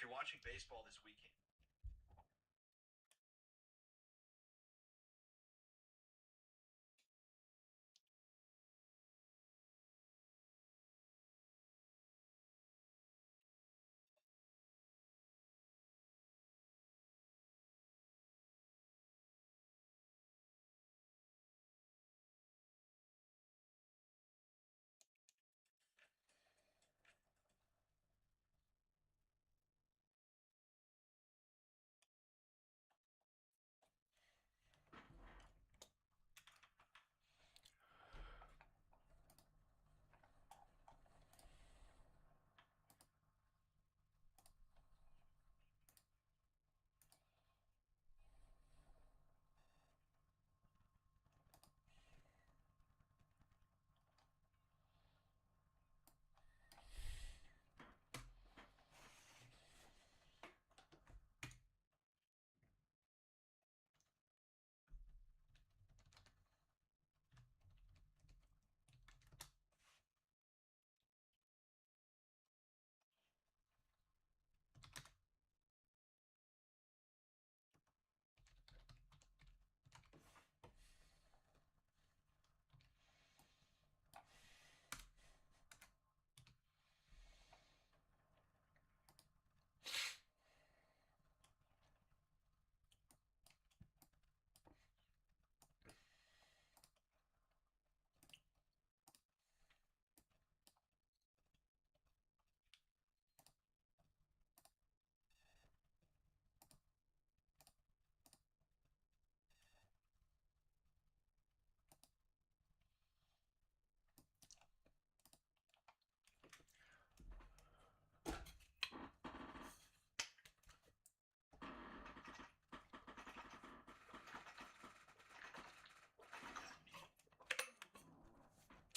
you're watching baseball this weekend.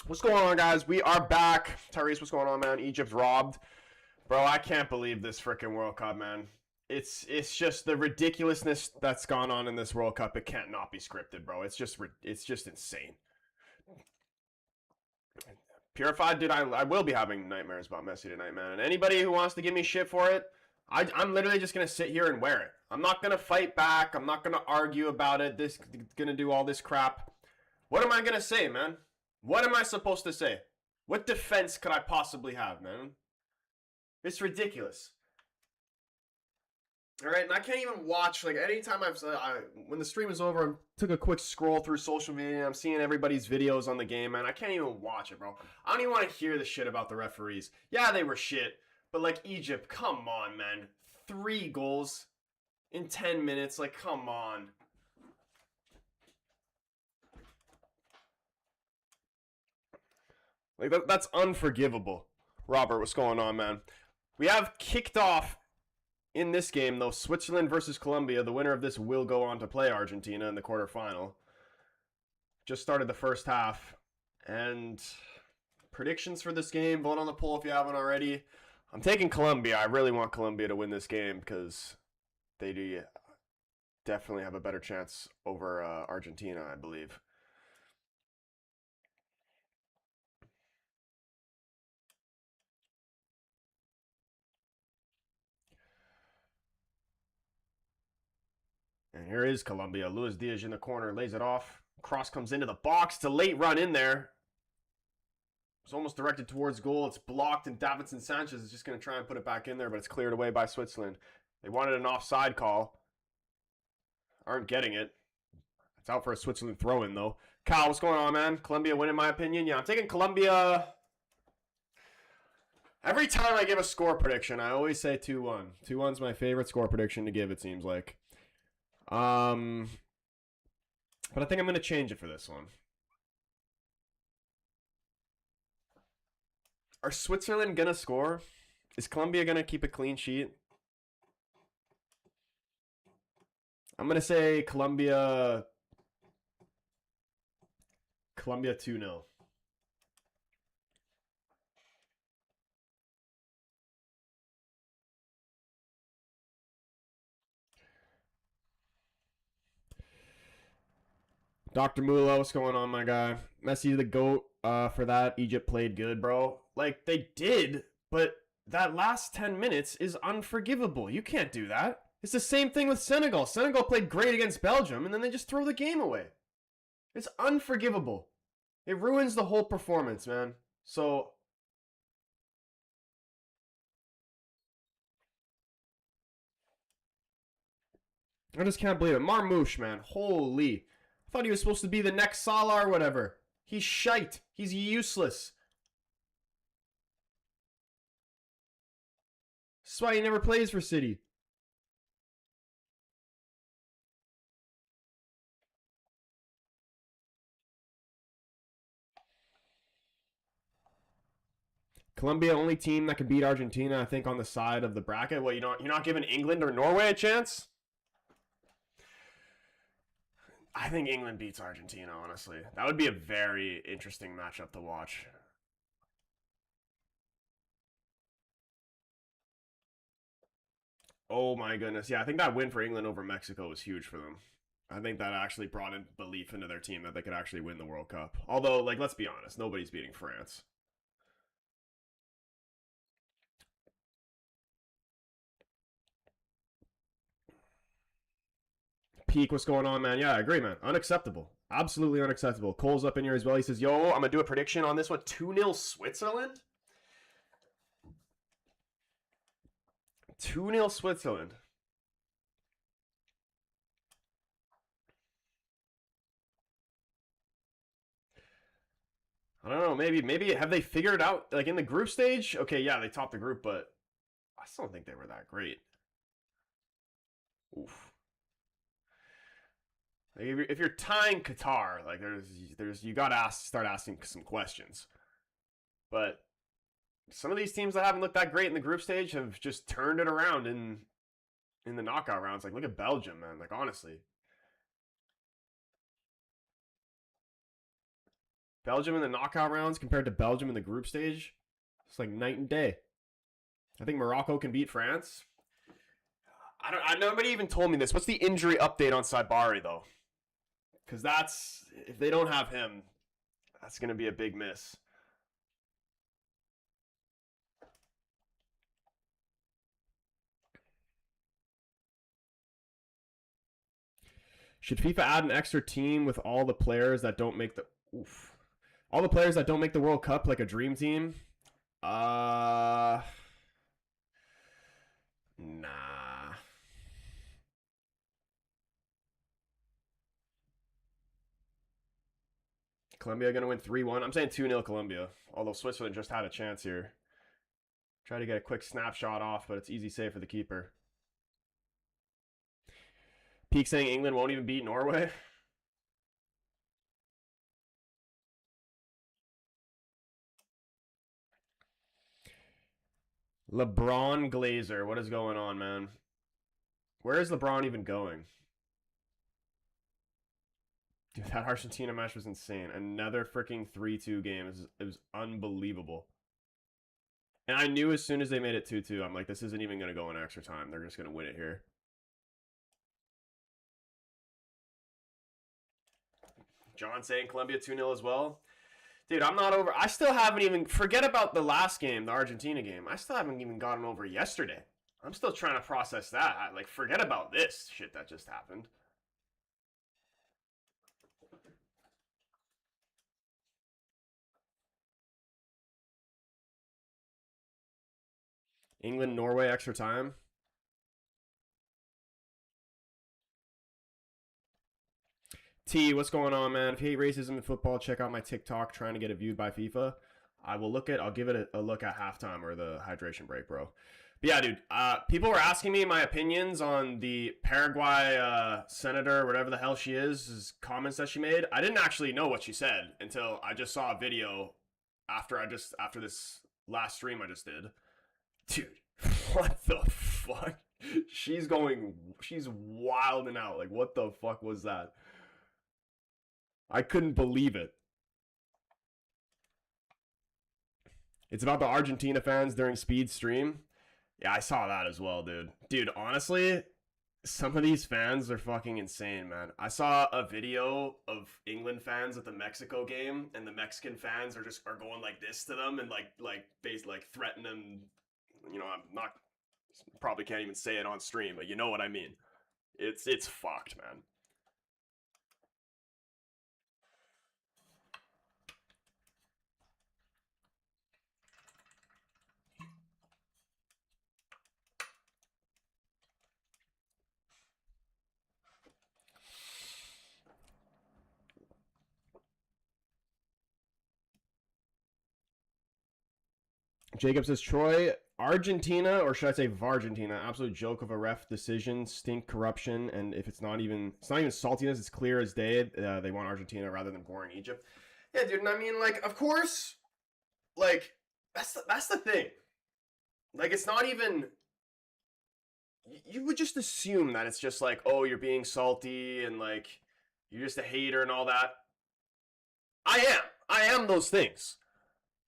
What's going on, guys? We are back. Tyrese, what's going on, man? Egypt's robbed. Bro, I can't believe this freaking World Cup, man. It's just the ridiculousness that's gone on in this World Cup. It can't not be scripted, bro. It's just insane. Purified, dude, I will be having nightmares about Messi tonight, man. And anybody who wants to give me shit for it, I'm literally just going to sit here and wear it. I'm not going to fight back. I'm not going to argue about it. This going to do all this crap. What am I going to say, man? What am I supposed to say? What defense could I possibly have, man? It's ridiculous. All right, and I can't even watch, like, anytime when the stream is over, I took a quick scroll through social media, I'm seeing everybody's videos on the game, man. I can't even watch it, bro. I don't even want to hear the shit about the referees. Yeah, they were shit, but, like, Egypt, come on, man. 3 goals in 10 minutes, like, come on. Like, that's unforgivable. Robert, what's going on, man? We have kicked off in this game, though, Switzerland versus Colombia. The winner of this will go on to play Argentina in the quarterfinal. Just started the first half. And predictions for this game, vote on the poll if you haven't already. I'm taking Colombia. I really want Colombia to win this game because they do definitely have a better chance over Argentina, I believe. And here is Colombia. Luis Diaz in the corner, lays it off. Cross comes into the box. It's a late run in there. It's almost directed towards goal. It's blocked, and Davinson Sanchez is just going to try and put it back in there, but it's cleared away by Switzerland. They wanted an offside call. Aren't getting it. It's out for a Switzerland throw-in, though. Kyle, what's going on, man? Colombia win, in my opinion. Yeah, I'm taking Colombia. Every time I give a score prediction, I always say 2-1. 2-1's my favorite score prediction to give, it seems like. But I think I'm going to change it for this one. Are Switzerland going to score? Is Colombia going to keep a clean sheet? I'm going to say Colombia 2-0. Dr. Mula, what's going on, my guy? Messi the GOAT for that. Egypt played good, bro. Like, they did, but that last 10 minutes is unforgivable. You can't do that. It's the same thing with Senegal. Senegal played great against Belgium, and then they just throw the game away. It's unforgivable. It ruins the whole performance, man. So I just can't believe it. Marmouche, man. Holy. I thought he was supposed to be the next Salah or whatever. He's shite. He's useless. That's why he never plays for City. Colombia, only team that can beat Argentina, I think, on the side of the bracket. What, you're not giving England or Norway a chance? I think England beats Argentina, honestly. That would be a very interesting matchup to watch. Oh my goodness. Yeah, I think that win for England over Mexico was huge for them. I think that actually brought in belief into their team that they could actually win the World Cup. Although, like, let's be honest, nobody's beating France. Peak, what's going on, man? Yeah, I agree, man. Unacceptable. Absolutely unacceptable. Cole's up in here as well. He says, yo, I'm going to do a prediction on this one. 2-0 Switzerland? 2-0 Switzerland. I don't know. Maybe have they figured out, like, in the group stage? Okay, yeah, they topped the group, but I still don't think they were that great. Oof. Like, if you're tying Qatar, like, there's you got to start asking some questions. But some of these teams that haven't looked that great in the group stage have just turned it around in the knockout rounds. Like, look at Belgium, man. Like, honestly, Belgium in the knockout rounds compared to Belgium in the group stage, it's like night and day. I think Morocco can beat France. Nobody even told me this. What's the injury update on Saibari though? Because if they don't have him, that's going to be a big miss. Should FIFA add an extra team with all the players that don't make all the players that don't make the World Cup, like a dream team? Nah. Colombia going to win 3-1. I'm saying 2-0 Colombia, although Switzerland just had a chance here. Try to get a quick snapshot off, but it's easy save for the keeper. Peak saying England won't even beat Norway. LeBron Glazer, what is going on, man? Where is LeBron even going? Dude, that Argentina match was insane. Another freaking 3-2 game. It was unbelievable. And I knew as soon as they made it 2-2, I'm like, this isn't even going to go in extra time. They're just going to win it here. John saying Colombia 2-0 as well. Dude, I'm not over. I still haven't even. Forget about the last game, the Argentina game. I still haven't even gotten over yesterday. I'm still trying to process that. Like, forget about this shit that just happened. England, Norway, extra time. T, what's going on, man? If you hate racism in football, check out my TikTok trying to get it viewed by FIFA. I'll give it a look at halftime or the hydration break, bro. But yeah, dude, people were asking me my opinions on the Paraguay senator, whatever the hell she is, comments that she made. I didn't actually know what she said until I just saw a video after this last stream I just did. Dude, what the fuck? She's wilding out. Like, what the fuck was that? I couldn't believe it. It's about the Argentina fans during Speed stream. Yeah, I saw that as well, dude. Dude, honestly, some of these fans are fucking insane, man. I saw a video of England fans at the Mexico game, and the Mexican fans are going like this to them and like threaten them. I'm not, probably can't even say it on stream, but you know what I mean. It's fucked, man. Jacob says, Troy, Argentina, or should I say Vargentina? Absolute joke of a ref decision, stink corruption, and if it's not even saltiness, it's clear as day. They want Argentina rather than boring Egypt. Yeah, dude. And I mean, like, of course, like that's the thing. Like, it's not even. You would just assume that it's just like, oh, you're being salty and like you're just a hater and all that. I am those things,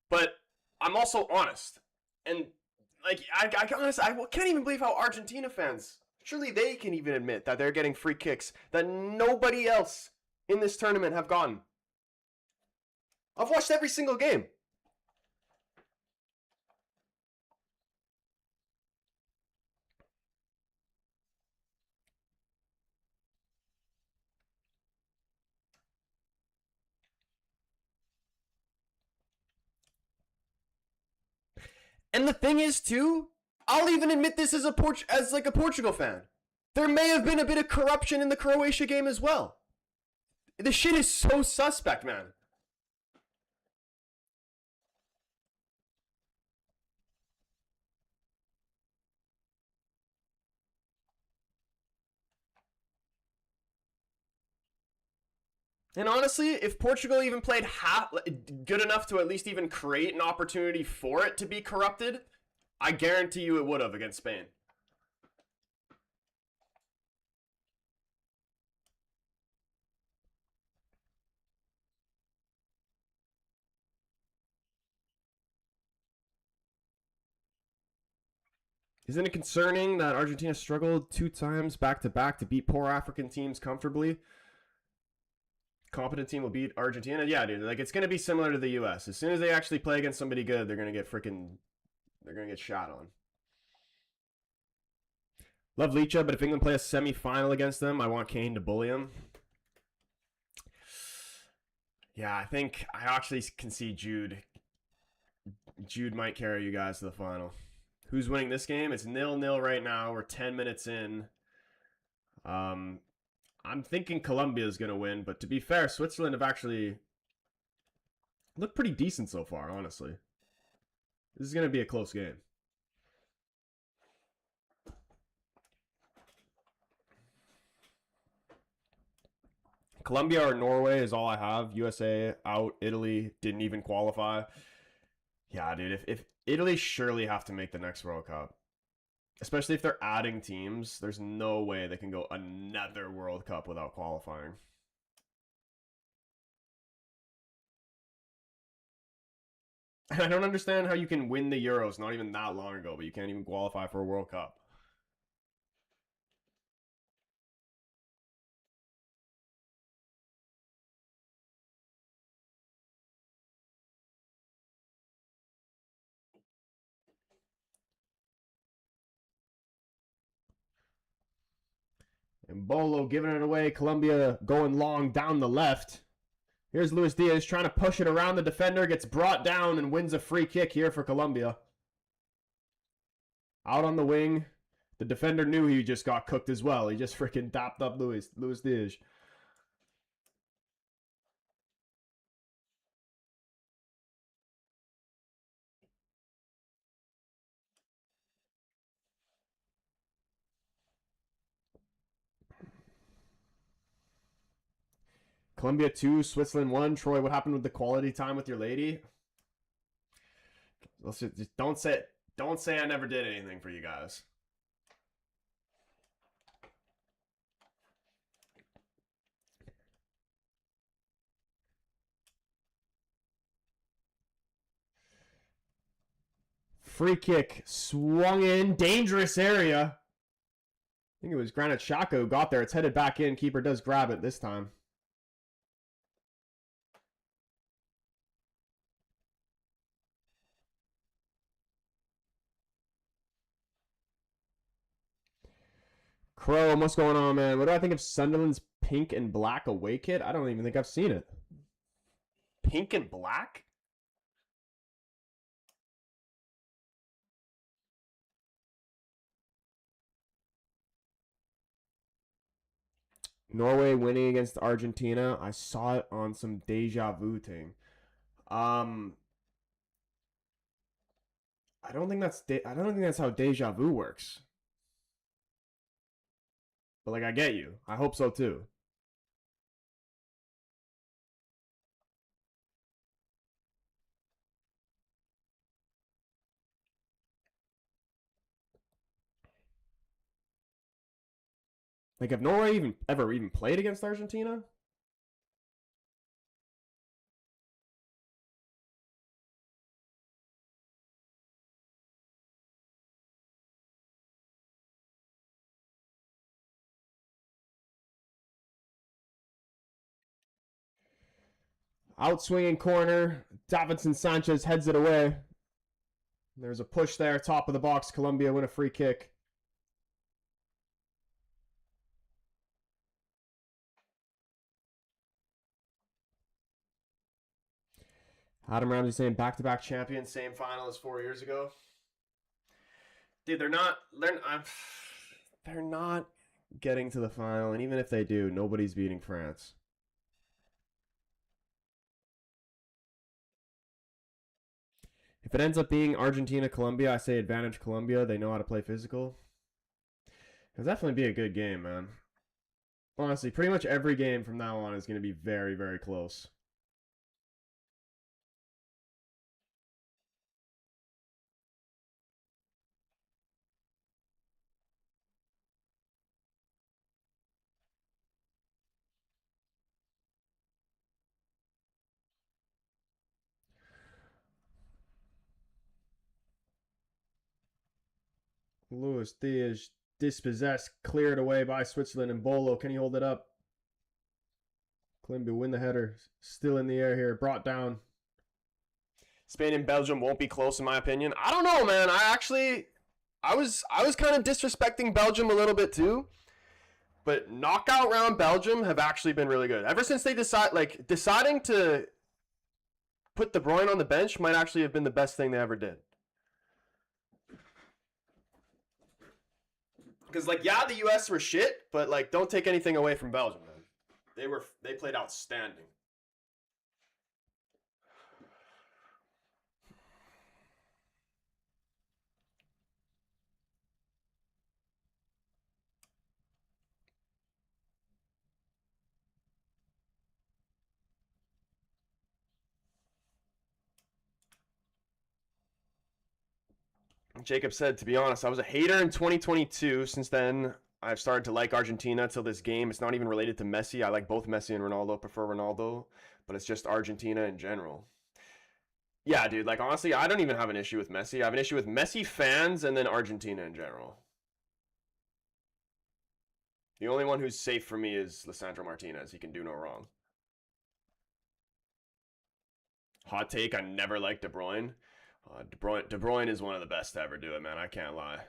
but I'm also honest. And like I can't even believe how Argentina fans, surely they can even admit that they're getting free kicks that nobody else in this tournament have gotten. I've watched every single game. And the thing is, too, I'll even admit this as a Portugal fan. There may have been a bit of corruption in the Croatia game as well. This shit is so suspect, man. And honestly, if Portugal even played good enough to at least even create an opportunity for it to be corrupted, I guarantee you it would have against Spain. Isn't it concerning that Argentina struggled 2 times back to back to beat poor African teams comfortably? Competent team will beat Argentina? Yeah, dude. Like, it's going to be similar to the U.S. As soon as they actually play against somebody good, they're going to get shot on. Love Licha, but if England play a semi-final against them, I want Kane to bully him. Yeah, I actually can see Jude. Jude might carry you guys to the final. Who's winning this game? It's 0-0 right now. We're 10 minutes in. I'm thinking Colombia is going to win, but to be fair, Switzerland have actually looked pretty decent so far, honestly. This is going to be a close game. Colombia or Norway is all I have. USA out. Italy didn't even qualify. Yeah, dude. If Italy surely have to make the next World Cup, especially if they're adding teams, there's no way they can go another World Cup without qualifying. And I don't understand how you can win the Euros not even that long ago, but you can't even qualify for a World Cup. And Bolo giving it away. Colombia going long down the left. Here's Luis Diaz trying to push it around the defender. Gets brought down and wins a free kick here for Colombia. Out on the wing. The defender knew he just got cooked as well. He just freaking dapped up Luis Diaz. Colombia 2, Switzerland 1. Troy, what happened with the quality time with your lady? Let's just don't say I never did anything for you guys. Free kick swung in, dangerous area. I think it was Granit Xhaka who got there. It's headed back in. Keeper does grab it this time. Chrome, what's going on, man? What do I think of Sunderland's pink and black away kit? I don't even think I've seen it. Pink and black? Norway winning against Argentina. I saw it on some deja vu thing. Um, I don't think that's how deja vu works. But like, I get you. I hope so too. Like, have Norway ever played against Argentina? Outswinging corner. Davinson Sanchez heads it away. There's a push there, top of the box. Colombia win a free kick. Adam Ramsey saying back-to-back champions, same final as 4 years ago. Dude, they're not getting to the final, and even if they do, nobody's beating France. If it ends up being Argentina Colombia, I say advantage Colombia. They know how to play physical. It'll definitely be a good game, man. Honestly, pretty much every game from now on is going to be very, very close. Luis Diaz dispossessed, cleared away by Switzerland, and Bolo. Can he hold it up? Colombia win the header. Still in the air here. Brought down. Spain and Belgium won't be close in my opinion. I don't know, man. I was kind of disrespecting Belgium a little bit too. But knockout round Belgium have actually been really good. Ever since they deciding to put De Bruyne on the bench might actually have been the best thing they ever did. Because the US were shit, but don't take anything away from Belgium, man. They played outstanding. Jacob said, to be honest, I was a hater in 2022. Since then, I've started to like Argentina till this game. It's not even related to Messi. I like both Messi and Ronaldo. Prefer Ronaldo, but it's just Argentina in general. Yeah, dude. Honestly, I don't even have an issue with Messi. I have an issue with Messi fans and then Argentina in general. The only one who's safe for me is Lisandro Martinez. He can do no wrong. Hot take: I never liked De Bruyne. De Bruyne is one of the best to ever do it, man. I can't lie.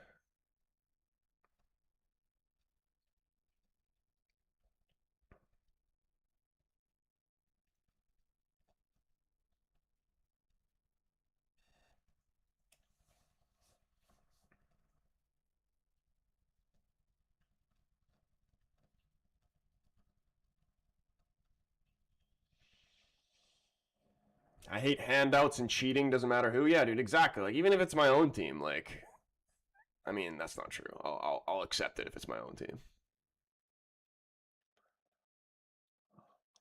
I hate handouts and cheating. Doesn't matter who. Yeah, dude. Exactly. Even if it's my own team, I mean, that's not true. I'll accept it if it's my own team.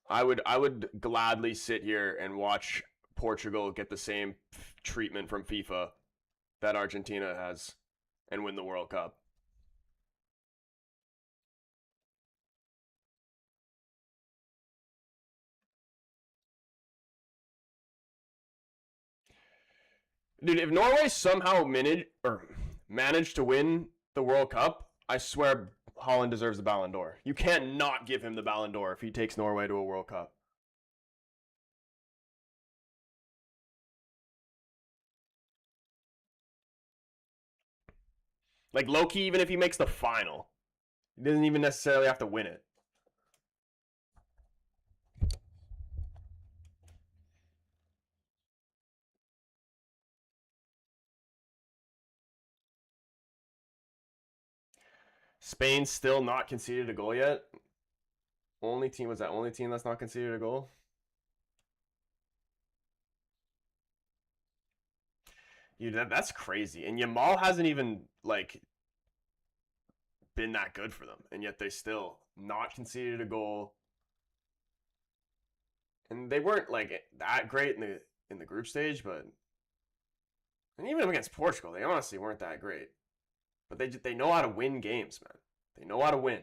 I would gladly sit here and watch Portugal get the same treatment from FIFA that Argentina has and win the World Cup. Dude, if Norway somehow managed to win the World Cup, I swear Holland deserves the Ballon d'Or. You can't not give him the Ballon d'Or if he takes Norway to a World Cup. Low key, even if he makes the final. He doesn't even necessarily have to win it. Spain still not conceded a goal yet. Only team was that only team that's not conceded a goal. Dude, that's crazy. And Yamal hasn't even like been that good for them, and yet they still not conceded a goal. And they weren't like that great in the group stage, but and even against Portugal, they honestly weren't that great. But they know how to win games, man. They know how to win.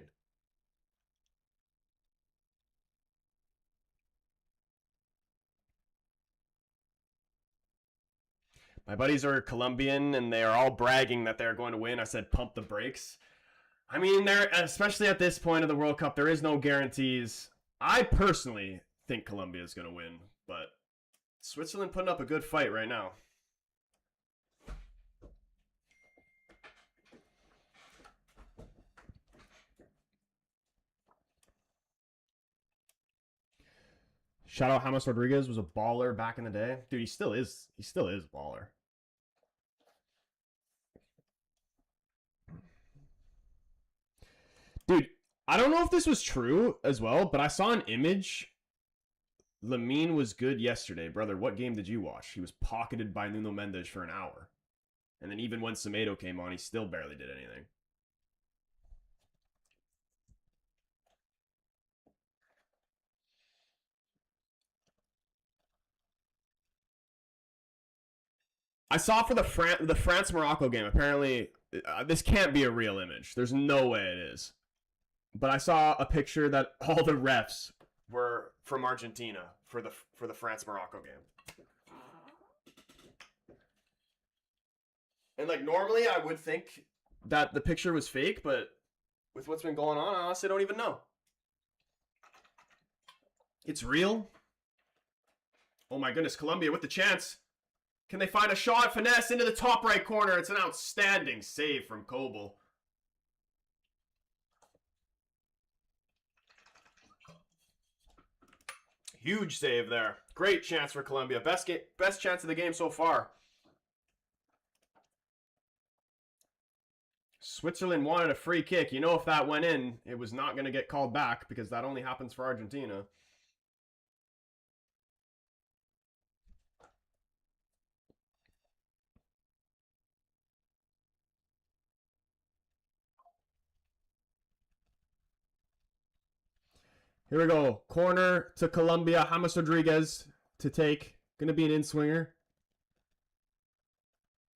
My buddies are Colombian, and they are all bragging that they're going to win. I said, pump the brakes. I mean, there, especially at this point of the World Cup, there is no guarantees. I personally think Colombia is going to win, but Switzerland putting up a good fight right now. Shout out James Rodriguez, was a baller back in the day. Dude, he still is. He still is a baller. Dude, I don't know if this was true as well, but I saw an image. Lamine was good yesterday. Brother, what game did you watch? He was pocketed by Nuno Mendes for an hour. And then even when Semedo came on, he still barely did anything. I saw for the France-Morocco game, apparently this can't be a real image. There's no way it is. But I saw a picture that all the refs were from Argentina for the France-Morocco game. And like normally I would think that the picture was fake, but with what's been going on, I honestly don't even know. It's real. Oh my goodness, Colombia with the chance. Can they find a shot? Finesse into the top right corner. It's an outstanding save from Kobel. Huge save there. Great chance for Colombia. Best chance of the game so far. Switzerland wanted a free kick. You know, if that went in, it was not going to get called back because that only happens for Argentina. Here we go. Corner to Colombia. James Rodriguez to take. Going to be an in-swinger.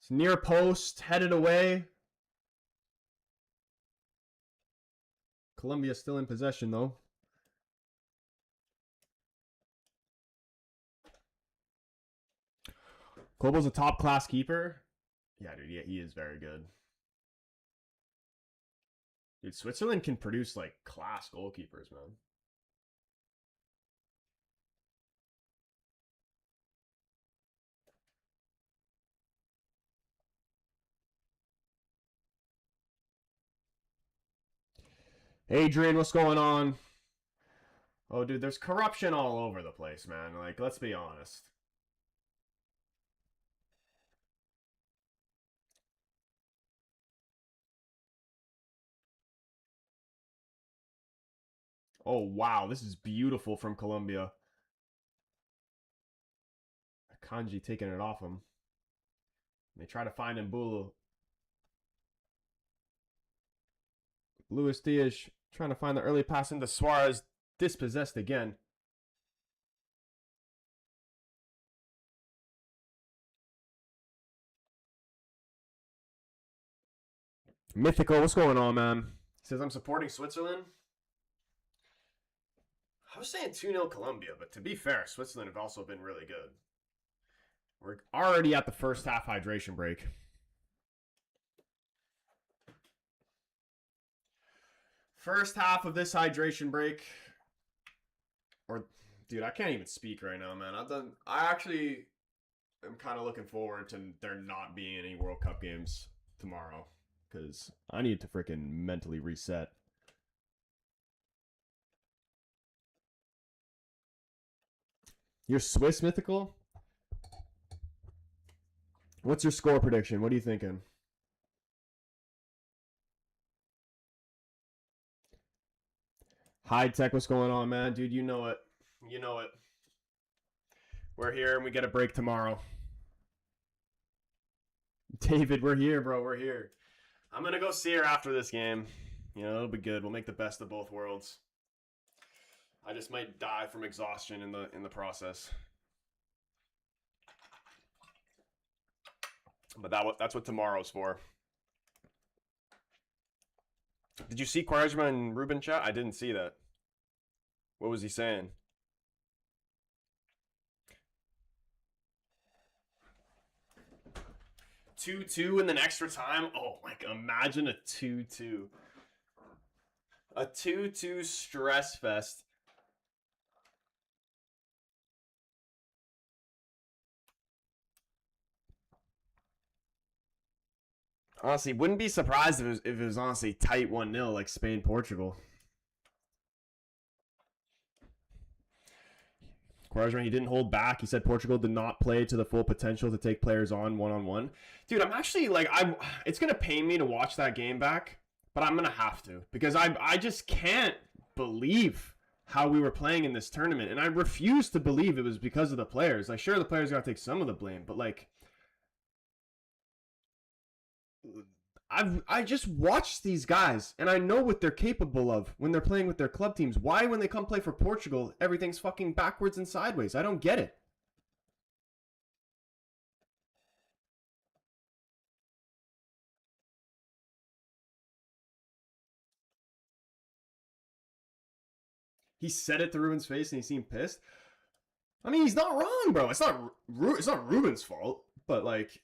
It's near post. Headed away. Colombia still in possession, though. Kobel's a top-class keeper. Yeah, dude, yeah, he is very good. Dude, Switzerland can produce, like, class goalkeepers, man. Adrian, what's going on? Oh, dude, there's corruption all over the place, man. Like, let's be honest. Oh, wow, this is beautiful from Colombia. Kanji taking it off him. They try to find Mbulu. Luis Diaz trying to find the early pass into Suarez. Dispossessed again. Mythical, what's going on, man? He says, I'm supporting Switzerland. I was saying 2-0 Colombia, but to be fair, Switzerland have also been really good. We're already at the first half hydration break. First half of this hydration break. Or, dude, I can't even speak right now, man. I actually am kind of looking forward to there not being any World Cup games tomorrow. Because I need to freaking mentally reset. Your Swiss mythical? What's your score prediction? What are you thinking? High tech, what's going on, man? Dude, you know it. You know it. We're here and we get a break tomorrow. David, we're here, bro. We're here. I'm going to go see her after this game. You know, it'll be good. We'll make the best of both worlds. I just might die from exhaustion in the process. But that's what tomorrow's for. Did you see Quaresma and Ruben chat? I didn't see that. What was he saying? 2-2 in the extra time? Oh, like, imagine a 2-2. A 2-2 stress fest. Honestly, wouldn't be surprised if it was honestly tight 1-0 like Spain-Portugal. Quaresma, he didn't hold back. He said Portugal did not play to the full potential to take players on one-on-one. Dude, I'm actually like, it's going to pain me to watch that game back, but I'm going to have to because I just can't believe how we were playing in this tournament. And I refuse to believe it was because of the players. Like, sure, the players got to take some of the blame, but like, I just watched these guys and I know what they're capable of when they're playing with their club teams. Why, when they come play for Portugal, everything's fucking backwards and sideways? I don't get it. He said it to Ruben's face and he seemed pissed. I mean, he's not wrong, bro. It's not Ruben's fault, but like,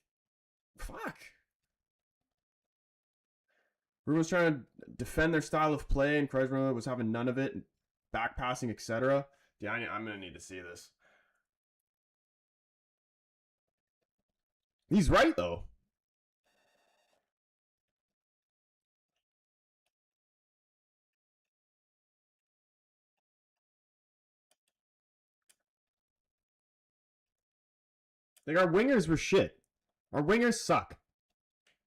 fuck. Ruben was trying to defend their style of play, and Quaresma was having none of it, back passing, etc. Yeah, I'm gonna need to see this. He's right though. Like, our wingers were shit. Our wingers suck.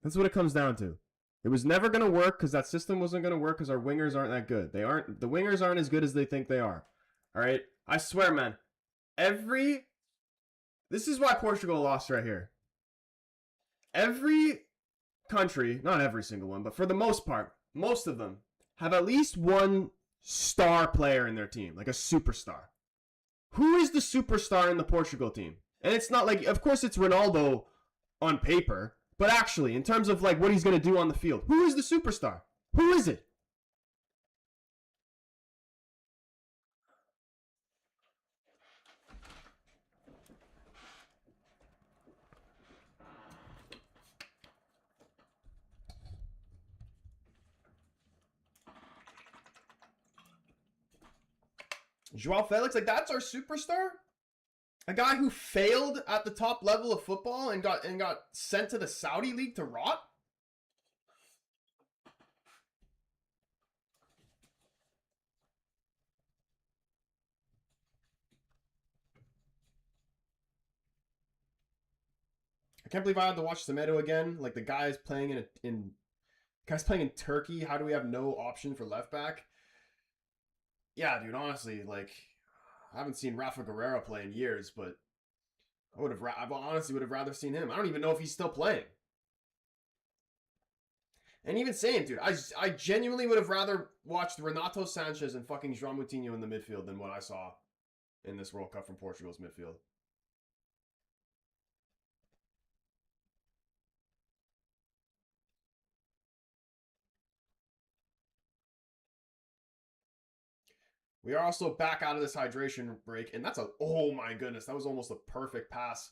That's what it comes down to. It was never going to work because that system wasn't going to work because our wingers aren't that good. The wingers aren't as good as they think they are. All right? I swear, man. This is why Portugal lost right here. Every country, not every single one, but for the most part, most of them have at least one star player in their team, like a superstar. Who is the superstar in the Portugal team? And it's not like, of course, it's Ronaldo on paper, but actually, in terms of like what he's going to do on the field, who is the superstar? Who is it? Joao Felix, like, that's our superstar? A guy who failed at the top level of football and got sent to the Saudi league to rot? I can't believe I had to watch Semedo again. Like, the guy's playing in Turkey. How do we have no option for left back? Yeah, dude, honestly, like, I haven't seen Rafa Guerrero play in years, but I honestly would have rather seen him. I don't even know if he's still playing. And even saying, dude, I genuinely would have rather watched Renato Sanchez and fucking João Moutinho in the midfield than what I saw in this World Cup from Portugal's midfield. We are also back out of this hydration break, and oh my goodness, that was almost a perfect pass.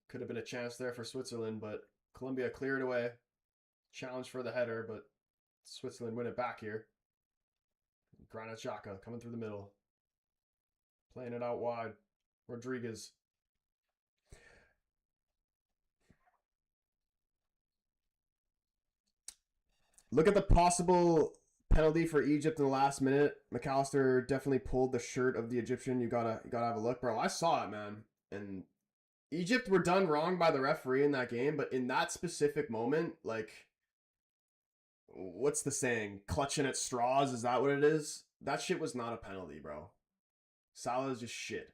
Could have been a chance there for Switzerland, but Colombia cleared away. Challenge for the header, but Switzerland win it back here. Granit Xhaka coming through the middle. Playing it out wide. Rodriguez. Look at the possible Penalty for Egypt in the last minute. McAllister definitely pulled the shirt of the Egyptian. You gotta have a look, bro. I saw it, man. And Egypt were done wrong by the referee in that game, but in that specific moment, like, what's the saying? Clutching at straws, is that what it is? That shit was not a penalty, bro. Salah is just shit.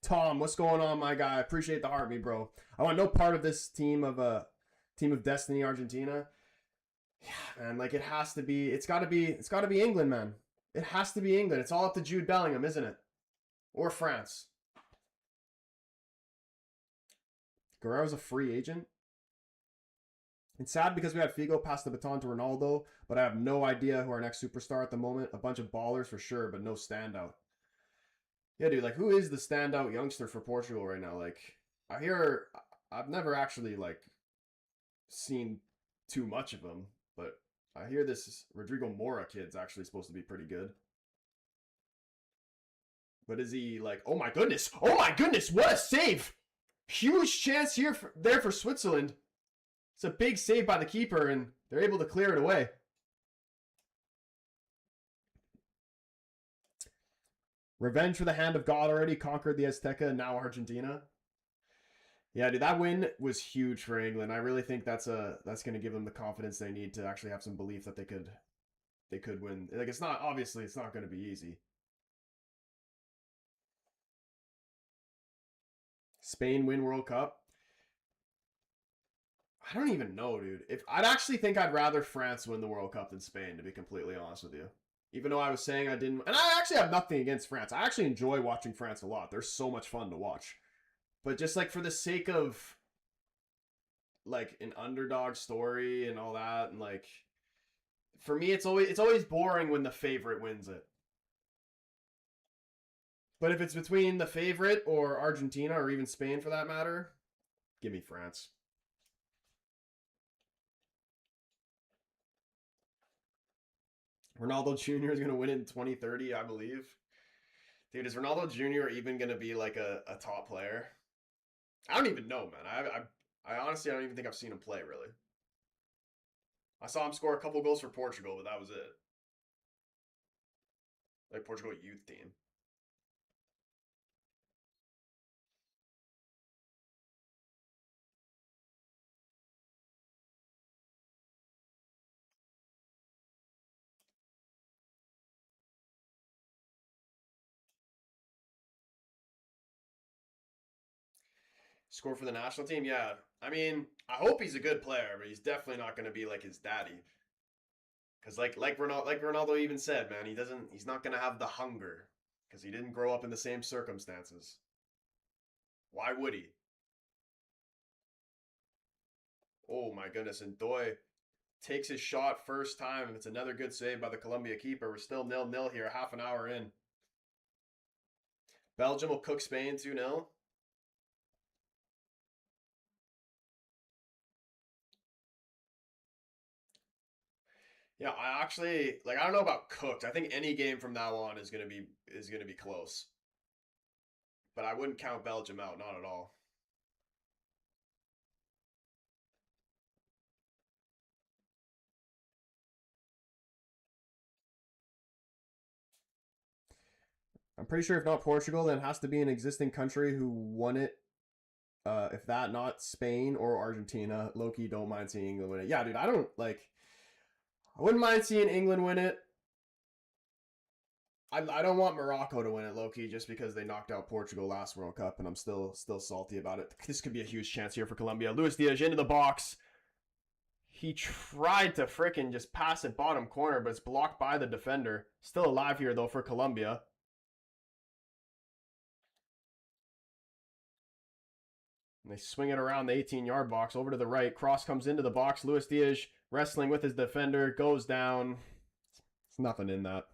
Tom, what's going on, my guy? I appreciate the heartbeat, bro. I want no part of this team of destiny, Argentina. Yeah, man, like it has to be. It's gotta be England, man. It has to be England. It's all up to Jude Bellingham, isn't it? Or France. Guerrero's a free agent. It's sad because we had Figo pass the baton to Ronaldo, but I have no idea who our next superstar at the moment. A bunch of ballers for sure, but no standout. Yeah, dude, like who is the standout youngster for Portugal right now? Like I've never actually like seen too much of him, but I hear this Rodrigo Mora kid's actually supposed to be pretty good. But is he like, oh my goodness, what a save! Huge chance there for Switzerland. It's a big save by the keeper, and they're able to clear it away. Revenge for the hand of God already conquered the Azteca, and now Argentina. Yeah, dude, that win was huge for England. I really think that's going to give them the confidence they need to actually have some belief that they could win. Like it's not going to be easy. Spain win World Cup. I don't even know, dude. I'd actually think I'd rather France win the World Cup than Spain, to be completely honest with you. Even though I was saying I didn't, and I actually have nothing against France. I actually enjoy watching France a lot. They're so much fun to watch. But just like for the sake of like an underdog story and all that, and like for me, it's always boring when the favorite wins it. But if it's between the favorite or Argentina or even Spain for that matter, give me France. Ronaldo Jr. is going to win in 2030, I believe. Dude, is Ronaldo Jr. even going to be like a top player? I don't even know, man. I honestly, I don't even think I've seen him play, really. I saw him score a couple goals for Portugal, but that was it. Like Portugal youth team. Score for the national team? Yeah. I mean, I hope he's a good player, but he's definitely not going to be like his daddy. Because like Ronaldo even said, man, he's not going to have the hunger because he didn't grow up in the same circumstances. Why would he? Oh my goodness, and Doy takes his shot first time, and it's another good save by the Colombia keeper. We're still 0-0 here, half an hour in. Belgium will cook Spain 2-0. Yeah, I actually like I don't know about cooked. I think any game from now on is gonna be close. But I wouldn't count Belgium out, not at all. I'm pretty sure if not Portugal, then it has to be an existing country who won it. If that, not Spain or Argentina. Loki, don't mind seeing England win it. Yeah, dude, I wouldn't mind seeing England win it. I don't want Morocco to win it, Loki, just because they knocked out Portugal last World Cup, and I'm still salty about it. This could be a huge chance here for Colombia. Luis Diaz into the box. He tried to fricking just pass it bottom corner, but it's blocked by the defender. Still alive here, though, for Colombia. And they swing it around the 18-yard box over to the right. Cross comes into the box. Luis Diaz wrestling with his defender. Goes down. It's nothing in that.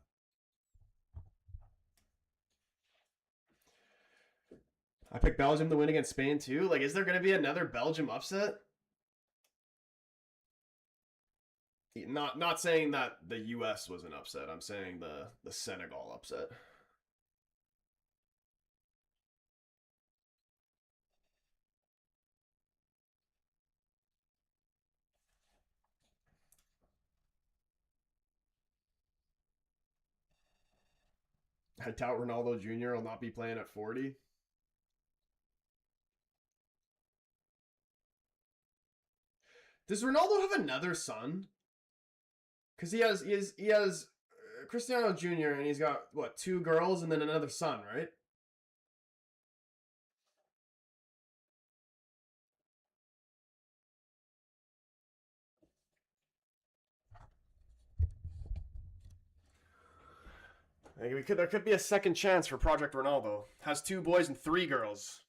I picked Belgium to win against Spain, too. Like, is there going to be another Belgium upset? Not saying that the U.S. was an upset. I'm saying the Senegal upset. I doubt Ronaldo Jr. will not be playing at 40. Does Ronaldo have another son? Because he has Cristiano Jr. and he's got what, two girls and then another son, right? There could be a second chance for Project Ronaldo. Has two boys and three girls.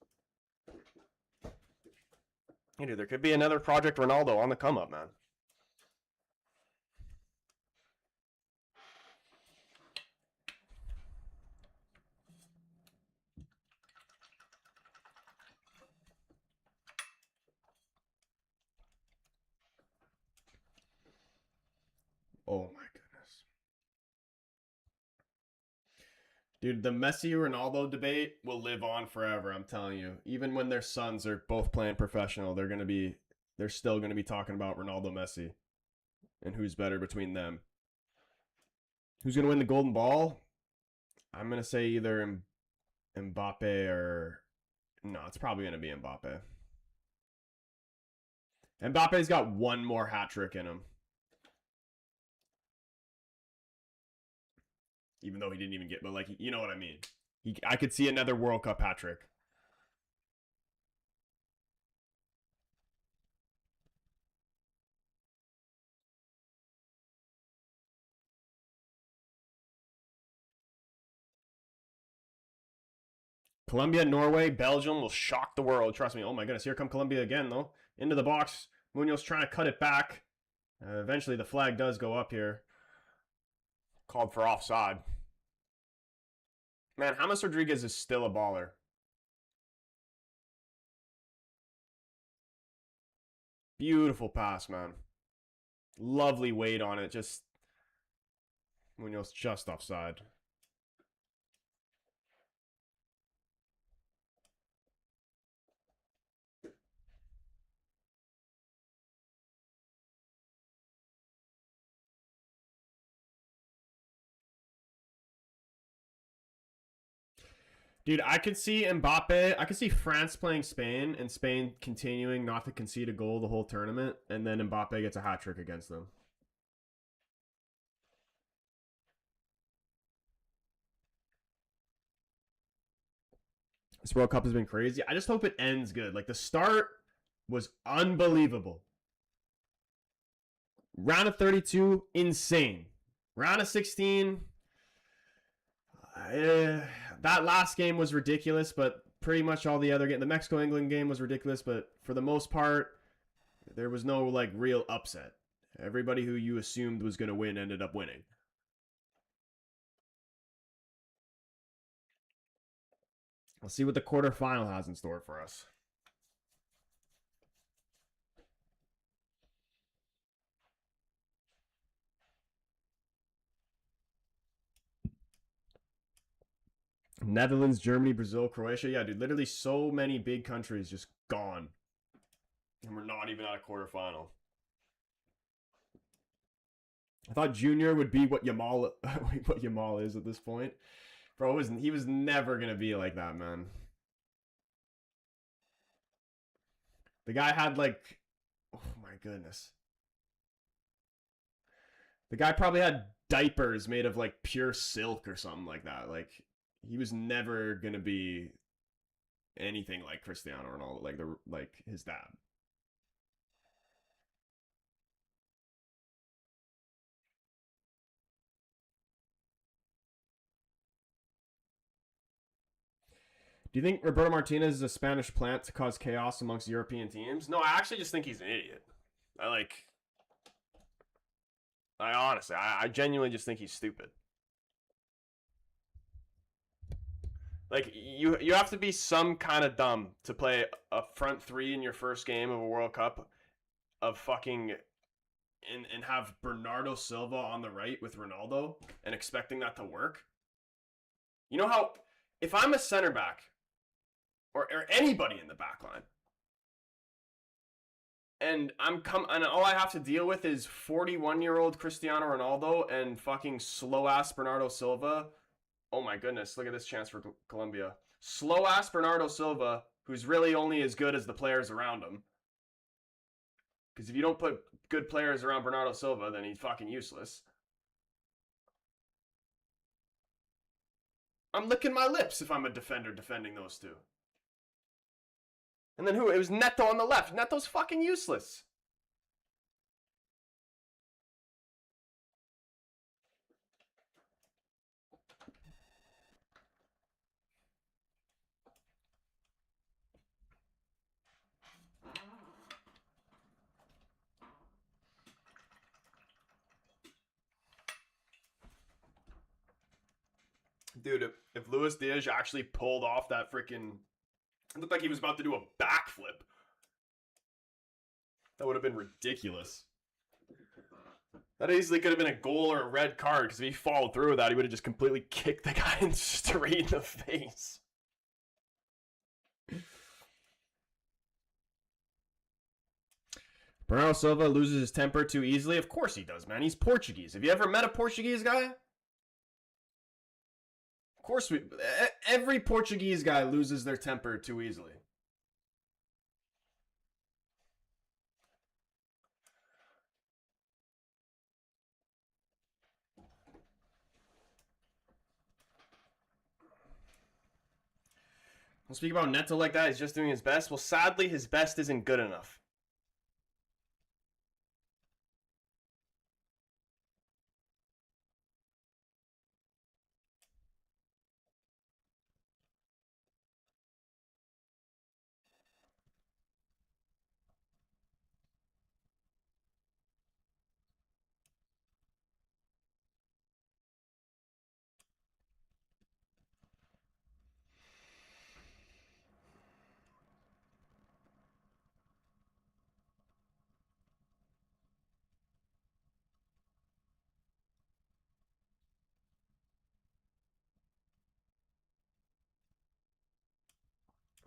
Hey, dude, there could be another Project Ronaldo on the come up, man. Oh my goodness. Dude, the Messi Ronaldo debate will live on forever, I'm telling you. Even when their sons are both playing professional, they're still gonna be talking about Ronaldo Messi and who's better between them. Who's gonna win the golden ball? I'm gonna say either Mbappe or no, it's probably gonna be Mbappe. Mbappe's got one more hat trick in him. Even though he didn't even get, but like, you know what I mean. I could see another World Cup hat trick. Colombia, Norway, Belgium will shock the world. Trust me. Oh my goodness, here come Colombia again though. Into the box. Munoz trying to cut it back. Eventually, the flag does go up here. Called for offside. Man, James Rodriguez is still a baller. Beautiful pass, man. Lovely weight on it. Just Munoz just offside. Dude, I could see Mbappe. I could see France playing Spain and Spain continuing not to concede a goal the whole tournament, and then Mbappe gets a hat trick against them. This World Cup has been crazy. I just hope it ends good. Like, the start was unbelievable. Round of 32, insane. Round of 16, that last game was ridiculous, but pretty much all the other game, the Mexico England game was ridiculous, but for the most part, there was no like real upset. Everybody who you assumed was going to win ended up winning. Let's see what the quarterfinal has in store for us. Netherlands, Germany, Brazil, Croatia. Yeah, dude, literally so many big countries just gone. And we're not even at a quarterfinal. I thought Junior would be what Yamal is at this point. Bro, he was never gonna be like that, man. The guy had like, oh my goodness. The guy probably had diapers made of like pure silk or something like that. Like, he was never gonna be anything like Cristiano Ronaldo, like his dad. Do you think Roberto Martinez is a Spanish plant to cause chaos amongst European teams? No, I actually just think he's an idiot. I honestly, I genuinely just think he's stupid. Like, you have to be some kind of dumb to play a front three in your first game of a World Cup of fucking and have Bernardo Silva on the right with Ronaldo and expecting that to work. You know how if I'm a center back or anybody in the back line and and all I have to deal with is 41-year-old Cristiano Ronaldo and fucking slow ass Bernardo Silva Oh my goodness, look at this chance for Colombia. Slow ass Bernardo Silva, who's really only as good as the players around him. Because if you don't put good players around Bernardo Silva, then he's fucking useless. I'm licking my lips if I'm a defender defending those two. And then who? It was Neto on the left. Neto's fucking useless. Dude, if Luis Diaz actually pulled off that freaking... It looked like he was about to do a backflip. That would have been ridiculous. That easily could have been a goal or a red card, because if he followed through with that, he would have just completely kicked the guy straight in the face. Bernardo Silva loses his temper too easily? Of course he does, man. He's Portuguese. Have you ever met a Portuguese guy? Of course every Portuguese guy loses their temper too easily. We'll speak about Neto like that. He's just doing his best. Well, sadly, his best isn't good enough.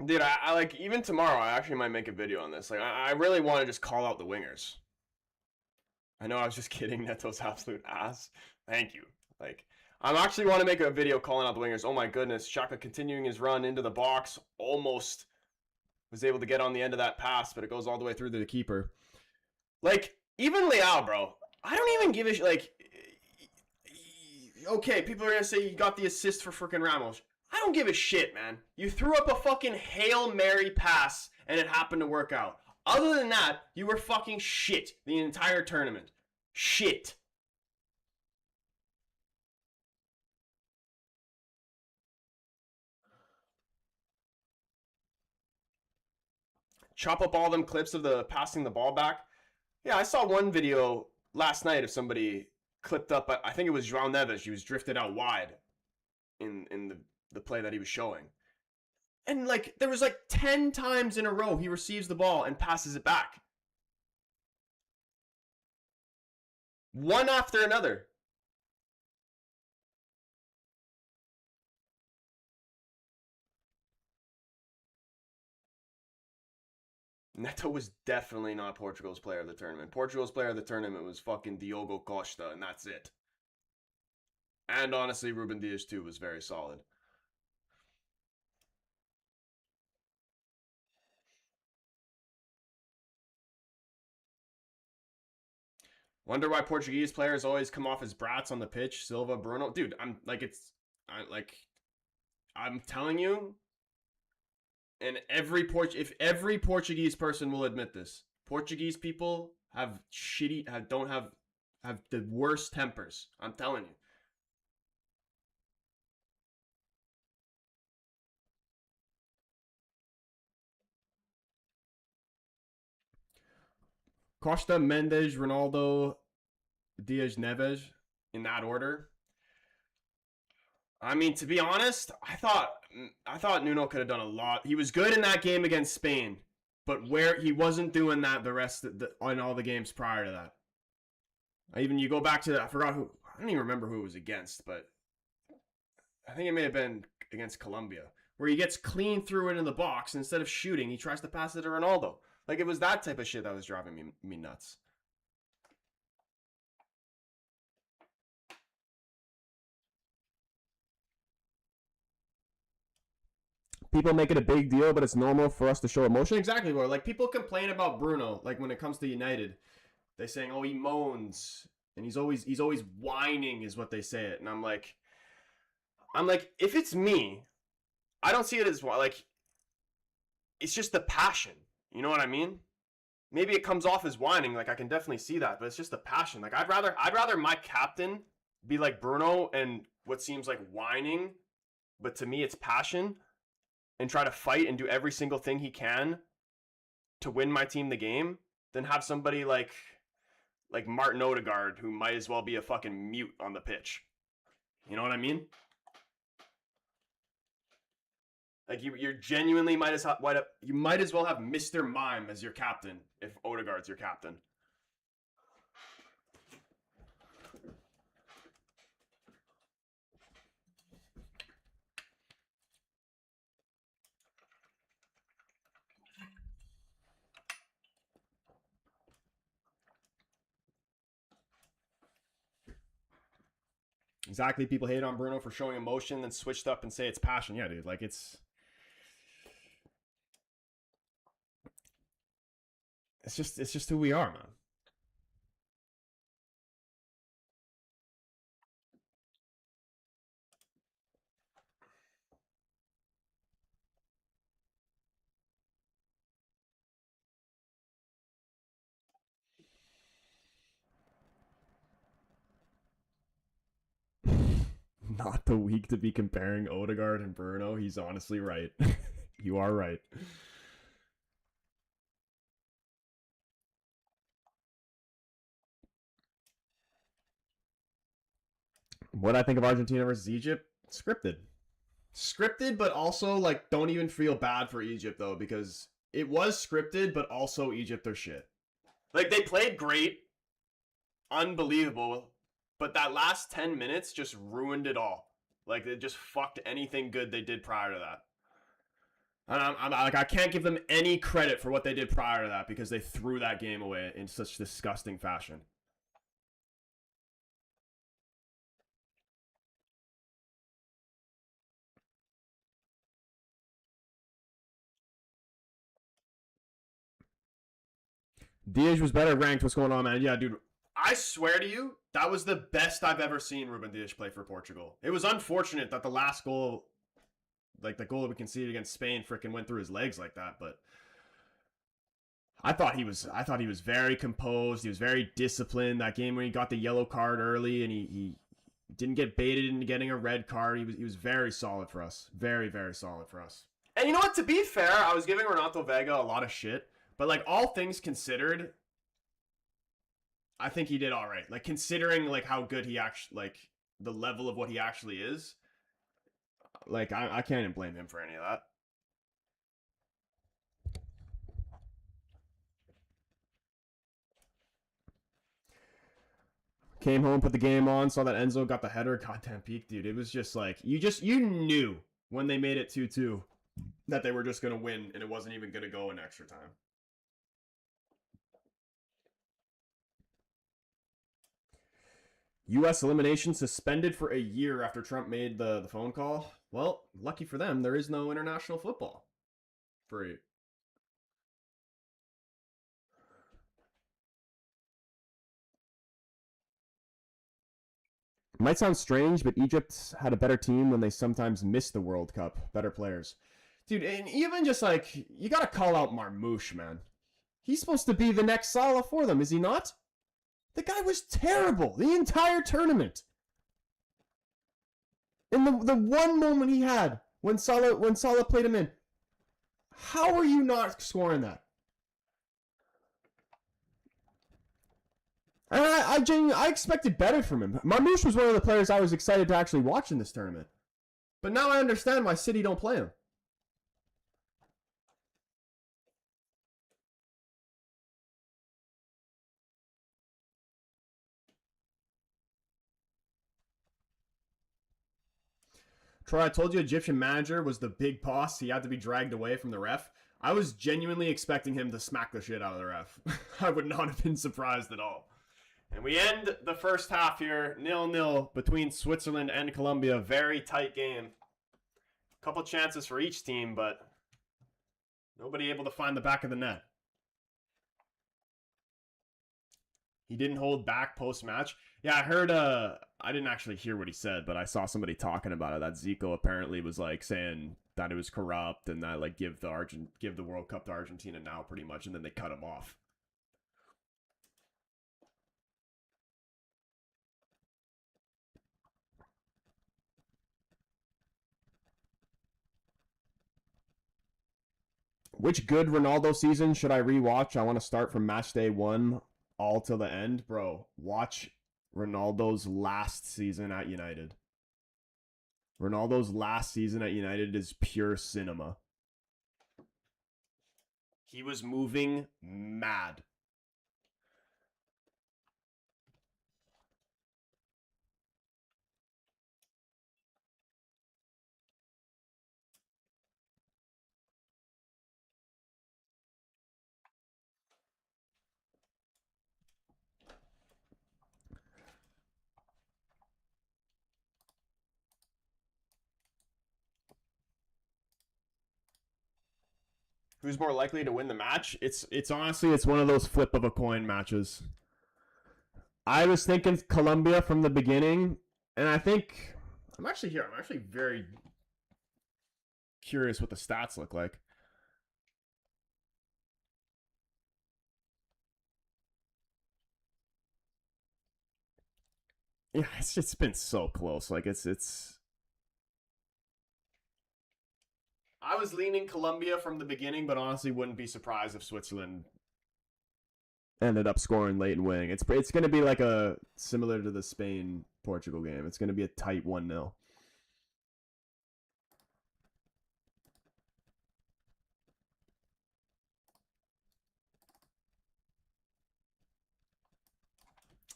Dude, I like, even tomorrow, I actually might make a video on this. Like, I really want to just call out the wingers. I know I was just kidding. Neto's absolute ass. Thank you. Like, I actually want to make a video calling out the wingers. Oh my goodness. Xhaka continuing his run into the box. Almost was able to get on the end of that pass, but it goes all the way through to the keeper. Like, even Leao, bro. I don't even give a shit. Like, okay, people are going to say you got the assist for freaking Ramos. I don't give a shit, man. You threw up a fucking Hail Mary pass, and it happened to work out. Other than that, you were fucking shit the entire tournament. Shit. Chop up all them clips of the passing the ball back. Yeah, I saw one video last night of somebody clipped up. I think it was João Neves. He was drifted out wide in the play that he was showing. And like there was like 10 times in a row he receives the ball and passes it back. One after another. Neto was definitely not Portugal's player of the tournament. Portugal's player of the tournament was fucking Diogo Costa, and that's it. And honestly, Ruben Dias too was very solid. Wonder why Portuguese players always come off as brats on the pitch. Silva, Bruno, dude, I'm telling you, and if every Portuguese person will admit this, Portuguese people have have the worst tempers. I'm telling you. Costa, Mendes, Ronaldo, Diaz, Neves, in that order. I mean, to be honest, I thought Nuno could have done a lot. He was good in that game against Spain, but where he wasn't doing that the rest of on all the games prior to that. Even you go back to I forgot who I don't even remember who it was against, but I think it may have been against Colombia, where he gets clean through into the box and instead of shooting, he tries to pass it to Ronaldo. Like it was that type of shit that was driving me nuts. people make it a big deal, but it's normal for us to show emotion. Exactly, bro. Like, people complain about Bruno, like, when it comes to United. They're saying, oh, he moans, and he's always whining is what they say it. And I'm like, if it's me, I don't see it as, like, it's just the passion. You know what I mean? Maybe it comes off as whining, like, I can definitely see that, but it's just the passion. Like, I'd rather my captain be like Bruno and what seems like whining, but to me it's passion, and try to fight and do every single thing he can to win my team the game, than have somebody like Martin Odegaard, who might as well be a fucking mute on the pitch. You know what I mean? Like, you're genuinely might as well have Mr. Mime as your captain if Odegaard's your captain. Exactly. People hate on Bruno for showing emotion, then switched up and say it's passion. Yeah, dude. Like, it's just who we are, man. Not the week to be comparing Odegaard and Bruno. He's honestly right. You are right. What I think of Argentina versus Egypt? Scripted, but also, like, don't even feel bad for Egypt, though, because it was scripted, but also Egypt are shit. Like, they played great, unbelievable, but that last 10 minutes just ruined it all. Like, it just fucked anything good they did prior to that. And I'm like, I can't give them any credit for what they did prior to that, because they threw that game away in such disgusting fashion. Diaz was better ranked. What's going on, man? Yeah, dude. I swear to you, that was the best I've ever seen Ruben Diaz play for Portugal. It was unfortunate that the last goal, like the goal that we conceded against Spain, freaking went through his legs like that. But I thought he was very composed. He was very disciplined. That game when he got the yellow card early and he didn't get baited into getting a red card. He was very solid for us. Very, very solid for us. And you know what? To be fair, I was giving Renato Vega a lot of shit. But, like, all things considered, I think he did all right. Like, considering, like, how good he actually, like, the level of what he actually is, like, I can't even blame him for any of that. Came home, put the game on, saw that Enzo got the header. Goddamn peak, dude. It was just like, you knew when they made it 2-2 that they were just going to win, and it wasn't even going to go in extra time. U.S. elimination suspended for a year after Trump made the phone call. Well, lucky for them, there is no international football. Free. Might sound strange, but Egypt had a better team when they sometimes missed the World Cup. Better players. Dude, and even just like, you gotta call out Marmouche, man. He's supposed to be the next Salah for them, is he not? The guy was terrible the entire tournament. In the one moment he had when Salah played him in, how are you not scoring that? And I expected better from him. Marmouche was one of the players I was excited to actually watch in this tournament. But now I understand why City don't play him. Troy, I told you Egyptian manager was the big boss. He had to be dragged away from the ref. I was genuinely expecting him to smack the shit out of the ref. I would not have been surprised at all. And we end the first half here 0-0 between Switzerland and Colombia. Very tight game. Couple chances for each team, but nobody able to find the back of the net. He didn't hold back post-match. Yeah, I heard I didn't actually hear what he said, but I saw somebody talking about it, that Zico apparently was like saying that it was corrupt and that like give the World Cup to Argentina now pretty much, and then they cut him off. Which good Ronaldo season should I rewatch? I want to start from match day 1 all till the end. Bro, watch Ronaldo's last season at United. Ronaldo's last season at United is pure cinema. He was moving mad. Who's more likely to win the match? It's honestly it's one of those flip of a coin matches. I was thinking Colombia from the beginning, and I think I'm actually very curious what the stats look like. Yeah, it's just been so close. Like it's. I was leaning Colombia from the beginning, but honestly, wouldn't be surprised if Switzerland ended up scoring late and winning. It's going to be like a similar to the Spain Portugal game. It's going to be a tight 1-0.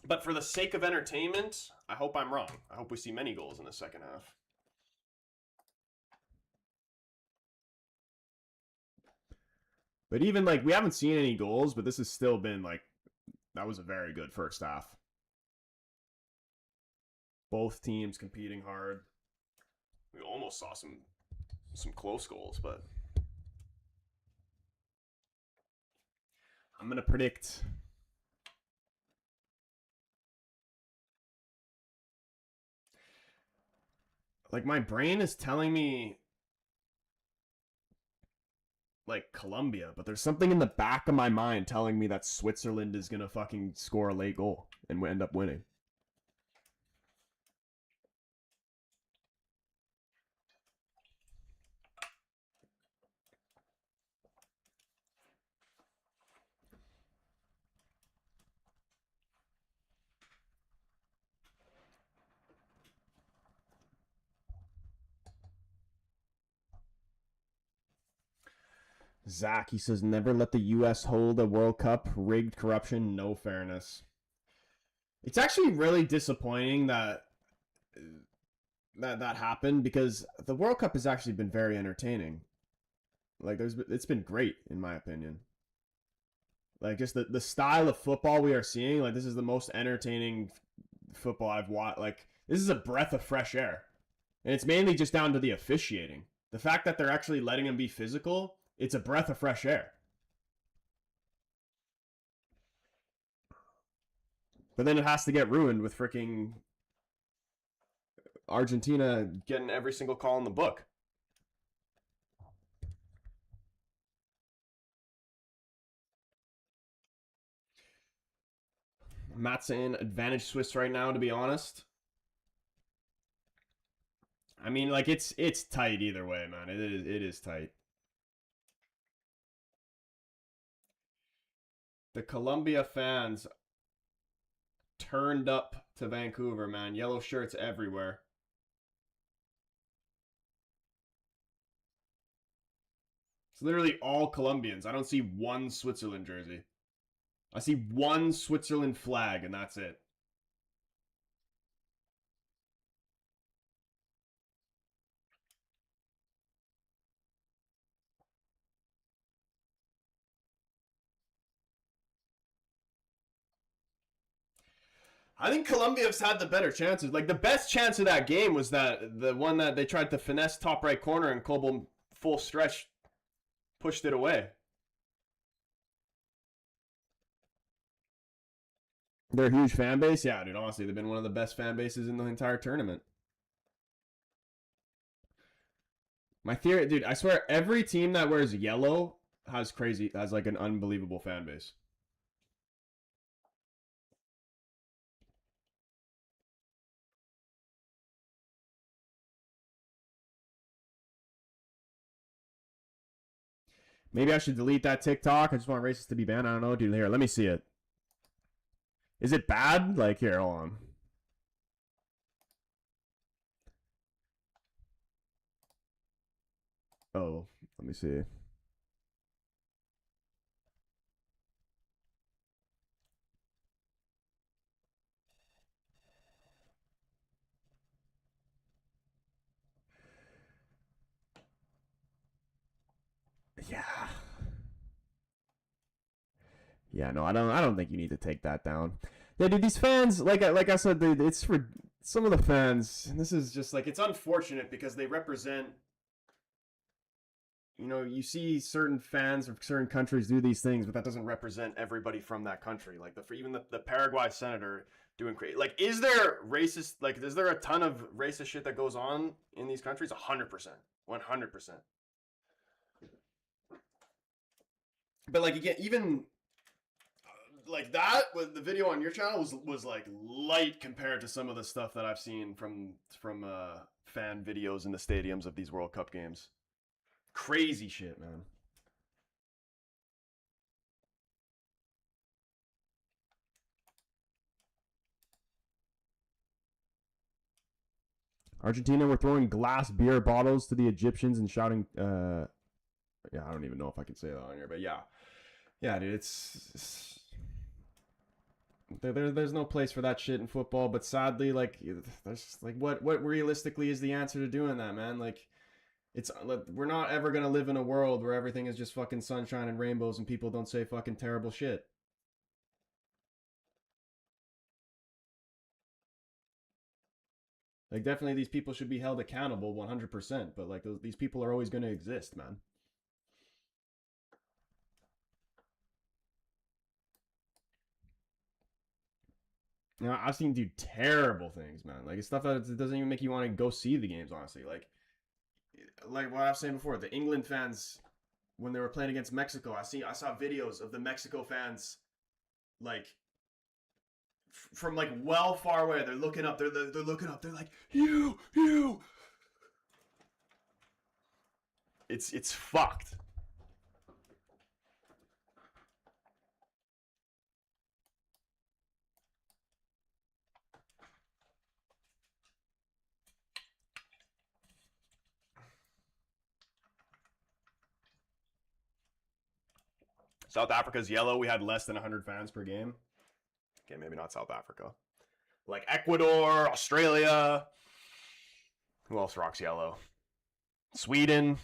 But for the sake of entertainment, I hope I'm wrong. I hope we see many goals in the second half. But even like we haven't seen any goals, but this has still been like that was a very good first half. Both teams competing hard. We almost saw some close goals, but I'm gonna predict. Like my brain is telling me like Colombia, but there's something in the back of my mind telling me that Switzerland is gonna fucking score a late goal and end up winning. Zach, he says, never let the U.S. hold a World Cup. Rigged corruption, no fairness. It's actually really disappointing that that happened because the World Cup has actually been very entertaining. Like it's been great in my opinion. Like just the style of football we are seeing, like this is the most entertaining football I've watched. Like this is a breath of fresh air. And it's mainly just down to the officiating. The fact that they're actually letting them be physical, it's a breath of fresh air. But then it has to get ruined with freaking Argentina getting every single call in the book. Matt's saying advantage Swiss right now, to be honest. I mean, like it's tight either way, man. It is tight. The Colombia fans turned up to Vancouver, man. Yellow shirts everywhere. It's literally all Colombians. I don't see one Switzerland jersey. I see one Switzerland flag, and that's it. I think Colombia's had the better chances. Like the best chance of that game was that the one that they tried to finesse top right corner and Kobel full stretch pushed it away. They're a huge fan base. Yeah, dude. Honestly, they've been one of the best fan bases in the entire tournament. My theory, dude. I swear, every team that wears yellow has like an unbelievable fan base. Maybe I should delete that TikTok. I just want racists to be banned. I don't know, dude. Here, let me see it. Is it bad? Like, here, hold on. Oh, let me see. Yeah. Yeah, no, I don't think you need to take that down. Yeah, dude, these fans, like I said, dude, it's for some of the fans. And this is just like it's unfortunate because they represent. You know, you see certain fans of certain countries do these things, but that doesn't represent everybody from that country. Like even the Paraguay senator doing crazy. Like, is there racist? Like, is there a ton of racist shit that goes on in these countries? 100%, 100%. But like again, even like that was the video on your channel was like light compared to some of the stuff that I've seen from fan videos in the stadiums of these World Cup games. Crazy shit, man. Argentina were throwing glass beer bottles to the Egyptians and shouting, yeah, I don't even know if I can say that on here, but yeah. Yeah, dude, there's no place for that shit in football, but sadly, like, there's like, what realistically is the answer to doing that, man? Like, we're not ever gonna live in a world where everything is just fucking sunshine and rainbows and people don't say fucking terrible shit. Like, definitely these people should be held accountable 100%, but like these people are always gonna exist, man. You know, I've seen do terrible things, man. Like it's stuff that it doesn't even make you want to go see the games. Honestly, like what I was saying before, the England fans when they were playing against Mexico, I saw videos of the Mexico fans like from like well far away. They're looking up. They're looking up. They're like you. It's fucked. South Africa's yellow. We had less than 100 fans per game. Okay, maybe not South Africa. Like Ecuador, Australia. Who else rocks yellow? Sweden.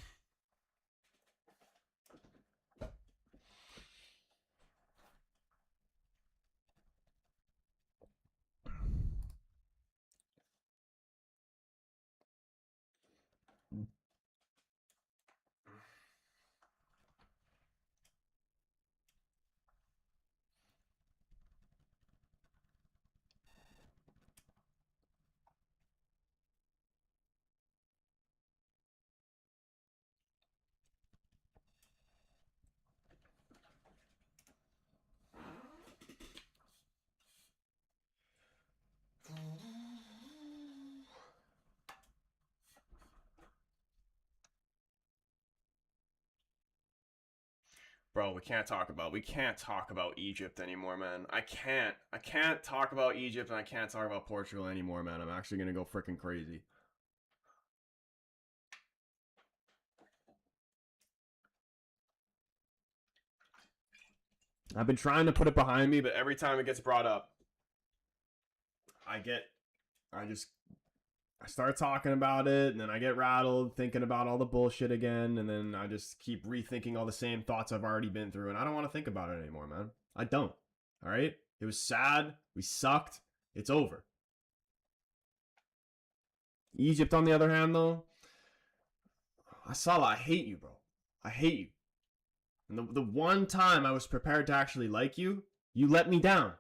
Bro, we can't talk about Egypt anymore, man. I can't talk about Egypt and I can't talk about Portugal anymore, man. I'm actually gonna go freaking crazy. I've been trying to put it behind me, but every time it gets brought up, I get I just I start talking about it and then I get rattled thinking about all the bullshit again and then I just keep rethinking all the same thoughts I've already been through and I don't want to think about it anymore, man. I don't. All right? It was sad. We sucked. It's over. Egypt, on the other hand, though, Salah, I hate you, bro. I hate you. And the one time I was prepared to actually like you, you let me down.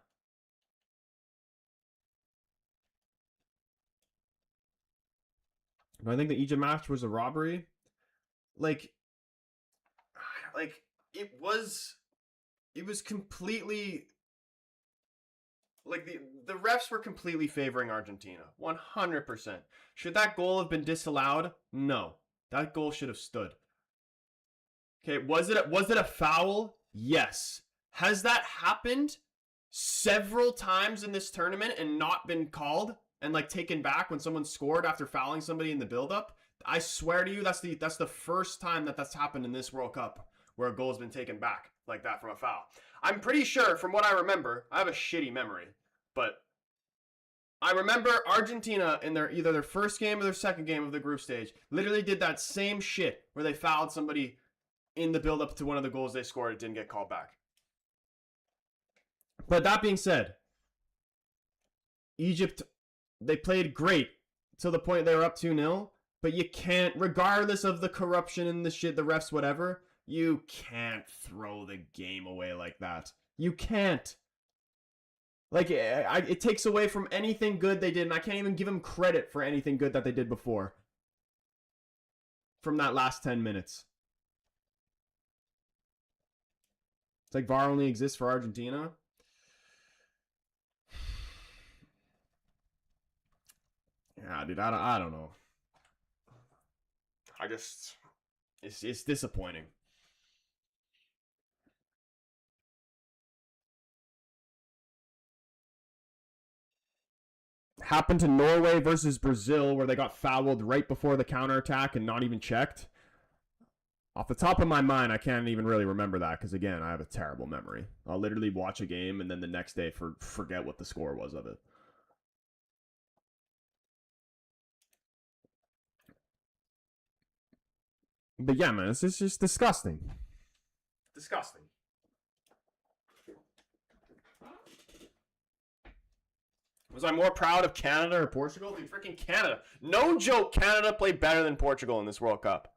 Do I think the Egypt match was a robbery? Like it was completely like the refs were completely favoring Argentina. 100%. Should that goal have been disallowed? No. That goal should have stood. Okay, was it a foul? Yes. Has that happened several times in this tournament and not been called and like taken back when someone scored after fouling somebody in the build-up? I swear to you, that's the first time that's happened in this World Cup where a goal has been taken back like that from a foul. I'm pretty sure, from what I remember, I have a shitty memory, but I remember Argentina in either their first game or their second game of the group stage literally did that same shit where they fouled somebody in the build-up to one of the goals they scored. It didn't get called back. But that being said, Egypt, they played great to the point they were up 2-0, but you can't, regardless of the corruption and the shit, the refs, whatever, you can't throw the game away like that. You can't. Like, it takes away from anything good they did, and I can't even give them credit for anything good that they did before. From that last 10 minutes. It's like VAR only exists for Argentina. Yeah, dude, I don't know. It's disappointing. Happened to Norway versus Brazil where they got fouled right before the counterattack and not even checked. Off the top of my mind, I can't even really remember that because, again, I have a terrible memory. I'll literally watch a game and then the next day forget what the score was of it. But yeah, man, it's just disgusting. Disgusting. Was I more proud of Canada or Portugal? Dude, freaking Canada. No joke, Canada played better than Portugal in this World Cup.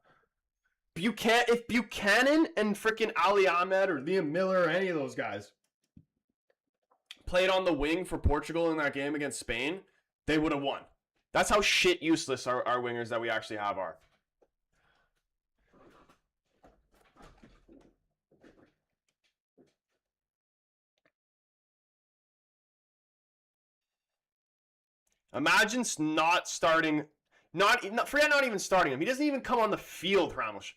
If Buchanan and freaking Ali Ahmed or Liam Miller or any of those guys played on the wing for Portugal in that game against Spain, they would have won. That's how shit useless our wingers that we actually have are. Imagine not starting, forget not even starting him. He doesn't even come on the field, Ramos,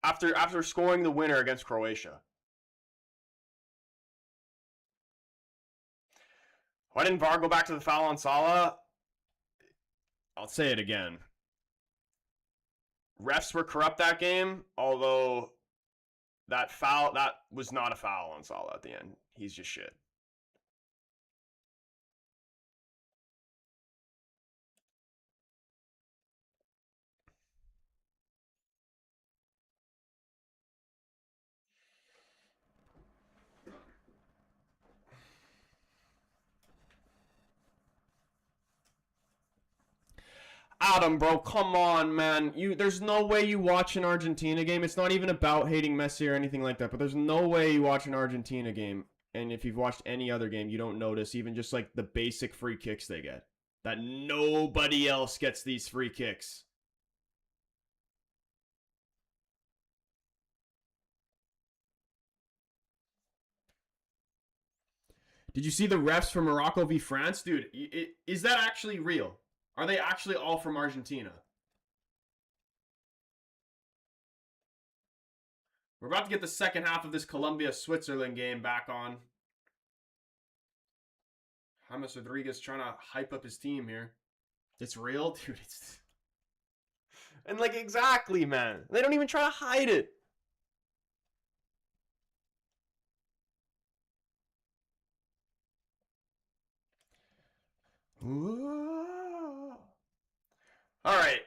after scoring the winner against Croatia. Why didn't VAR go back to the foul on Salah? I'll say it again. Refs were corrupt that game, although that was not a foul on Salah at the end. He's just shit. Adam, bro, come on, man. There's no way you watch an Argentina game. It's not even about hating Messi or anything like that, but there's no way you watch an Argentina game, and if you've watched any other game, you don't notice even just like the basic free kicks they get. That nobody else gets these free kicks. Did you see the refs for Morocco v France? Dude, is that actually real? Are they actually all from Argentina? We're about to get the second half of this Colombia-Switzerland game back on. James Rodriguez trying to hype up his team here. It's real? Dude, it's... And like, exactly, man. They don't even try to hide it. Ooh. All right.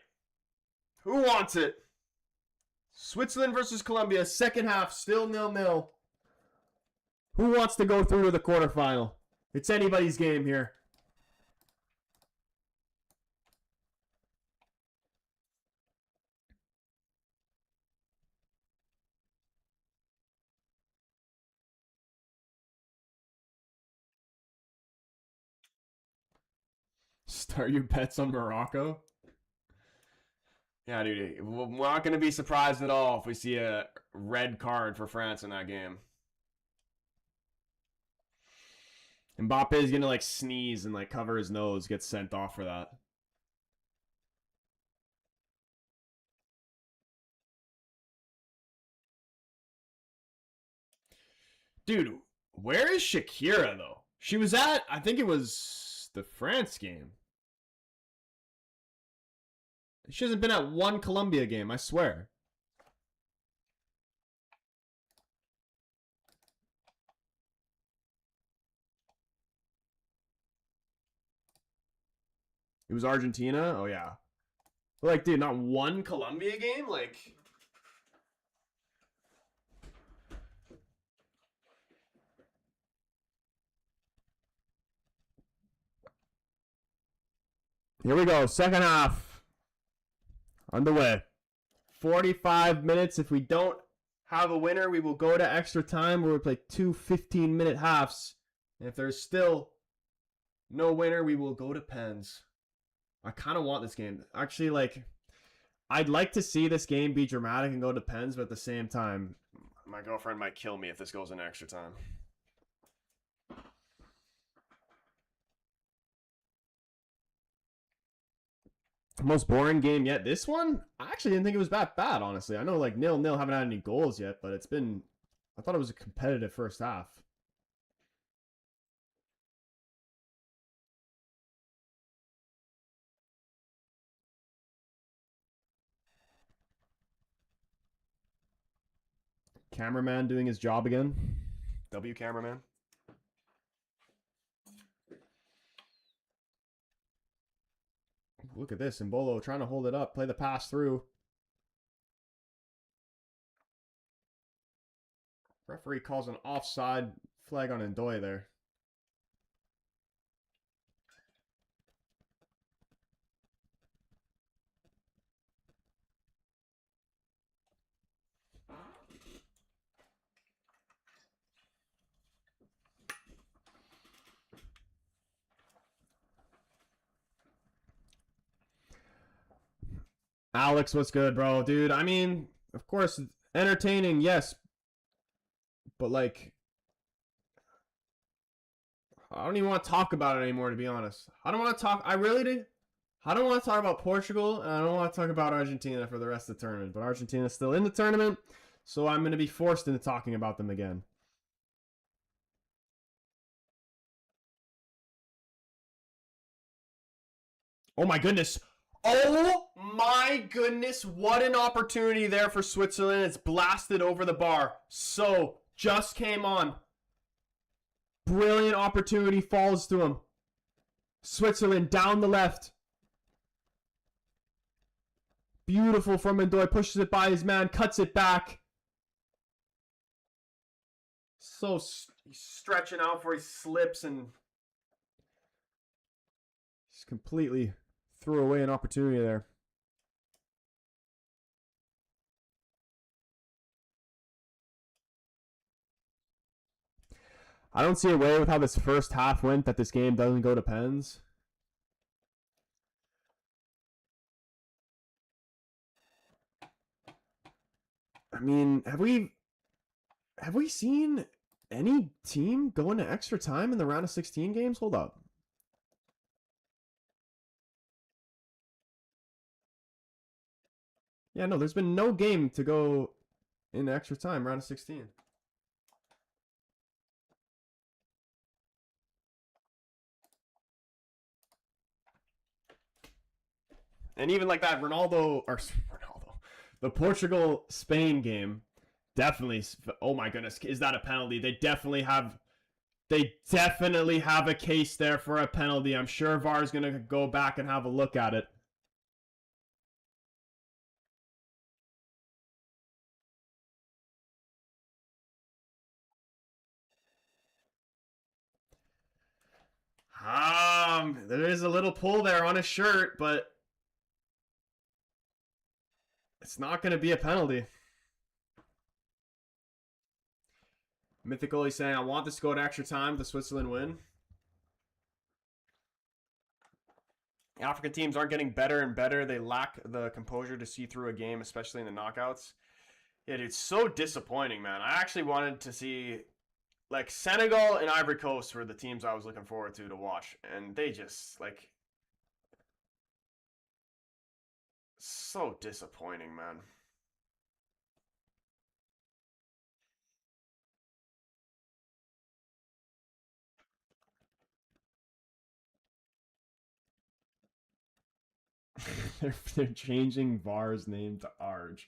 Who wants it? Switzerland versus Colombia, second half, still 0-0. Who wants to go through to the quarterfinal? It's anybody's game here. Start your bets on Morocco? Yeah, dude. We're not going to be surprised at all if we see a red card for France in that game. Mbappe is going to like sneeze and like cover his nose, get sent off for that. Dude, where is Shakira though? She was at, I think it was the France game. She hasn't been at one Colombia game, I swear. It was Argentina? Oh, yeah. But like, dude, not one Colombia game? Like... Here we go, second half. Underway. 45 minutes. If we don't have a winner, we will go to extra time where we play two 15-minute halves. And if there's still no winner, we will go to pens. I kind of want this game. Actually, like, I'd like to see this game be dramatic and go to pens, but at the same time, my girlfriend might kill me if this goes into extra time. Most boring game yet. This one, I actually didn't think it was that bad, honestly. I know like 0-0, haven't had any goals yet, but it's been, I thought it was a competitive first half. Cameraman doing his job again. W cameraman. Look at this. Mbolo trying to hold it up, play the pass through. Referee calls an offside flag on Ndoye there. Alex, what's good, bro? Dude, I mean, of course, entertaining, yes. But, like, I don't even want to talk about it anymore, to be honest. I don't want to talk. I really do. I don't want to talk about Portugal, and I don't want to talk about Argentina for the rest of the tournament. But Argentina's still in the tournament, so I'm going to be forced into talking about them again. Oh, my goodness. Oh my goodness, what an opportunity there for Switzerland. It's blasted over the bar. So, just came on. Brilliant opportunity falls to him. Switzerland down the left. Beautiful from Ndoye. Pushes it by his man. Cuts it back. So he's stretching out before he slips and he's completely threw away an opportunity there. I don't see a way with how this first half went that this game doesn't go to pens. I mean, have we seen any team go into extra time in the round of 16 games? Hold up. Yeah, no, there's been no game to go in extra time, round of 16. And even like that the Portugal-Spain game, definitely, oh my goodness, is that a penalty? They definitely have a case there for a penalty. I'm sure VAR is going to go back and have a look at it. There is a little pull there on his shirt, but it's not going to be a penalty. Mythical, he's saying, I want this to go to extra time to Switzerland win. African teams aren't getting better and better. They lack the composure to see through a game, especially in the knockouts. Yeah, dude, it's so disappointing, man. I actually wanted to see, like, Senegal and Ivory Coast were the teams I was looking forward to watch. And they just, like, so disappointing, man. they're changing VAR's name to Arj.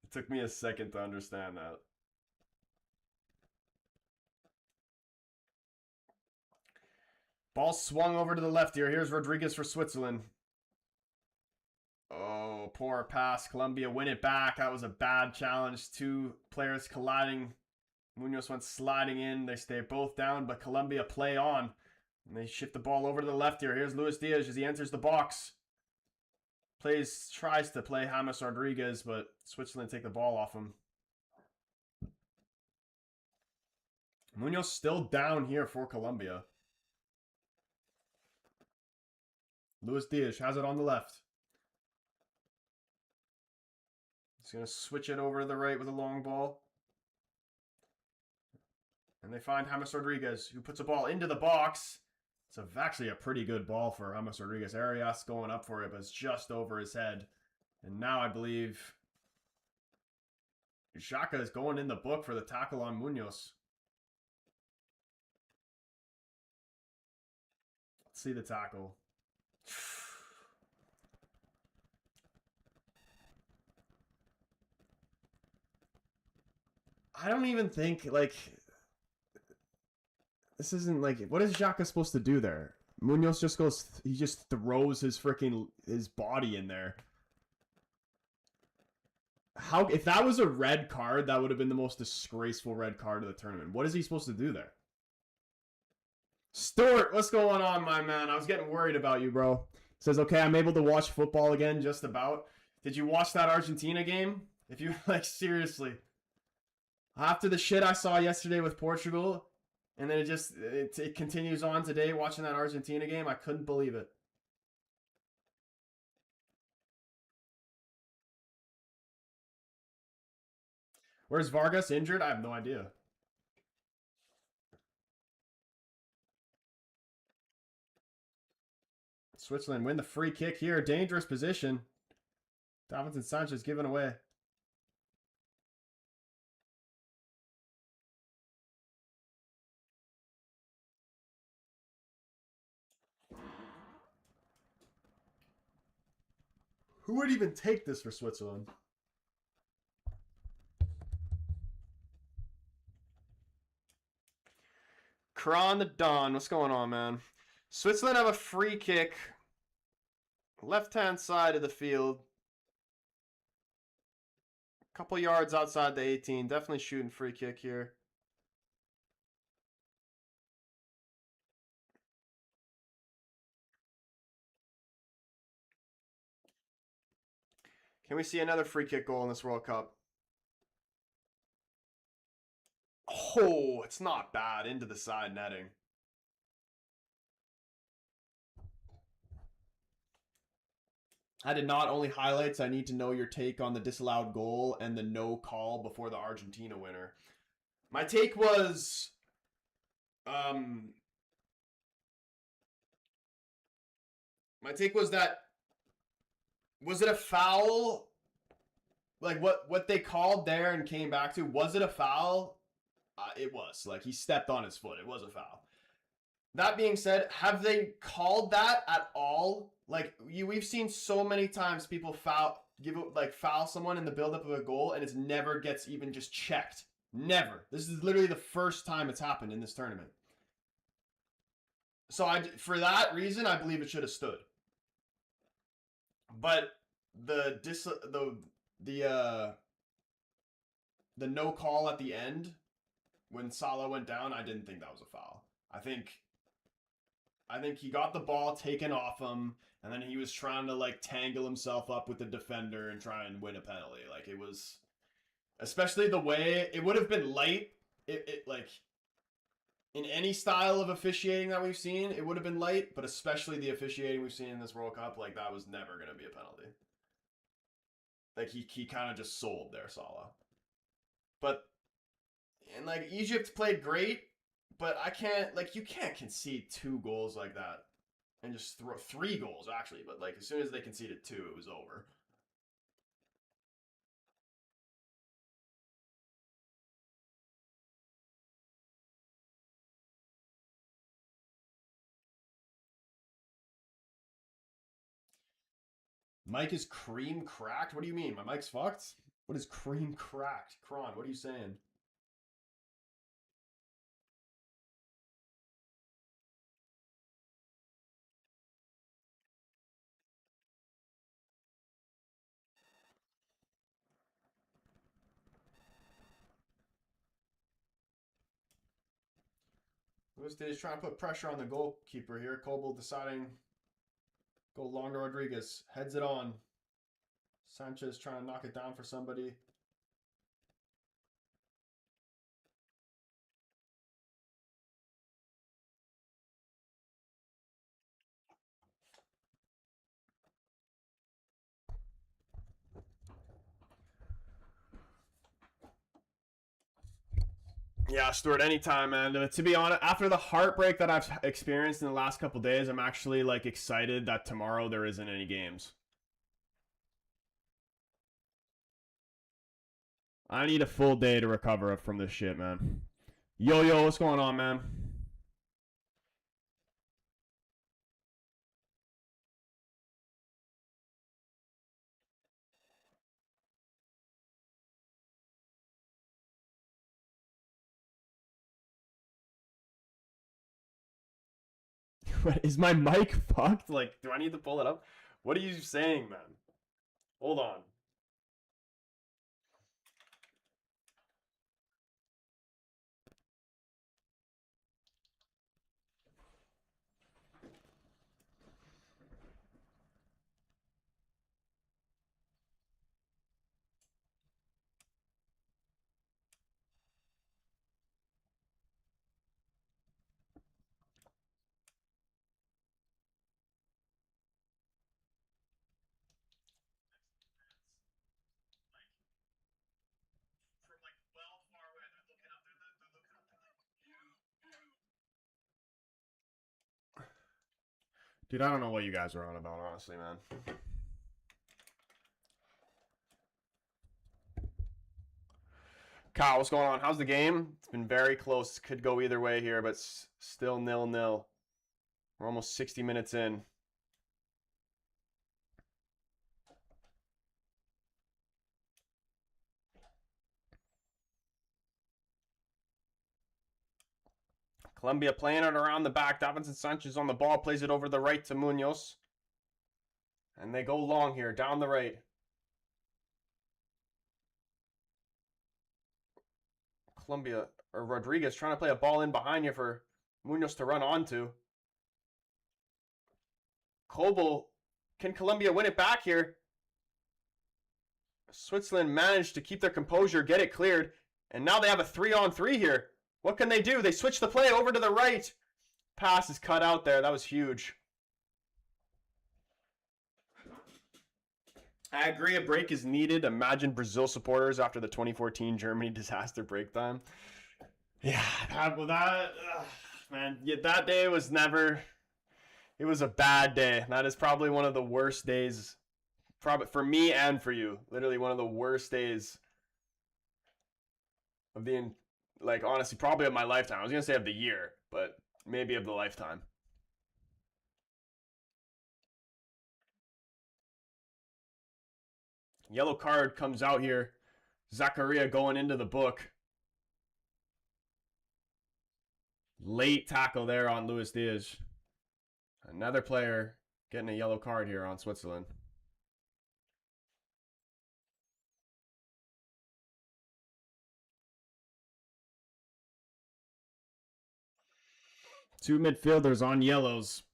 It took me a second to understand that. Ball swung over to the left here. Here's Rodriguez for Switzerland. Oh, poor pass. Colombia win it back. That was a bad challenge. Two players colliding. Munoz went sliding in. They stay both down, but Colombia play on. And they shift the ball over to the left here. Here's Luis Diaz as he enters the box. Tries to play James Rodriguez, but Switzerland take the ball off him. Munoz still down here for Colombia. Luis Diaz has it on the left. He's going to switch it over to the right with a long ball. And they find James Rodriguez, who puts a ball into the box. It's actually a pretty good ball for James Rodriguez. Arias going up for it, but it's just over his head. And now I believe Xhaka is going in the book for the tackle on Munoz. Let's see the tackle. I don't even think, like, this isn't like, what is Xhaka supposed to do there? Munoz just goes, he just throws his body in there. If that was a red card, that would have been the most disgraceful red card of the tournament. What is he supposed to do there? Stuart, what's going on, my man? I was getting worried about you, bro. Says, okay, I'm able to watch football again, just about. Did you watch that Argentina game? If you, like, seriously. After the shit I saw yesterday with Portugal, and then it continues on today watching that Argentina game, I couldn't believe it. Where's Vargas injured? I have no idea. Switzerland win the free kick here. Dangerous position. Davinson Sanchez given away. Who would even take this for Switzerland? Kron the Don, what's going on, man? Switzerland have a free kick. Left-hand side of the field. A couple yards outside the 18. Definitely shooting free kick here. Can we see another free kick goal in this World Cup? Oh, it's not bad. Into the side netting. I did not only highlights. I need to know your take on the disallowed goal and the no call before the Argentina winner. My take was, that, was it a foul? Like what they called there and came back to, was it a foul? It was. Like, he stepped on his foot. It was a foul. That being said, have they called that at all? Like, we've seen so many times people foul someone in the buildup of a goal, and it never gets even just checked. Never. This is literally the first time it's happened in this tournament. So for that reason, I believe it should have stood. But the no call at the end when Salah went down, I didn't think that was a foul. I think I think he got the ball taken off him, and then he was trying to like tangle himself up with the defender and try and win a penalty. Like it was, especially the way it would have been light. It like in any style of officiating that we've seen, it would have been light, but especially the officiating we've seen in this World Cup, like that was never going to be a penalty. Like he kind of just sold there, Salah. But and like Egypt played great, but I can't like you can't concede 2 goals like that and just throw 3 goals actually. But like as soon as they conceded 2, it was over. Mike is cream cracked. What do you mean? My mic's fucked. What is cream cracked? Kron, what are you saying? Lewis is trying to put pressure on the goalkeeper here. Kobel deciding go long to Rodriguez. Heads it on. Sanchez trying to knock it down for somebody. Yeah, Stuart, anytime, man. To be honest, after the heartbreak that I've experienced in the last couple days, I'm actually like excited that tomorrow there isn't any games. I need a full day to recover from this shit, man. Yo, what's going on, man? Is my mic fucked? Like, do I need to pull it up? What are you saying, man? Hold on. Dude, I don't know what you guys are on about, honestly, man. Kyle, what's going on? How's the game? It's been very close. Could go either way here, but still 0-0. We're almost 60 minutes in. Colombia playing it around the back. Davinson Sanchez on the ball, plays it over the right to Munoz. And they go long here, down the right. Colombia, or Rodriguez trying to play a ball in behind you for Munoz to run onto. Kobel, can Colombia win it back here? Switzerland managed to keep their composure, get it cleared, and now they have a 3-on-3 here. What can they do? They switch the play over to the right. Pass is cut out there. That was huge. I agree, a break is needed. Imagine Brazil supporters after the 2014 Germany disaster break time. Yeah, man, yeah, that day was never. It was a bad day. That is probably one of the worst days, probably for me and for you. Literally one of the worst days of the, like honestly, probably of my lifetime. I was gonna say of the year, but maybe of the lifetime. Yellow card comes out here. Zakaria going into the book. Late tackle there on Luis Diaz. Another player getting a yellow card here on Switzerland. Two midfielders on yellows.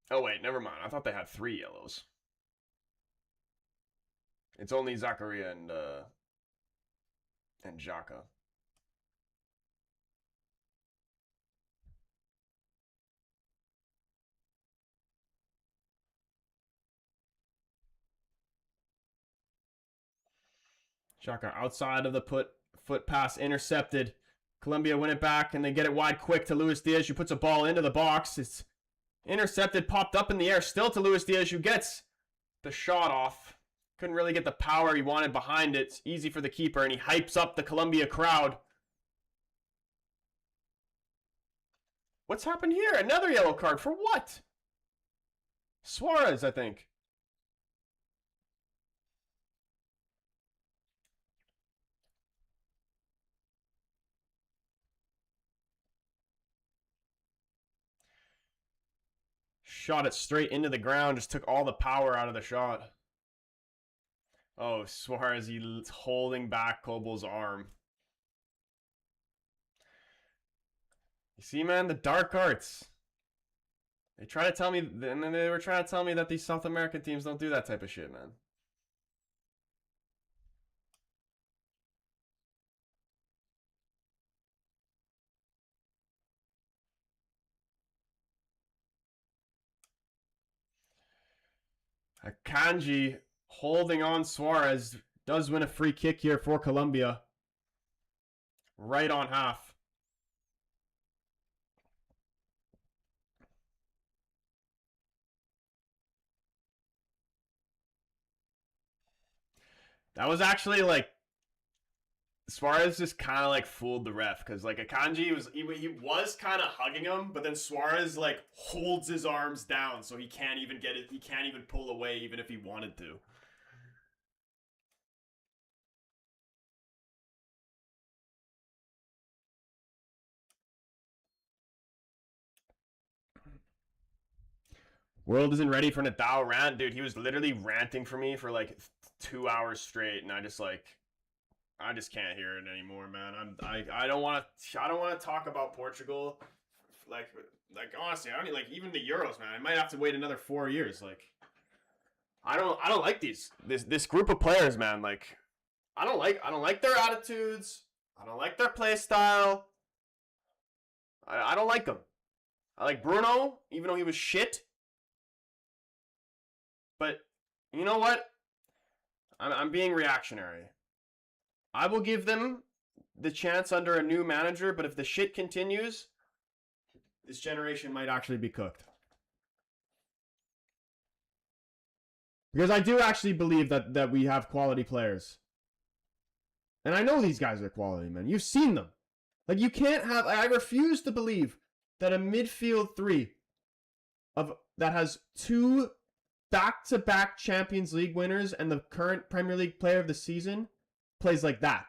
Oh, wait, never mind. I thought they had 3 yellows. It's only Zakaria and Xhaka. Xhaka outside of the foot pass, intercepted. Colombia win it back, and they get it wide quick to Luis Diaz, who puts a ball into the box. It's intercepted, popped up in the air, still to Luis Diaz, who gets the shot off. Couldn't really get the power he wanted behind it. It's easy for the keeper, and he hypes up the Colombia crowd. What's happened here? Another yellow card. For what? Suarez, I think. Shot it straight into the ground. Just took all the power out of the shot. Oh, Suarez, he's holding back Kobol's arm. You see, man, the dark arts. They try to tell me, and then they were trying to tell me that these South American teams don't do that type of shit, man. Akanji holding on Suarez does win a free kick here for Colombia. Right on half. That was actually like Suarez just kind of like fooled the ref because like Akanji was kind of hugging him, but then Suarez like holds his arms down so he can't even get it. He can't even pull away even if he wanted to. World isn't ready for Nadal rant, dude. He was literally ranting for me for like 2 hours straight, and I just can't hear it anymore, man. I don't want to talk about Portugal. Like honestly, I don't like even the Euros, man. I might have to wait another 4 years. Like, I don't like this group of players, man. Like, I don't like their attitudes. I don't like their play style. I don't like them. I like Bruno, even though he was shit. But you know what? I'm being reactionary. I will give them the chance under a new manager, but if the shit continues, this generation might actually be cooked. Because I do actually believe that we have quality players. And I know these guys are quality, man. You've seen them. Like, you can't have... I refuse to believe that a midfield 3 that has 2 back-to-back Champions League winners and the current Premier League player of the season plays like that.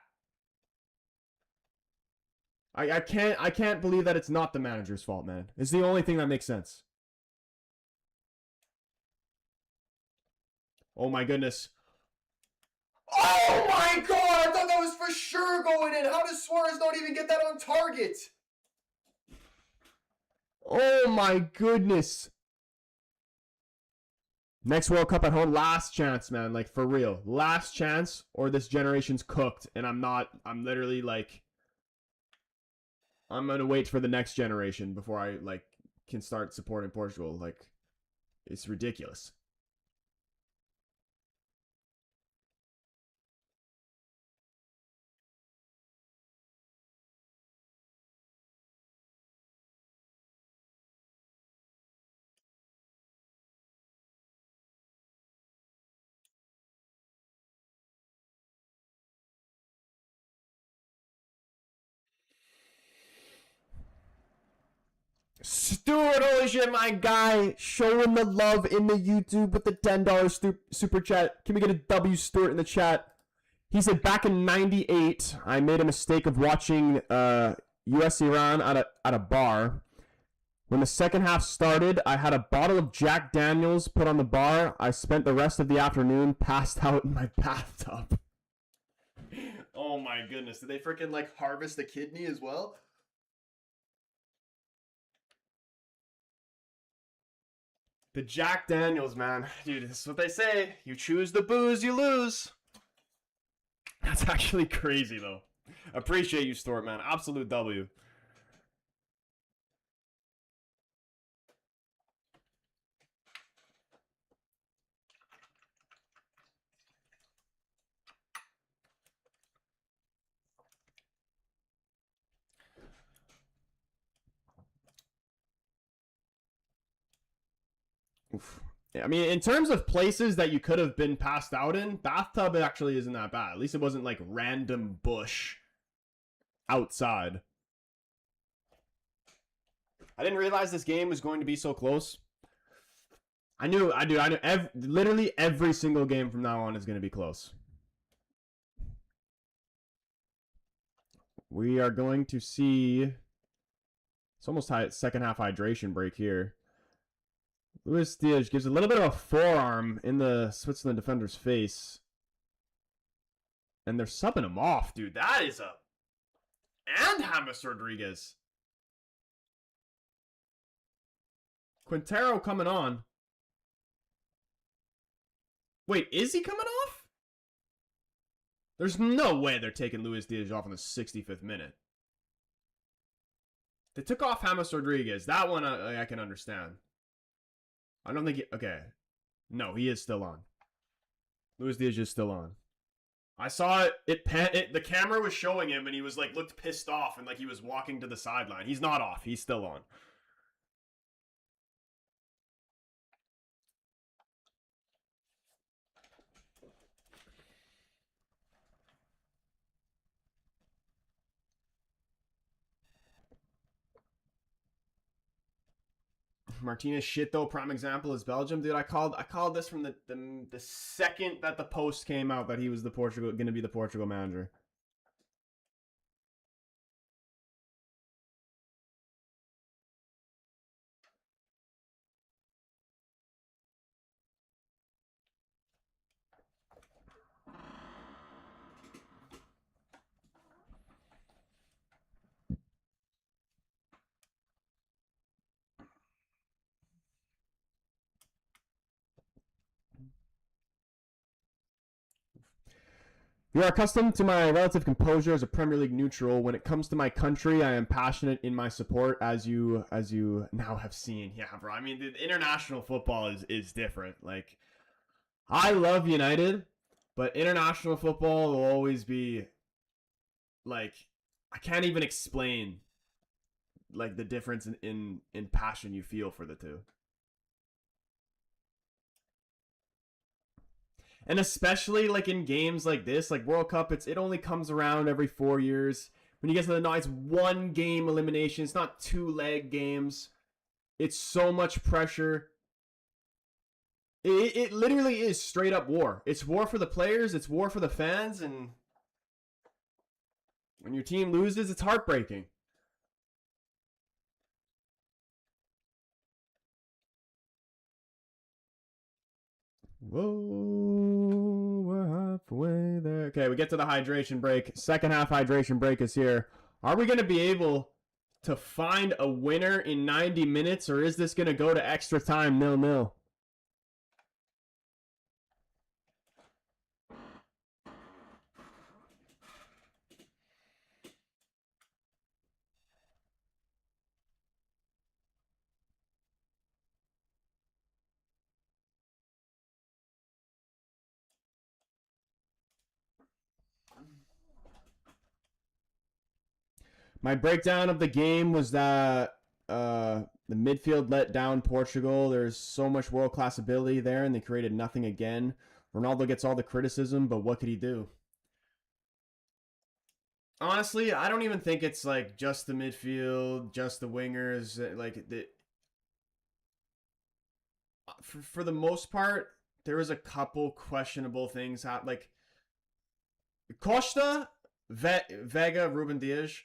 I can't believe that it's not the manager's fault, man. It's the only thing that makes sense. Oh my goodness. Oh my god! I thought that was for sure going in. How does Suarez not even get that on target? Oh my goodness. Next World Cup at home, last chance, man. Like, for real. Last chance, or this generation's cooked. And I'm literally, like... I'm going to wait for the next generation before I, like, can start supporting Portugal. Like, it's ridiculous. Stuart, holy shit, my guy, showing the love in the YouTube with the $10 super chat. Can we get a W, Stuart, in the chat? He said, back in 98, I made a mistake of watching US Iran at a bar. When the second half started, I had a bottle of Jack Daniels put on the bar. I spent the rest of the afternoon passed out in my bathtub. Oh my goodness. Did they freaking like harvest a kidney as well? The Jack Daniels, man. Dude, this is what they say. You choose the booze, you lose. That's actually crazy, though. Appreciate you, Stuart, man. Absolute W. Oof. Yeah, I mean, in terms of places that you could have been passed out in, bathtub actually isn't that bad. At least it wasn't like random bush outside. I didn't realize this game was going to be so close. I knew. Literally every single game from now on is going to be close. We are going to see. It's almost second half hydration break here. Luis Diaz gives a little bit of a forearm in the Switzerland defender's face. And they're subbing him off, dude. That is a... And James Rodriguez. Quintero coming on. Wait, is he coming off? There's no way they're taking Luis Diaz off in the 65th minute. They took off James Rodriguez. That one I can understand. I don't think okay. No, he is still on. Luis Diaz is still on. I saw it. The camera was showing him, and he was like looked pissed off, and like he was walking to the sideline. He's not off. He's still on. Martinez shit though. Prime example is Belgium, dude. I called this from the second that the post came out that he was going to be the Portugal manager. You are accustomed to my relative composure as a Premier League neutral. When it comes to my country, I am passionate in my support, as you now have seen. Yeah, bro. I mean, the international football is different. Like, I love United, but international football will always be like, I can't even explain like the difference in passion you feel for the two. And especially like in games like this, like World Cup, it only comes around every 4 years. When you get to the night, it's one game elimination. It's not 2-leg games. It's so much pressure. It literally is straight up war. It's war for the players. It's war for the fans. And when your team loses, it's heartbreaking. Whoa, we're halfway there. Okay, we get to the hydration break. Second half hydration break is here. Are we going to be able to find a winner in 90 minutes, or is this going to go to extra time 0-0? My breakdown of the game was that the midfield let down Portugal. There's so much world-class ability there, and they created nothing again. Ronaldo gets all the criticism, but what could he do? Honestly, I don't even think it's like just the midfield, just the wingers. Like for the most part, there was a couple questionable things. Like Costa, Vega, Ruben Dias.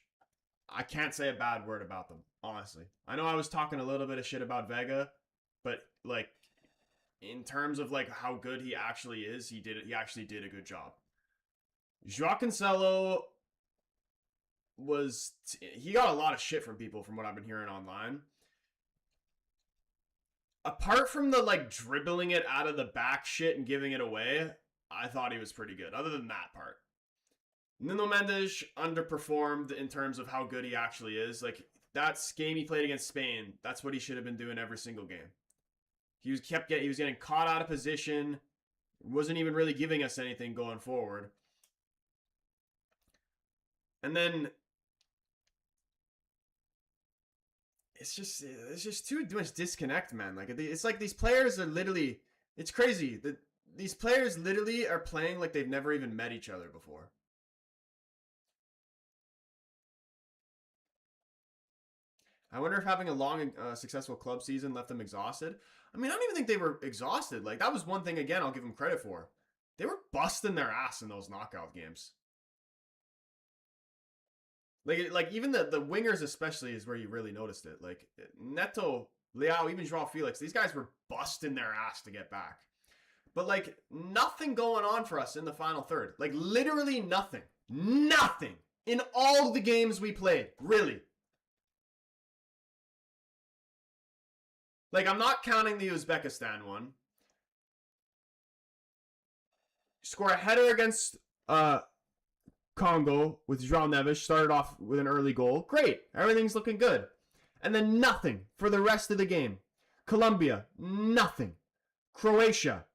I can't say a bad word about them, honestly. I know I was talking a little bit of shit about Vega, but like in terms of like how good he actually is, he actually did a good job. Joao Cancelo he got a lot of shit from people from what I've been hearing online. Apart from the like dribbling it out of the back shit and giving it away, I thought he was pretty good. Other than that part, Nuno Mendes underperformed in terms of how good he actually is. Like that game he played against Spain, that's what he should have been doing every single game. He was getting caught out of position, wasn't even really giving us anything going forward. And then it's just too much disconnect, man. Like it's like these players are literally, it's crazy that these players literally are playing like they've never even met each other before. I wonder if having a long, successful club season left them exhausted. I mean, I don't even think they were exhausted. Like, that was one thing, again, I'll give them credit for. They were busting their ass in those knockout games. Like even the wingers especially is where you really noticed it. Like, Neto, Leao, even Joao Felix, these guys were busting their ass to get back. But, like, nothing going on for us in the final third. Like, literally nothing. Nothing. In all the games we played. Really. Like, I'm not counting the Uzbekistan one. Score a header against Congo with João Neves. Started off with an early goal. Great. Everything's looking good. And then nothing for the rest of the game. Colombia, nothing. Croatia.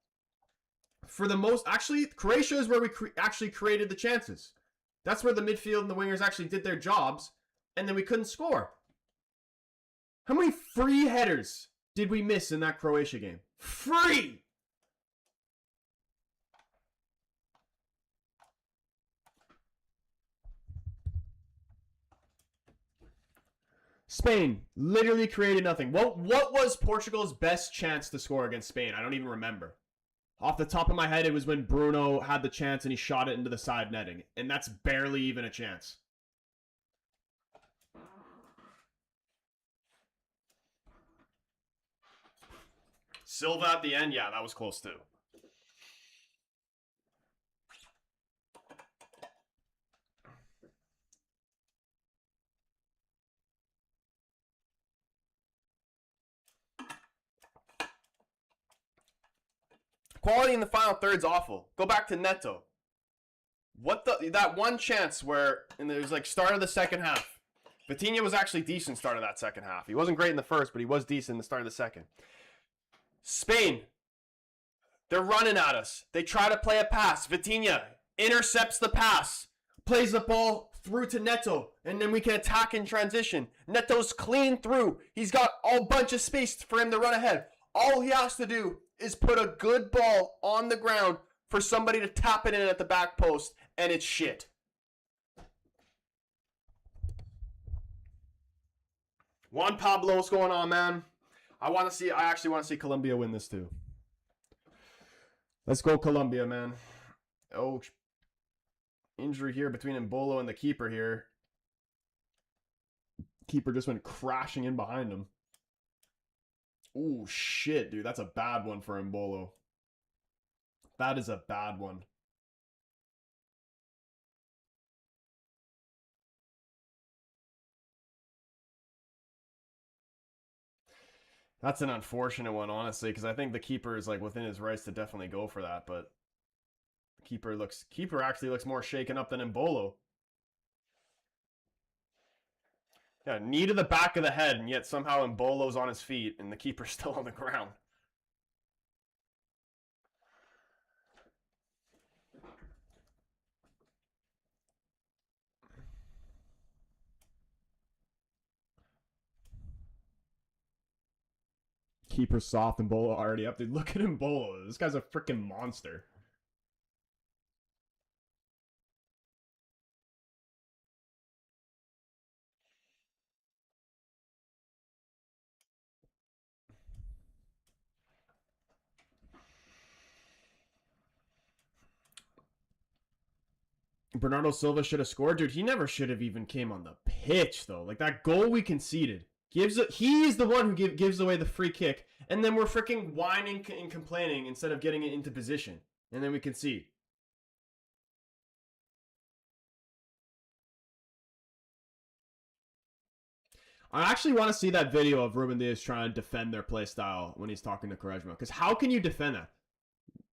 For the most... Actually, Croatia is where we actually created the chances. That's where the midfield and the wingers actually did their jobs. And then we couldn't score. How many free headers did we miss in that Croatia game? Free! Spain literally created nothing. What was Portugal's best chance to score against Spain? I don't even remember. Off the top of my head, it was when Bruno had the chance and he shot it into the side netting. And that's barely even a chance. Silva at the end, yeah, that was close too. Quality in the final third's awful. Go back to Neto. That one chance where and it was like start of the second half. Vitinha was actually decent start of that second half. He wasn't great in the first, but he was decent in the start of the second. Spain. They're running at us. They try to play a pass. Vitinha intercepts the pass. Plays the ball through to Neto. And then we can attack in transition. Neto's clean through. He's got a bunch of space for him to run ahead. All he has to do is put a good ball on the ground for somebody to tap it in at the back post, and it's shit. Juan Pablo, what's going on, man? I actually want to see Colombia win this too. Let's go Colombia, man. Oh, injury here between Mbolo and the keeper here. Keeper just went crashing in behind him. Ooh, shit, dude. That's a bad one for Mbolo. That is a bad one. That's an unfortunate one, honestly, because I think the keeper is like within his rights to definitely go for that, but keeper actually looks more shaken up than Mbolo. Yeah, knee to the back of the head, and yet somehow Mbolo's on his feet, and the keeper's still on the ground. Keeper soft and Mbolo already up. Dude, look at Mbolo. This guy's a freaking monster. Bernardo Silva should have scored. Dude, he never should have even came on the pitch though. Like that goal we conceded he is the one who gives away the free kick, and then we're freaking whining and complaining instead of getting it into position, and then we concede. I actually want to see that video of Ruben Diaz trying to defend their play style when he's talking to Quaresma. Because how can you defend that?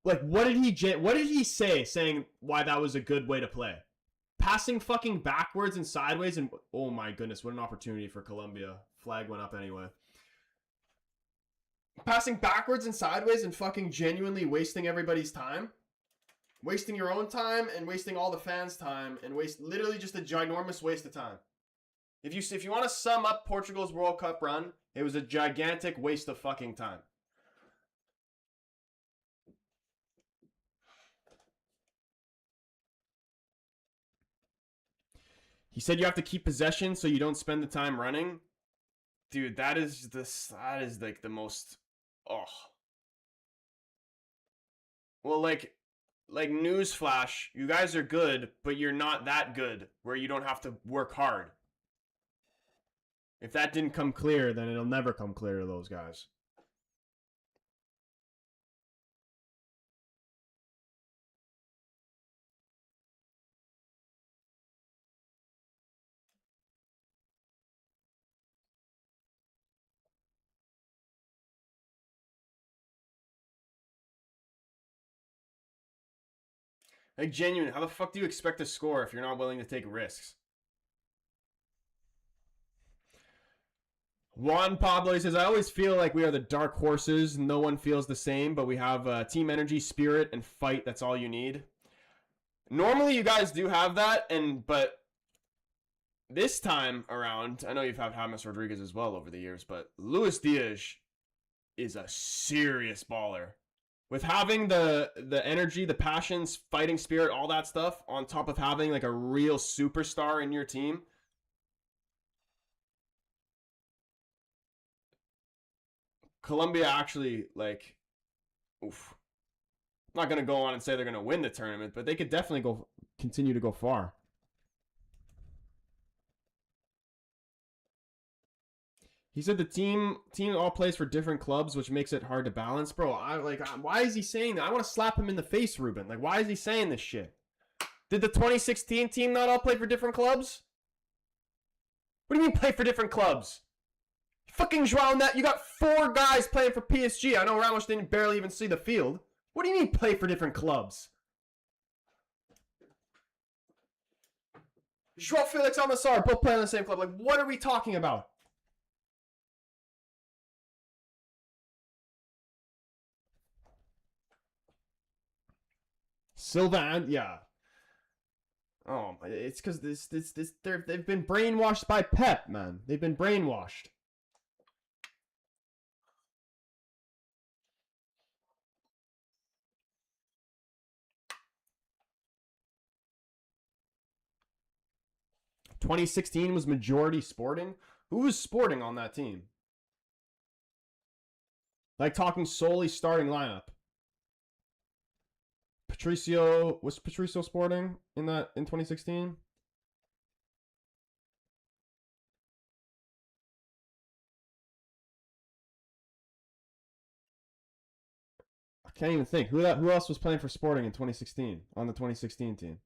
Like, what did he say saying why that was a good way to play? Passing fucking backwards and sideways, and oh my goodness, what an opportunity for Colombia. Flag went up anyway. Passing backwards and sideways and fucking genuinely wasting everybody's time. Wasting your own time and wasting all the fans' time, and literally just a ginormous waste of time. If you want to sum up Portugal's World Cup run, it was a gigantic waste of fucking time. He said you have to keep possession so you don't spend the time running. Dude, that is like the most Well, like newsflash, you guys are good, but you're not that good where you don't have to work hard. If that didn't come clear, then it'll never come clear to those guys. Like, genuine, how the fuck do you expect to score if you're not willing to take risks? Juan Pablo says, I always feel like we are the dark horses. No one feels the same, but we have team energy, spirit, and fight. That's all you need. Normally, you guys do have that, but this time around, I know you've had James Rodriguez as well over the years, but Luis Diaz is a serious baller. With having the energy, the passions, fighting spirit, all that stuff, on top of having like a real superstar in your team, Colombia actually, like, oof. I'm not going to go on and say they're going to win the tournament, but they could definitely continue to go far. He said the team all plays for different clubs, which makes it hard to balance. Bro, why is he saying that? I want to slap him in the face, Ruben. Like, why is he saying this shit? Did the 2016 team not all play for different clubs? What do you mean play for different clubs? Fucking Joao Net, you got 4 guys playing for PSG. I know Ramos didn't barely even see the field. What do you mean play for different clubs? Joao Felix Almasar both play on the same club. Like, what are we talking about? Silva and yeah. Oh, it's because they've been brainwashed by Pep, man. They've been brainwashed. (2016) was majority Sporting. Who was Sporting on that team? Like talking solely starting lineup. Was Patricio Sporting in 2016? I can't even think. Who else was playing for Sporting in 2016 on the 2016 team?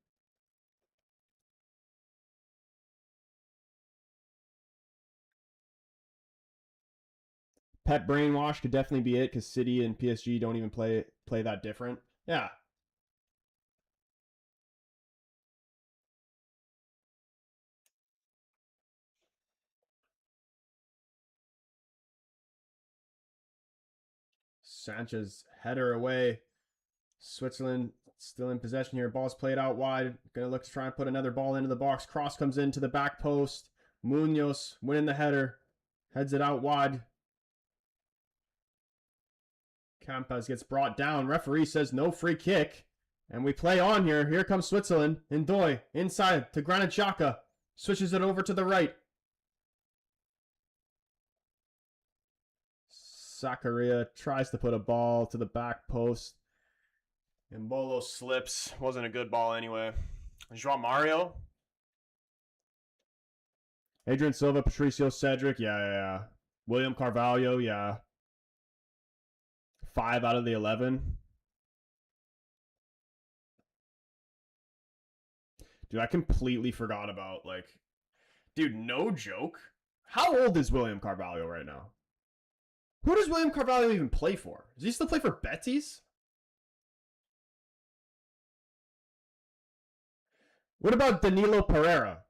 Pep brainwash could definitely be it because City and PSG don't even play that different. Yeah. Sanchez header away. Switzerland still in possession here. Ball's played out wide. Gonna look to try and put another ball into the box. Cross comes into the back post. Munoz winning the header. Heads it out wide. Campas gets brought down. Referee says no free kick. And we play on here. Here comes Switzerland. Ndoye inside to Granit Xhaka. Switches it over to the right. Zakaria tries to put a ball to the back post. Mbolo slips. Wasn't a good ball anyway. João Mario. Adrian Silva, Patricio Cedric, yeah. William Carvalho, yeah. 5 out of the 11. Dude, I completely forgot about, like... Dude, no joke. How old is William Carvalho right now? Who does William Carvalho even play for? Does he still play for Betis? What about Danilo Pereira?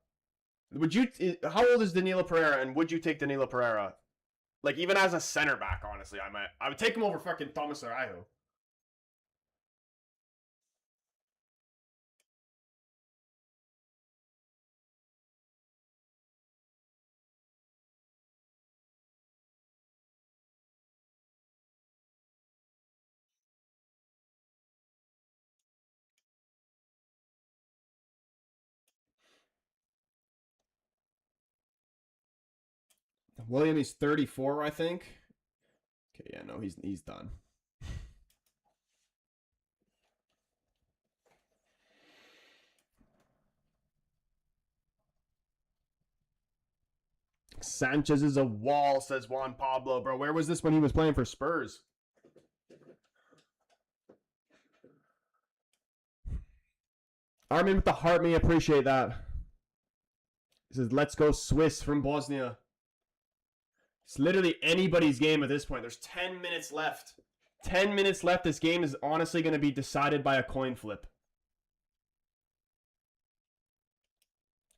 Would you? How old is Danilo Pereira, and would you take Danilo Pereira? Like, even as a center back, honestly, I would take him over fucking Thomas Araujo. William, he's 34, I think. Okay, yeah, no, he's done. Sanchez is a wall, says Juan Pablo. Bro, where was this when he was playing for Spurs? Armin with the heart, me appreciate that. He says, let's go Swiss from Bosnia. It's literally anybody's game at this point. There's 10 minutes left. 10 minutes left. This game is honestly going to be decided by a coin flip.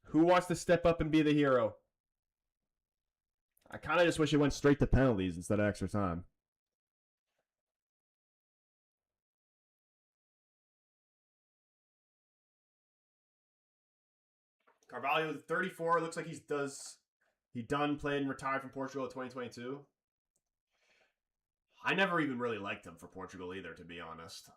Who wants to step up and be the hero? I kind of just wish it went straight to penalties instead of extra time. Carvalho, 34, looks like he done played and retired from Portugal in 2022. I never even really liked him for Portugal either, to be honest.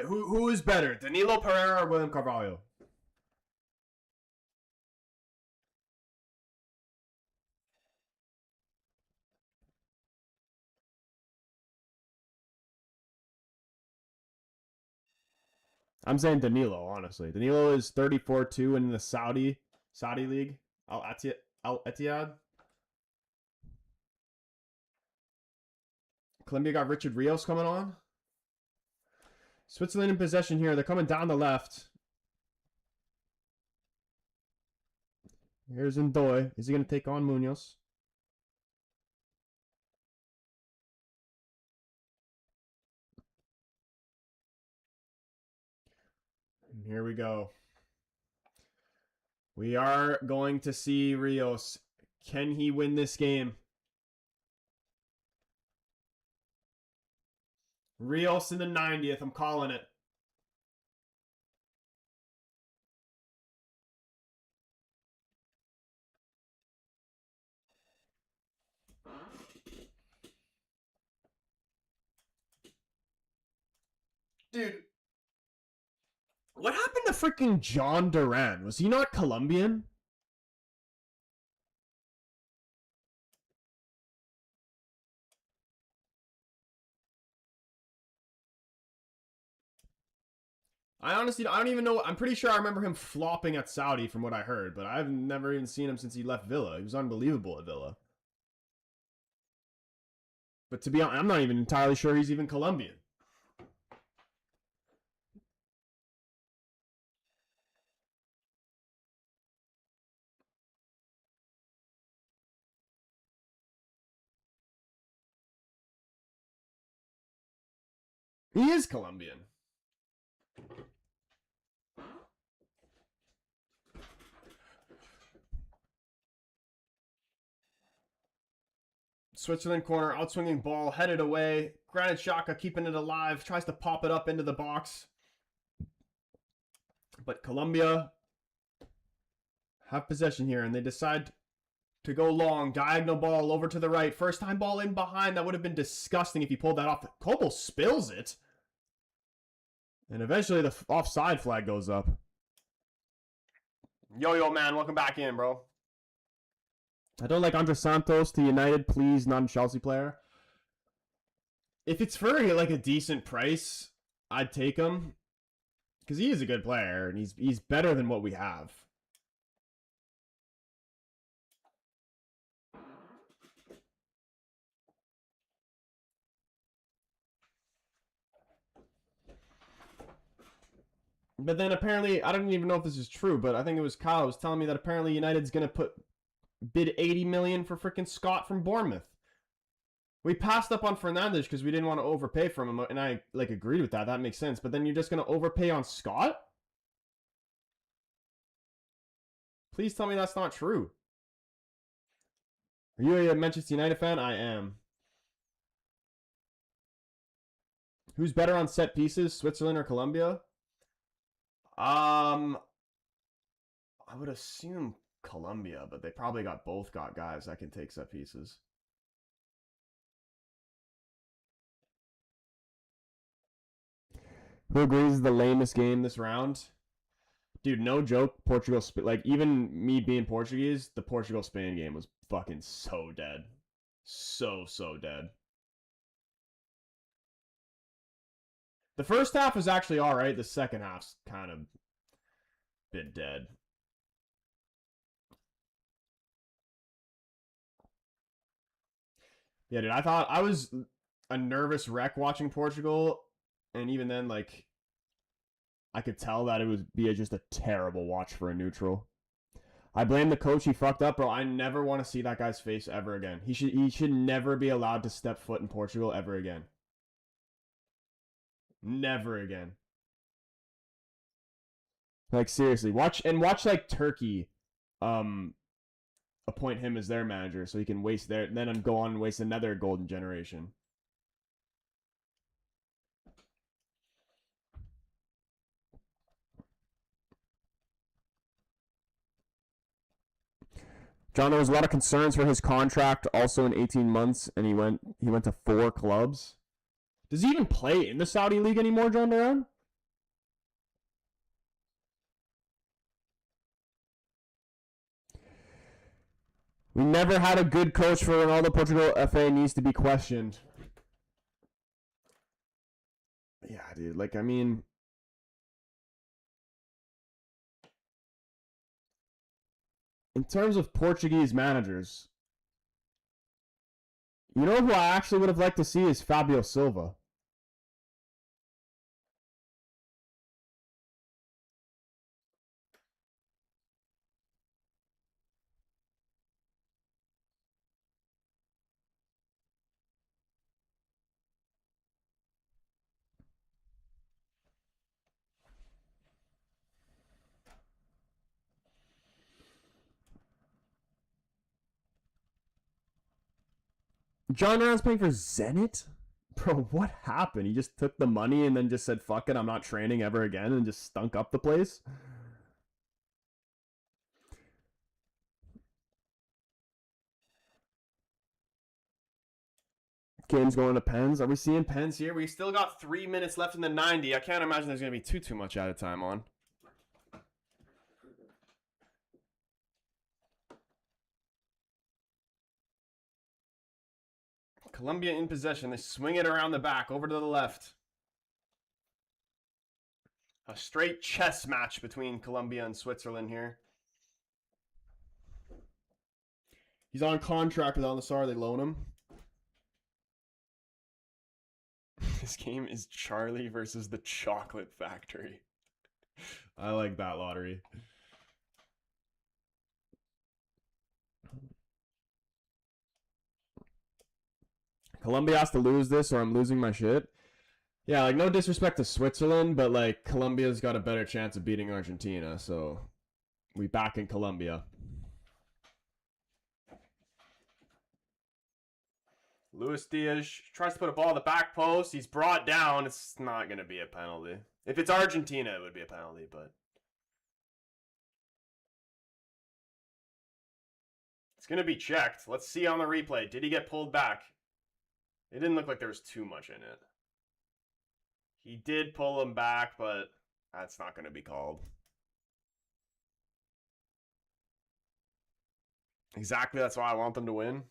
Who is better, Danilo Pereira or William Carvalho? I'm saying Danilo, honestly. Danilo is 34-2 in the Saudi league. Al Ittihad. Colombia got Richard Rios coming on. Switzerland in possession here. They're coming down the left. Here's Ndoye. Is he going to take on Munoz? And here we go. We are going to see Rios. Can he win this game? Rios in the 90th. I'm calling it. Dude, what happened to freaking John Duran? Was he not Colombian? I don't even know. I'm pretty sure I remember him flopping at Saudi from what I heard, but I've never even seen him since he left Villa. He was unbelievable at Villa. But to be honest, I'm not even entirely sure he's even Colombian. He is Colombian. Switzerland corner, outswinging ball, headed away. Granit Xhaka keeping it alive, tries to pop it up into the box. But Colombia have possession here, and they decide to go long. Diagonal ball over to the right. First time ball in behind. That would have been disgusting if he pulled that off. Kobo spills it. And eventually the offside flag goes up. Yo, man, welcome back in, bro. I don't like Andre Santos to United, please, not a Chelsea player. If it's for like a decent price, I'd take him. Because he is a good player, and he's better than what we have. But then apparently, I don't even know if this is true, but I think it was Kyle was telling me that apparently United's gonna bid 80 million for freaking Scott from Bournemouth. We passed up on Fernandes because we didn't want to overpay for him, and I like agreed with that. That makes sense. But then you're just gonna overpay on Scott? Please tell me that's not true. Are you a Manchester United fan? I am. Who's better on set pieces, Switzerland or Colombia? I would assume Colombia, but they probably both got guys that can take set pieces. Who agrees is the lamest game this round? Dude, no joke. Portugal, like even me being Portuguese, the Portugal Spain game was fucking so dead, so dead. The first half was actually all right. The second half's kind of been dead. Yeah, dude, I thought I was a nervous wreck watching Portugal, and even then, like, I could tell that it would be just a terrible watch for a neutral. I blame the coach. He fucked up, bro. I never want to see that guy's face ever again. He should never be allowed to step foot in Portugal ever again. Never again. Like seriously, watch like Turkey appoint him as their manager so he can waste then go on and waste another golden generation. John, there was a lot of concerns for his contract also in 18 months, and he went to 4 clubs. Does he even play in the Saudi League anymore, John Duran? We never had a good coach for Ronaldo. Portugal FA needs to be questioned. Yeah, dude. Like, I mean, in terms of Portuguese managers, you know who I actually would have liked to see is Fabio Silva. John Brown's playing for Zenit? Bro, what happened? He just took the money and then just said, fuck it, I'm not training ever again, and just stunk up the place? Game's going to pens. Are we seeing pens here? We still got 3 minutes left in the 90. I can't imagine there's going to be too much out of time on. Colombia in possession. They swing it around the back, over to the left. A straight chess match between Colombia and Switzerland here. He's on contract with Al-Nassr. They loan him. This game is Charlie versus the Chocolate Factory. I like that lottery. Colombia has to lose this or I'm losing my shit. Yeah, like no disrespect to Switzerland, but like Colombia's got a better chance of beating Argentina, so we back in Colombia. Luis Diaz tries to put a ball in the back post. He's brought down. It's not going to be a penalty. If it's Argentina, it would be a penalty, but it's going to be checked. Let's see on the replay. Did he get pulled back? It didn't look like there was too much in it. He did pull him back, but that's not going to be called. Exactly, that's why I want them to win.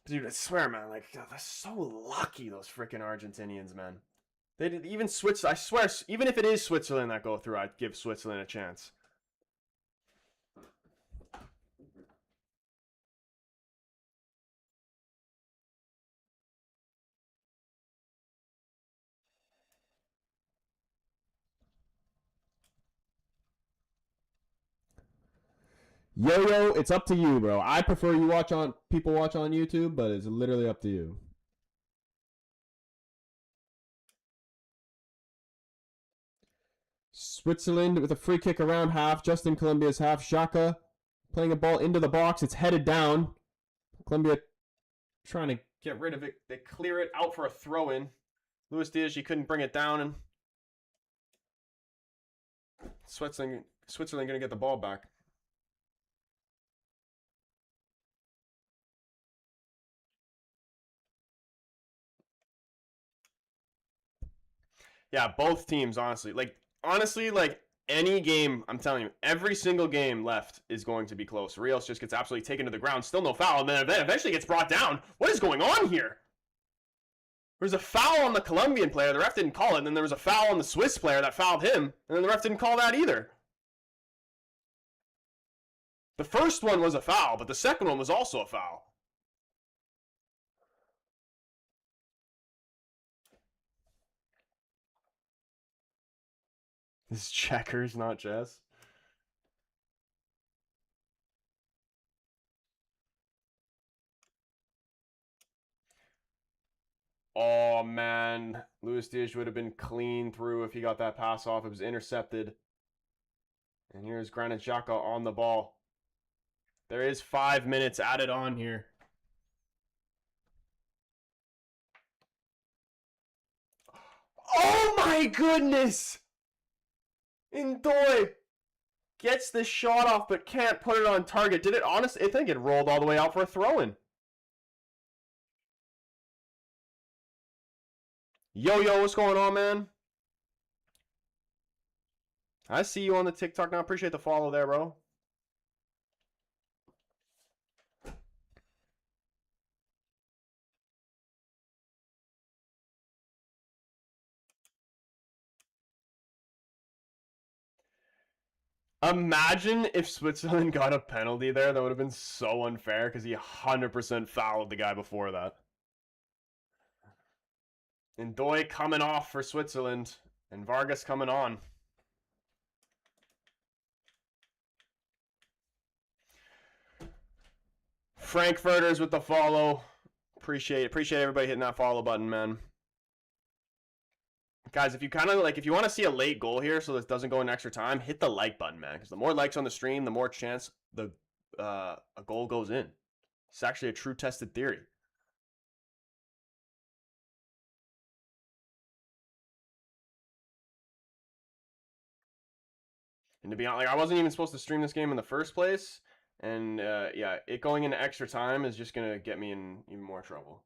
Dude, I swear, man, like, they're so lucky, those freaking Argentinians, man. They did even switch. I swear, even if it is Switzerland that go through, I'd give Switzerland a chance. Yo, it's up to you, bro. I prefer you watch on people watch on YouTube, but it's literally up to you. Switzerland with a free kick around half, just in Colombia's half. Xhaka playing a ball into the box. It's headed down. Colombia trying to Get rid of it. They clear it out for a throw in. Luis Diaz, he couldn't bring it down, and Switzerland gonna get the ball back. Yeah, both teams, honestly. Like any game, I'm telling you, every single game left is going to be close. Rios just gets absolutely taken to the ground, still no foul, and then eventually gets brought down. What is going on here? There's a foul on the Colombian player, the ref didn't call it, and then there was a foul on the Swiss player that fouled him, and then the ref didn't call that either. The first one was a foul, but the second one was also a foul. This is checkers, not chess. Oh, man. Luis Diaz would have been clean through if he got that pass off. It was intercepted. And here's Granit Xhaka on the ball. There is 5 minutes added on here. Oh, my goodness! Ndoye gets the shot off but can't put it on target. Did it honestly? I think it rolled all the way out for a throw-in. Yo, what's going on, man? I see you on the TikTok now. Appreciate the follow there, bro. Imagine if Switzerland got a penalty there. That would have been so unfair because he 100% fouled the guy before that. Ndoye coming off for Switzerland, and Vargas coming on. Frankfurters with the follow. Appreciate everybody hitting that follow button, man. Guys, if you want to see a late goal here so this doesn't go in extra time, hit the like button, man. Because the more likes on the stream, the more chance a goal goes in. It's actually a true tested theory. And to be honest, I wasn't even supposed to stream this game in the first place. And yeah, it going into extra time is just going to get me in even more trouble.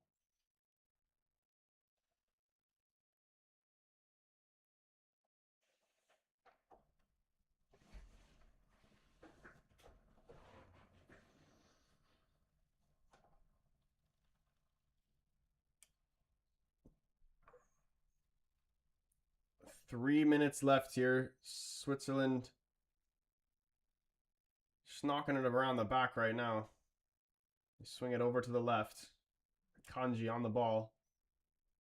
Three minutes left here. Switzerland just knocking it around the back right now. They swing it over to the left. Kanji on the ball.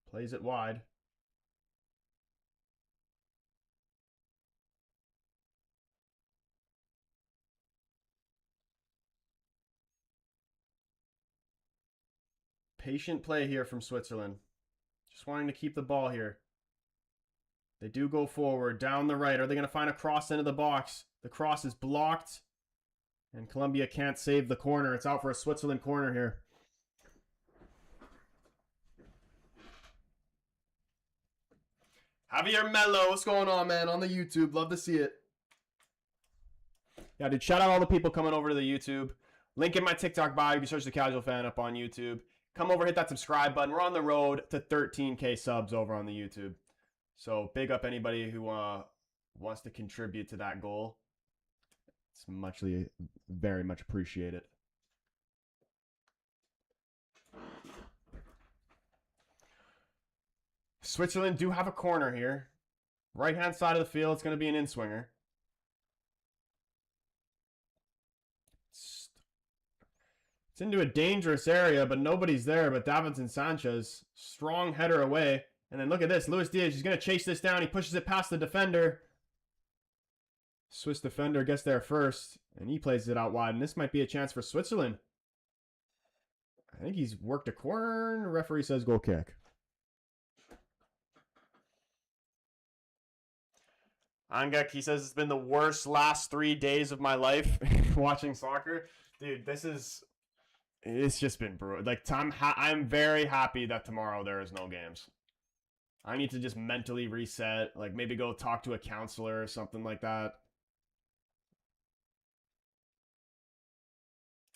Plays it wide. Patient play here from Switzerland. Just wanting to keep the ball here. They do go forward, down the right. Are they going to find a cross into the box? The cross is blocked. And Colombia can't save the corner. It's out for a Switzerland corner here. Javier Mello, what's going on, man? On the YouTube. Love to see it. Yeah, dude, shout out all the people coming over to the YouTube. Link in my TikTok bio. You search The Casual Fan up on YouTube. Come over, hit that subscribe button. We're on the road to 13K subs over on the YouTube. So big up anybody who wants to contribute to that goal. It's very much appreciated. Switzerland do have a corner here. Right-hand side of the field, it's going to be an in-swinger. It's into a dangerous area, but nobody's there but Davinson Sanchez. Strong header away. And then look at this. Luis Diaz is going to chase this down. He pushes it past the defender. Swiss defender gets there first, and he plays it out wide. And this might be a chance for Switzerland. I think he's worked a corner, and the referee says goal kick. Angek, he says it's been the worst last 3 days of my life watching soccer. Dude, it's just been brutal. Like, I'm very happy that tomorrow there is no games. I need to just mentally reset, like maybe go talk to a counselor or something like that.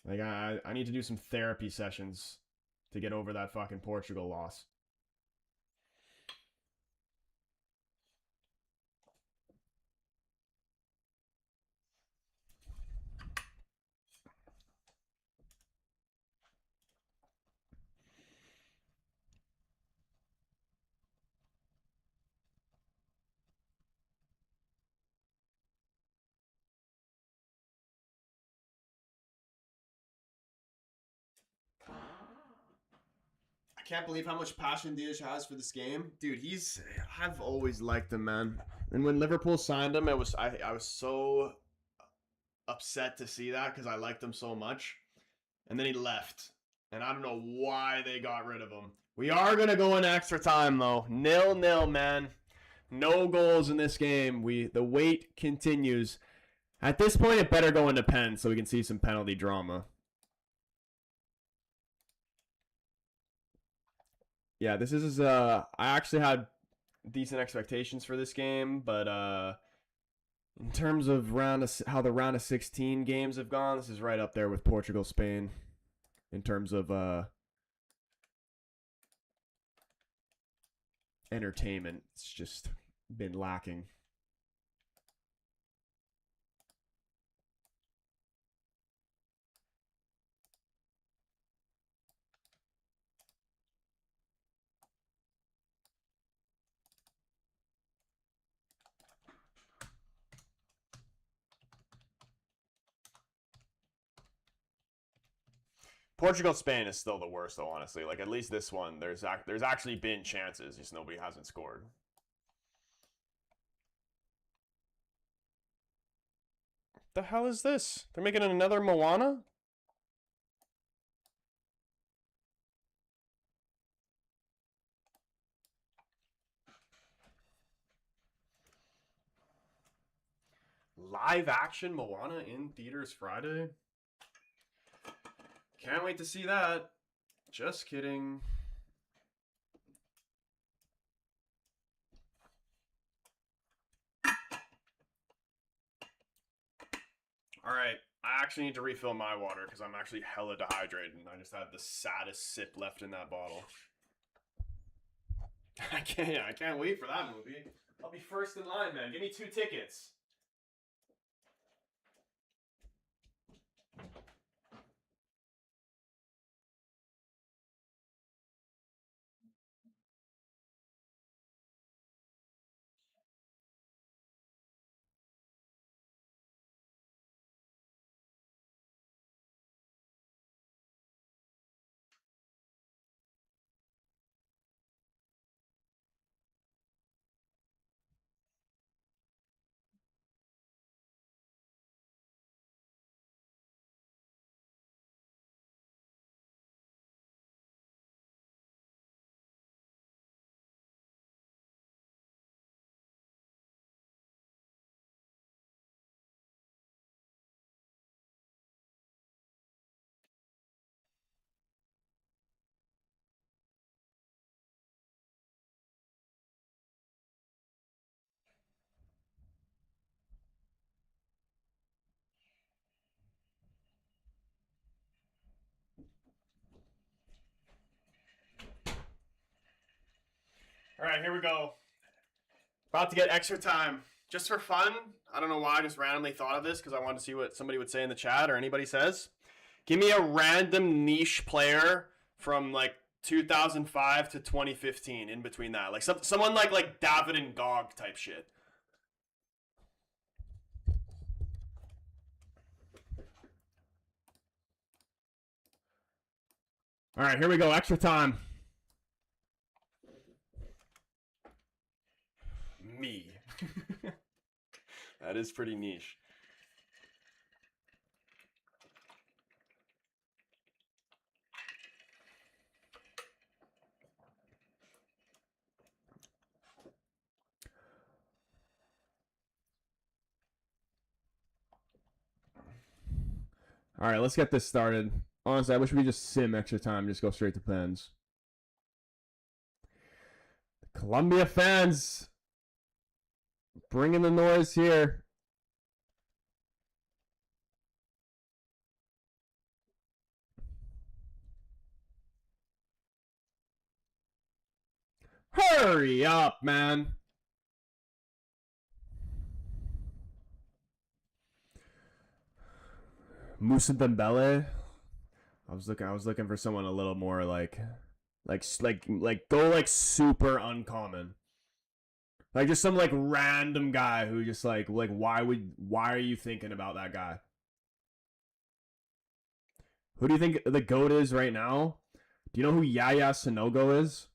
Like, I need to do some therapy sessions to get over that fucking Portugal loss. I can't believe how much passion Diaz has for this game. Dude, I've always liked him, man. And when Liverpool signed him, I was so upset to see that because I liked him so much. And then he left. And I don't know why they got rid of him. We are going to go in extra time, though. 0-0, man. No goals in this game. The wait continues. At this point, it better go into pen so we can see some penalty drama. Yeah, this is I actually had decent expectations for this game, but in terms of how the round of 16 games have gone, this is right up there with Portugal, Spain in terms of entertainment. It's just been lacking. Portugal-Spain is still the worst, though, honestly. Like, at least this one, there's actually been chances, just nobody hasn't scored. What the hell is this? They're making another Moana? Live action Moana in theaters Friday? Can't wait to see that. Just kidding. Alright, I actually need to refill my water because I'm actually hella dehydrated and I just had the saddest sip left in that bottle. I can't wait for that movie. I'll be first in line, man. Give me 2 tickets. Alright, here we go. About to get extra time. Just for fun, I don't know why I just randomly thought of this because I wanted to see what somebody would say in the chat or anybody says. Give me a random niche player from like 2005 to 2015, in between that. Like someone like David and Gog type shit. All right, here we go. Extra time. Me. That is pretty niche. All right, let's get this started. Honestly, I wish we could just sim extra time, just go straight to pens. Colombia fans, bringing the noise here. Hurry up, man. Musa Dembele. I was looking for someone a little more like go like super uncommon. Like just some like random guy who just like why are you thinking about that guy? Who do you think the GOAT is right now? Do you know who Yaya Sanogo is?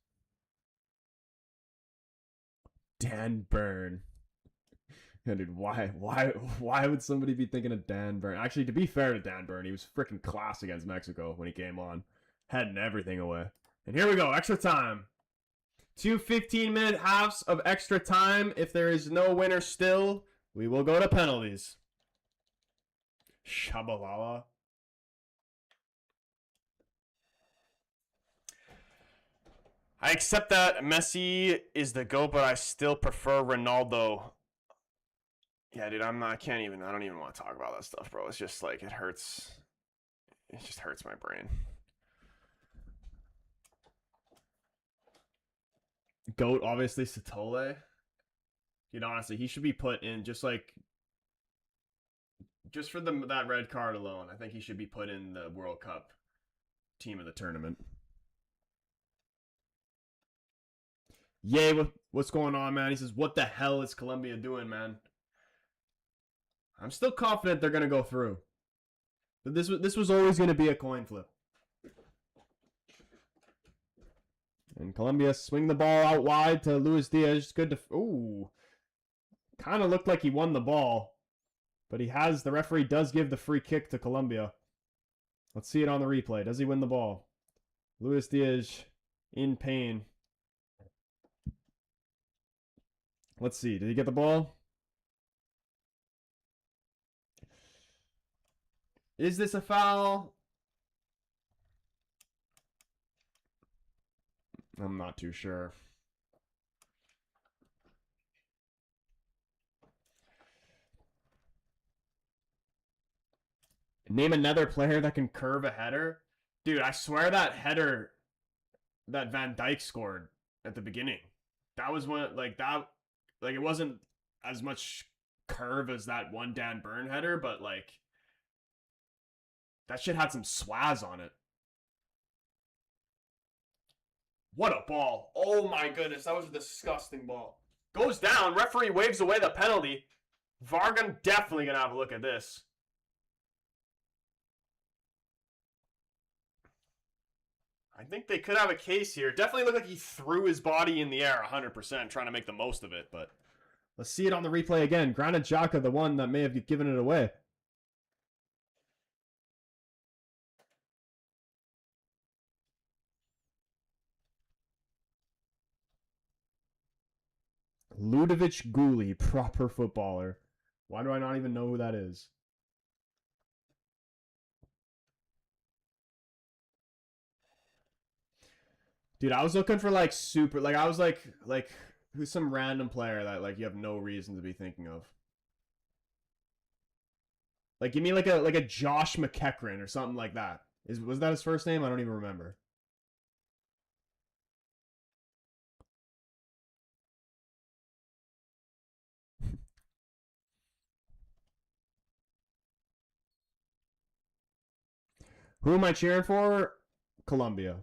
Dan Burn. Yeah, dude, why would somebody be thinking of Dan Burn? Actually, to be fair to Dan Burn, he was freaking class against Mexico when he came on. Heading everything away. And here we go, extra time. 2 15-minute halves of extra time. If there is no winner still, we will go to penalties. Shabalala. I accept that Messi is the GOAT, but I still prefer Ronaldo. Yeah, dude, I don't even want to talk about that stuff, bro. It's just like, it hurts. It just hurts my brain. GOAT, obviously, Satole. Dude, honestly, he should be put in just for that red card alone. I think he should be put in the World Cup team of the tournament. Yay, what's going on, man? He says, what the hell is Colombia doing, man? I'm still confident they're going to go through. But this was always going to be a coin flip. And Colombia swing the ball out wide to Luis Diaz. Good to... Ooh. Kind of looked like he won the ball. But the referee does give the free kick to Colombia. Let's see it on the replay. Does he win the ball? Luis Diaz in pain. Let's see. Did he get the ball? Is this a foul? I'm not too sure. Name another player that can curve a header. Dude, I swear that header that Van Dijk scored at the beginning. That was when it wasn't as much curve as that one Dan Burn header, but like that shit had some swaz on it. What a ball. Oh my goodness, that was a disgusting ball. Goes down, referee waves away the penalty. Vargan definitely gonna have a look at this. I think they could have a case here. Definitely looked like he threw his body in the air 100%, trying to make the most of it, but let's see it on the replay again. Granit Xhaka, the one that may have given it away. Ludovic Guli, proper footballer. Why do I not even know who that is? Dude, I was looking for like super, like I was like who's some random player that like you have no reason to be thinking of. Like give me like a Josh McEachran or something like that. Was that his first name? I don't even remember. Who am I cheering for? Colombia.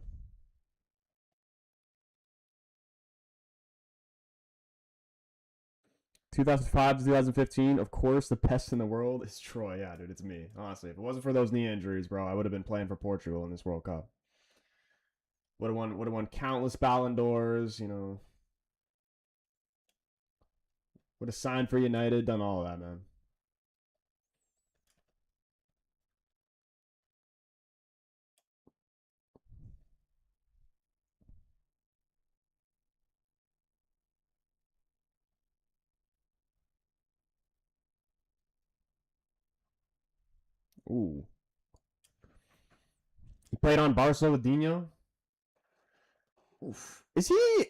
2005 to 2015, of course, the best in the world is Troy. Yeah, dude, it's me. Honestly, if it wasn't for those knee injuries, bro, I would have been playing for Portugal in this World Cup. Would have won countless Ballon d'Ors, you know. Would have signed for United, done all of that, man. Ooh. He played on Barca with Dino. Oof. Is he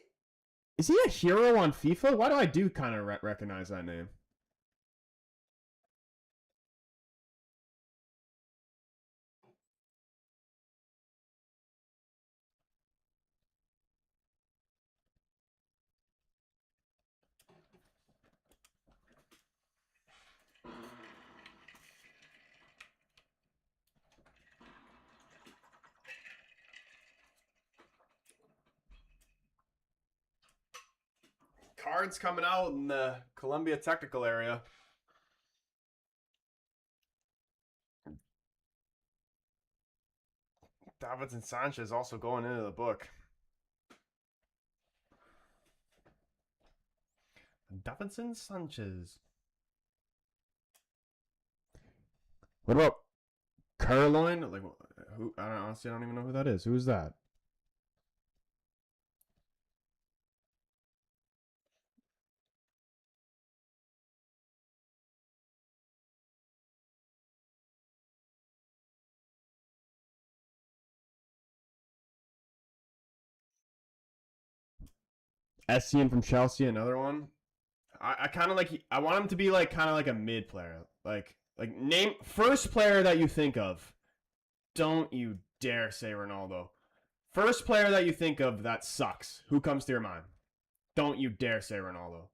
a hero on FIFA? Why do I do kind of recognize that name? Cards coming out in the Colombia technical area. Davinson Sanchez also going into the book. Davinson Sanchez. What about Caroline? Like, who? Honestly, I don't even know who that is. Who is that? Essien from Chelsea, another one. I kind of like. I want him to be like kind of like a mid player. Like name first player that you think of. Don't you dare say Ronaldo. First player that you think of that sucks. Who comes to your mind? Don't you dare say Ronaldo.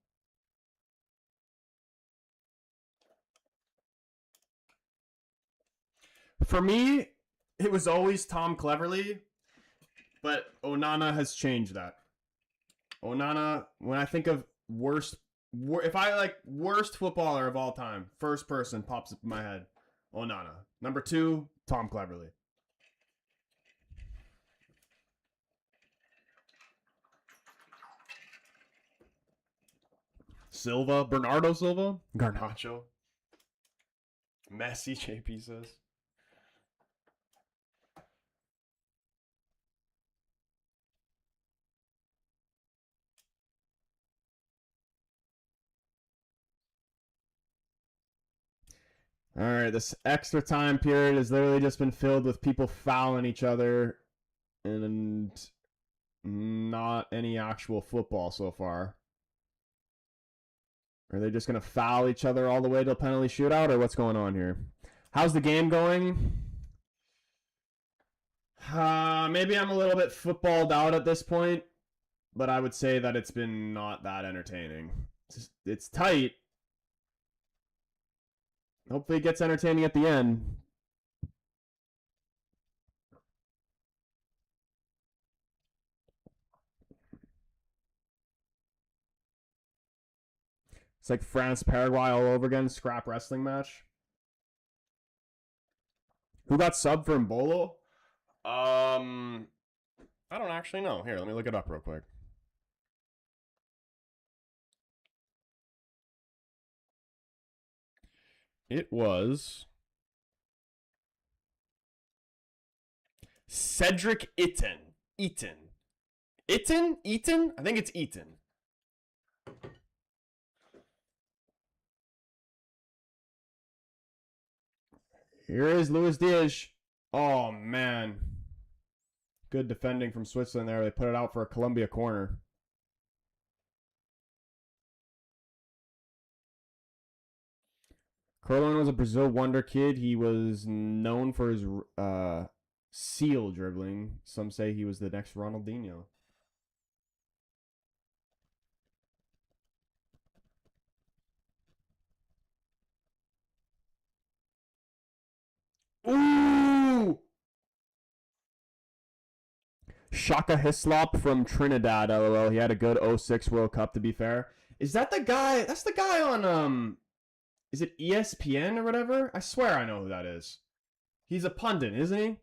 For me, it was always Tom Cleverley, but Onana has changed that. Onana, when I think of if I like worst footballer of all time, first person pops up in my head. Onana. Number 2, Tom Cleverley. Silva, Bernardo Silva, Garnacho, Messi, JP says. All right, this extra time period has literally just been filled with people fouling each other and not any actual football so far. Are they just going to foul each other all the way to a penalty shootout, or what's going on here? How's the game going? Maybe I'm a little bit footballed out at this point, but I would say that it's been not that entertaining. It's tight. Hopefully it gets entertaining at the end. It's like France Paraguay all over again, scrap wrestling match. Who got subbed for Mbolo? I don't actually know. Here, let me look it up real quick. It was Cedric Itten. Eaton? I think it's Eaton. Here is Luis Diaz. Oh, man. Good defending from Switzerland there. They put it out for a Colombia corner. Caroline was a Brazil wonder kid. He was known for his seal dribbling. Some say he was the next Ronaldinho. Ooh! Shaka Hislop from Trinidad, LOL. He had a good 06 World Cup, to be fair. Is that the guy? That's the guy on is it ESPN or whatever? I swear I know who that is. He's a pundit, isn't he?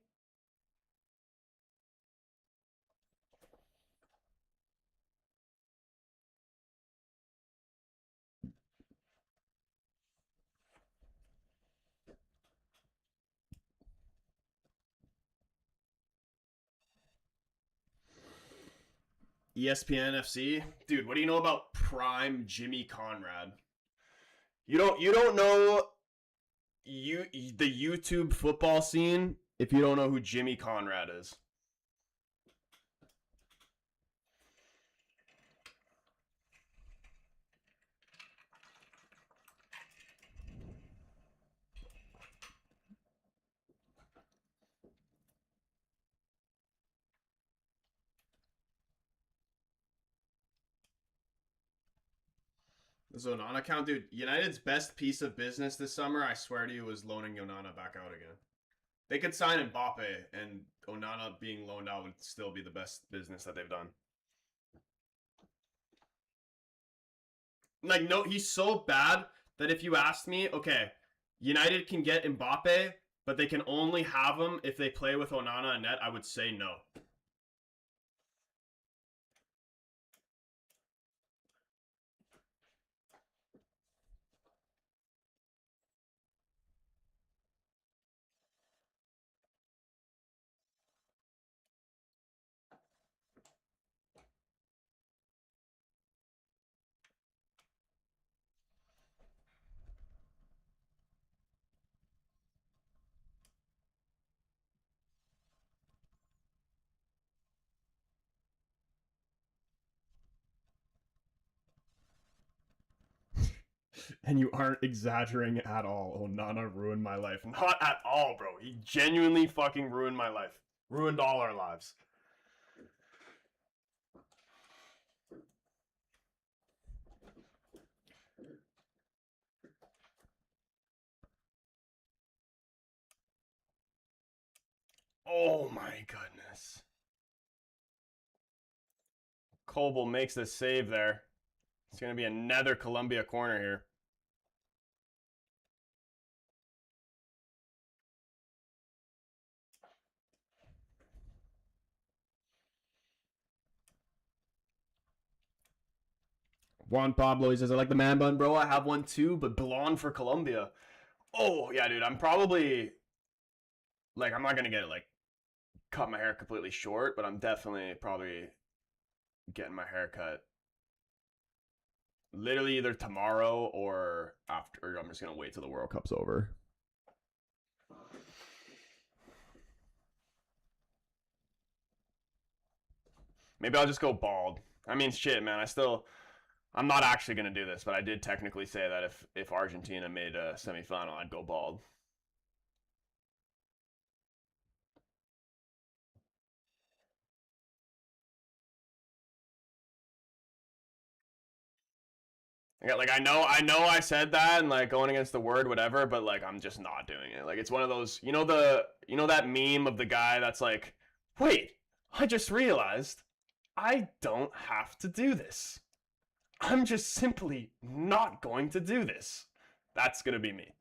ESPN FC, dude. What do you know about prime Jimmy Conrad? You don't know the YouTube football scene if you don't know who Jimmy Conrad is. The Onana account, dude. United's best piece of business this summer, I swear to you, was loaning Onana back out again. They could sign Mbappe, and Onana being loaned out would still be the best business that they've done. Like, no, he's so bad that if you asked me, okay, United can get Mbappe, but they can only have him if they play with Onana and net, I would say no. And you aren't exaggerating at all. Onana ruined my life. Not at all, bro. He genuinely fucking ruined my life. Ruined all our lives. Oh my goodness. Coble makes the save there. It's going to be another Colombia corner here. Juan Pablo, he says, I like the man bun, bro. I have one too, but blonde for Colombia. Oh, yeah, dude. I'm probably, like, I'm not going to get it, like, cut my hair completely short, but I'm definitely probably getting my hair cut literally either tomorrow or after. Or I'm just going to wait till the World Cup's over. Maybe I'll just go bald. I mean, shit, man. I'm not actually going to do this, but I did technically say that if Argentina made a semifinal, I'd go bald. Like I know I said that and like going against the word whatever, but like I'm just not doing it. Like it's one of those, you know that meme of the guy that's like, "Wait, I just realized I don't have to do this. I'm just simply not going to do this." That's going to be me.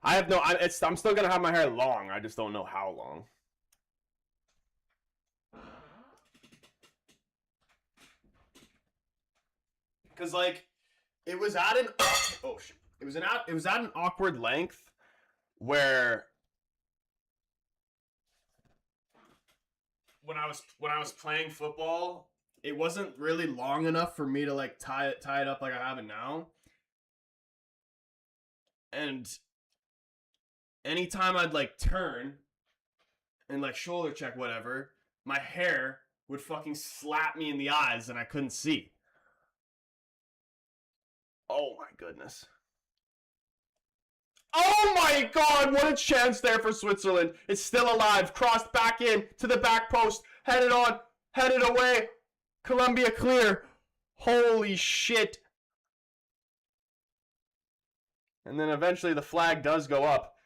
I have no. I'm still gonna have my hair long. I just don't know how long. Cause like, it was at an oh shit. It was at an awkward length where when I was playing football, it wasn't really long enough for me to like tie it up like I have it now. And anytime I'd like turn and like shoulder check whatever, my hair would fucking slap me in the eyes and I couldn't see. Oh my goodness. Oh my god, what a chance there for Switzerland. It's still alive. Crossed back in to the back post. Headed on. Headed away. Colombia clear. Holy shit. And then eventually the flag does go up.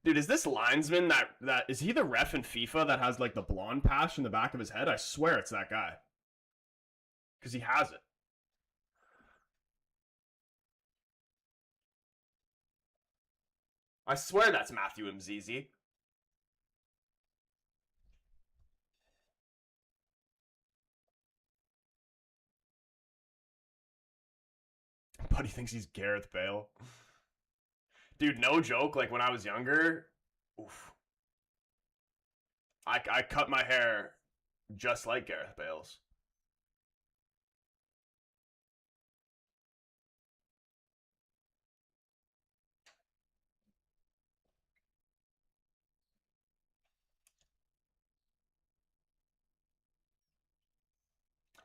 Dude, is this linesman that is he the ref in FIFA that has like the blonde patch in the back of his head? I swear it's that guy. Because he has it. I swear that's Matthew Mzizi. Buddy thinks he's Gareth Bale. Dude, no joke. Like when I was younger, oof. I cut my hair just like Gareth Bale's.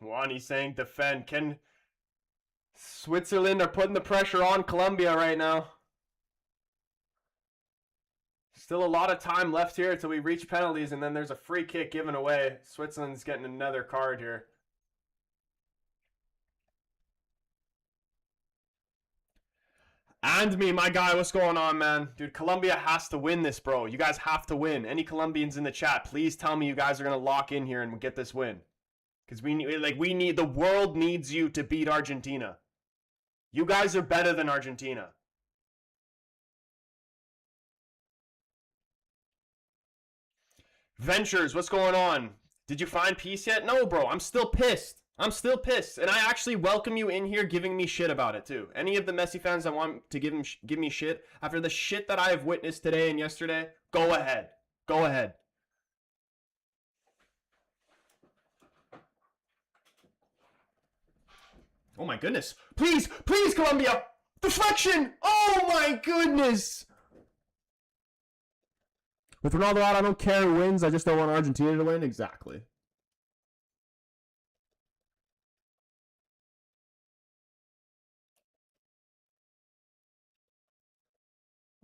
Wani's saying defend. Can Switzerland are putting the pressure on Colombia right now. Still a lot of time left here until we reach penalties, and then there's a free kick given away. Switzerland's getting another card here. And me, my guy, what's going on, man? Dude, Colombia has to win this, bro. You guys have to win. Any Colombians in the chat, please tell me you guys are going to lock in here and get this win. Because we need, the world needs you to beat Argentina. You guys are better than Argentina. Ventures, what's going on? Did you find peace yet? No, bro. I'm still pissed. I'm still pissed. And I actually welcome you in here giving me shit about it, too. Any of the Messi fans that want to give me shit after the shit that I have witnessed today and yesterday, go ahead. Go ahead. Oh my goodness. Please, please, Colombia! Deflection! Oh my goodness! With Ronaldo out, I don't care who wins. I just don't want Argentina to win. Exactly.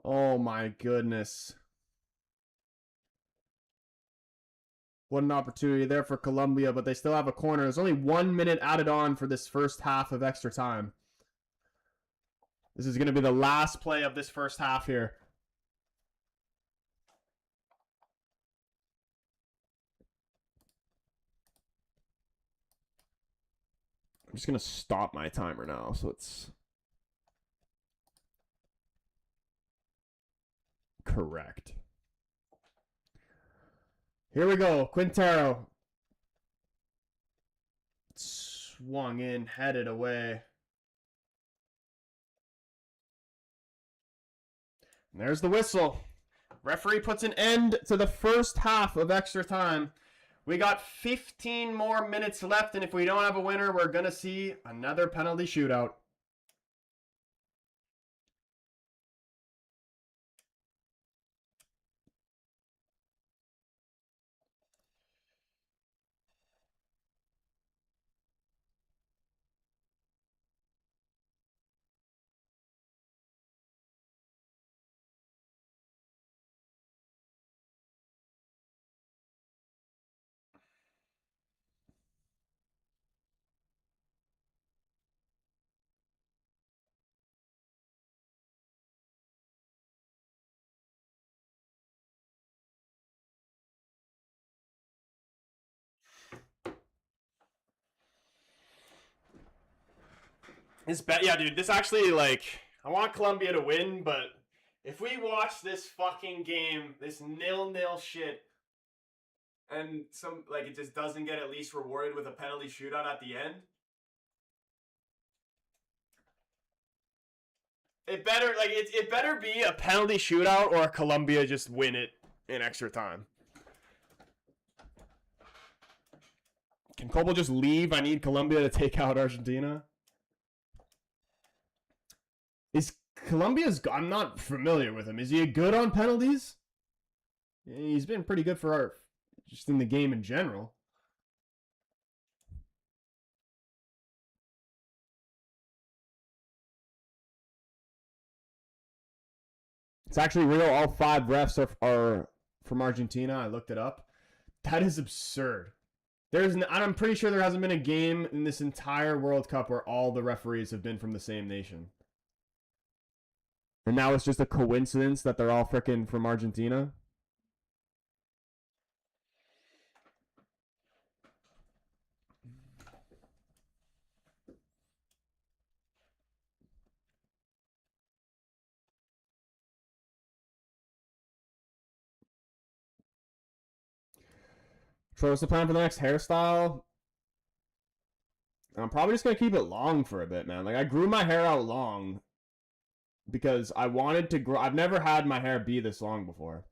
Oh my goodness. What an opportunity there for Colombia, but they still have a corner. There's only 1 minute added on for this first half of extra time. This is going to be the last play of this first half here. I'm just going to stop my timer now, so it's correct. Here we go. Quintero. Swung in, headed away. And there's the whistle. Referee puts an end to the first half of extra time. We got 15 more minutes left, and if we don't have a winner, we're going to see another penalty shootout. Yeah, dude, this actually, like, I want Colombia to win, but if we watch this fucking game, this 0-0 shit, and it just doesn't get at least rewarded with a penalty shootout at the end, it better be a penalty shootout or Colombia just win it in extra time. Can Kobo just leave? I need Colombia to take out Argentina. Is Colombia's... I'm not familiar with him. Is he good on penalties? He's been pretty good for just in the game in general. It's actually real. All 5 refs are from Argentina. I looked it up. That is absurd. I'm pretty sure there hasn't been a game in this entire World Cup where all the referees have been from the same nation. And now it's just a coincidence that they're all freaking from Argentina. So what's the plan for the next hairstyle? I'm probably just gonna keep it long for a bit, man. Like I grew my hair out long because I wanted to grow. I've never had my hair be this long before,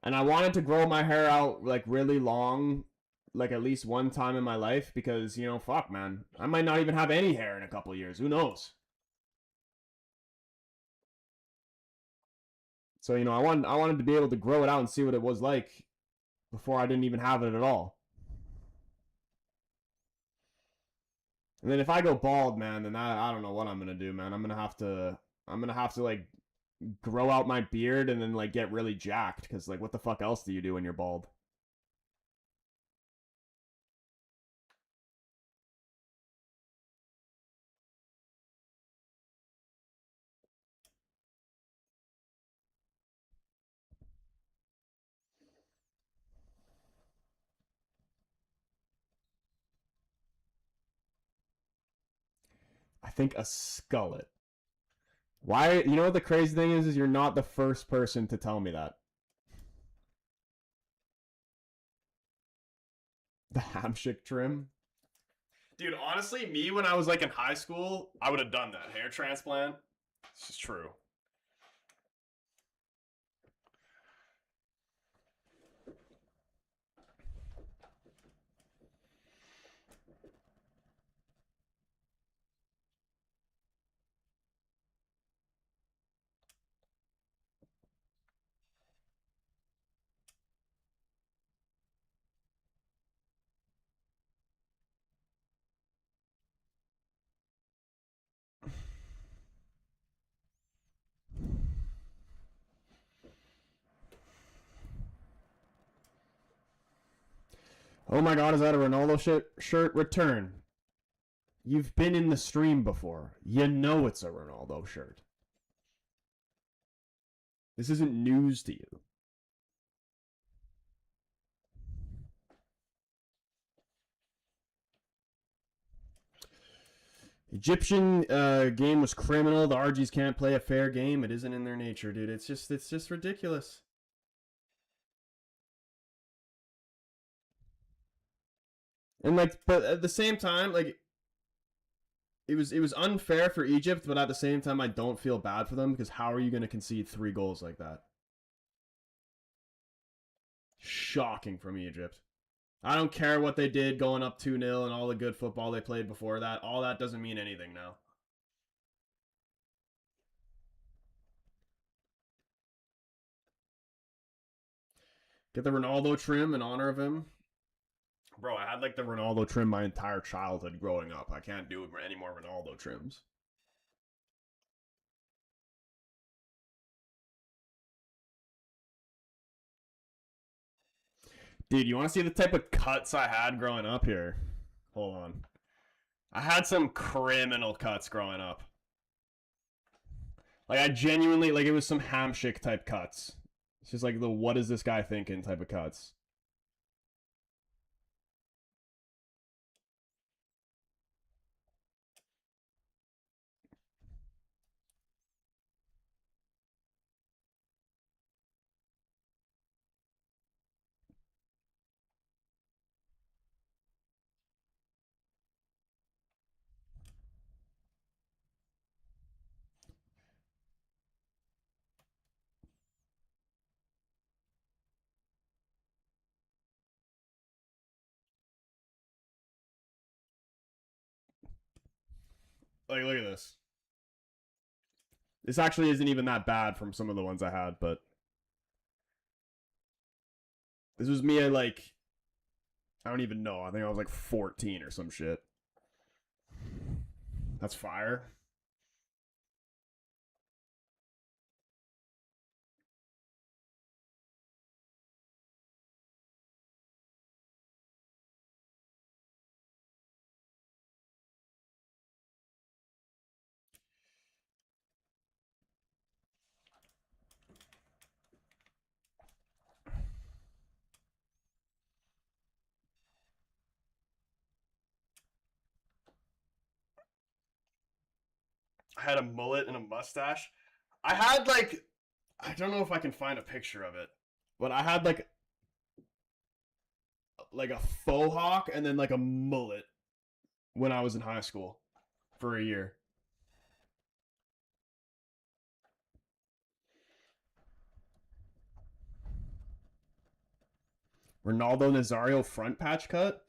and I wanted to grow my hair out like really long, like at least one time in my life because fuck, man, I might not even have any hair in a couple years. Who knows? So I wanted to be able to grow it out and see what it was like before I didn't even have it at all. And then if I go bald, man, then I don't know what I'm gonna do, man. I'm gonna have to like grow out my beard and then like get really jacked because like what the fuck else do you do when you're bald? I think a skullet. Why? You know what the crazy thing is you're not the first person to tell me that. The hamshik trim. Dude, honestly, me when I was like in high school, I would have done that hair transplant. This is true. Oh my god, is that a Ronaldo shirt? Return. You've been in the stream before. You know it's a Ronaldo shirt. This isn't news to you. Egyptian game was criminal. The RGs can't play a fair game. It isn't in their nature, dude. It's just ridiculous. And like, but at the same time, like, it was unfair for Egypt, but at the same time, I don't feel bad for them because how are you going to concede 3 goals like that? Shocking from Egypt. I don't care what they did going up 2-0 and all the good football they played before that. All that doesn't mean anything now. Get the Ronaldo trim in honor of him. Bro, I had like the Ronaldo trim my entire childhood growing up. I can't do any more Ronaldo trims. Dude, you want to see the type of cuts I had growing up here? Hold on. I had some criminal cuts growing up. Like, I genuinely, like, it was some hamshik type cuts. It's just like the what is this guy thinking type of cuts. Like, look at this. This actually isn't even that bad from some of the ones I had, but this was me at like, I don't even know. I think I was like 14 or some shit. That's fire. I had a mullet and a mustache. I had like, I don't know if I can find a picture of it, but I had like a faux hawk and then like a mullet when I was in high school for a year. Ronaldo Nazario front patch cut.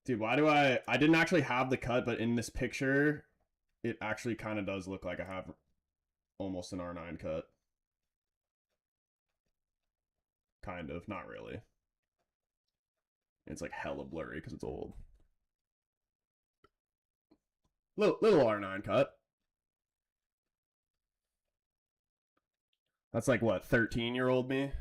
Dude, why do I didn't actually have the cut, but in this picture, it actually kind of does look like I have almost an R9 cut. Kind of, not really. It's like hella blurry because it's old. Little R9 cut. That's like what, 13-year-old me?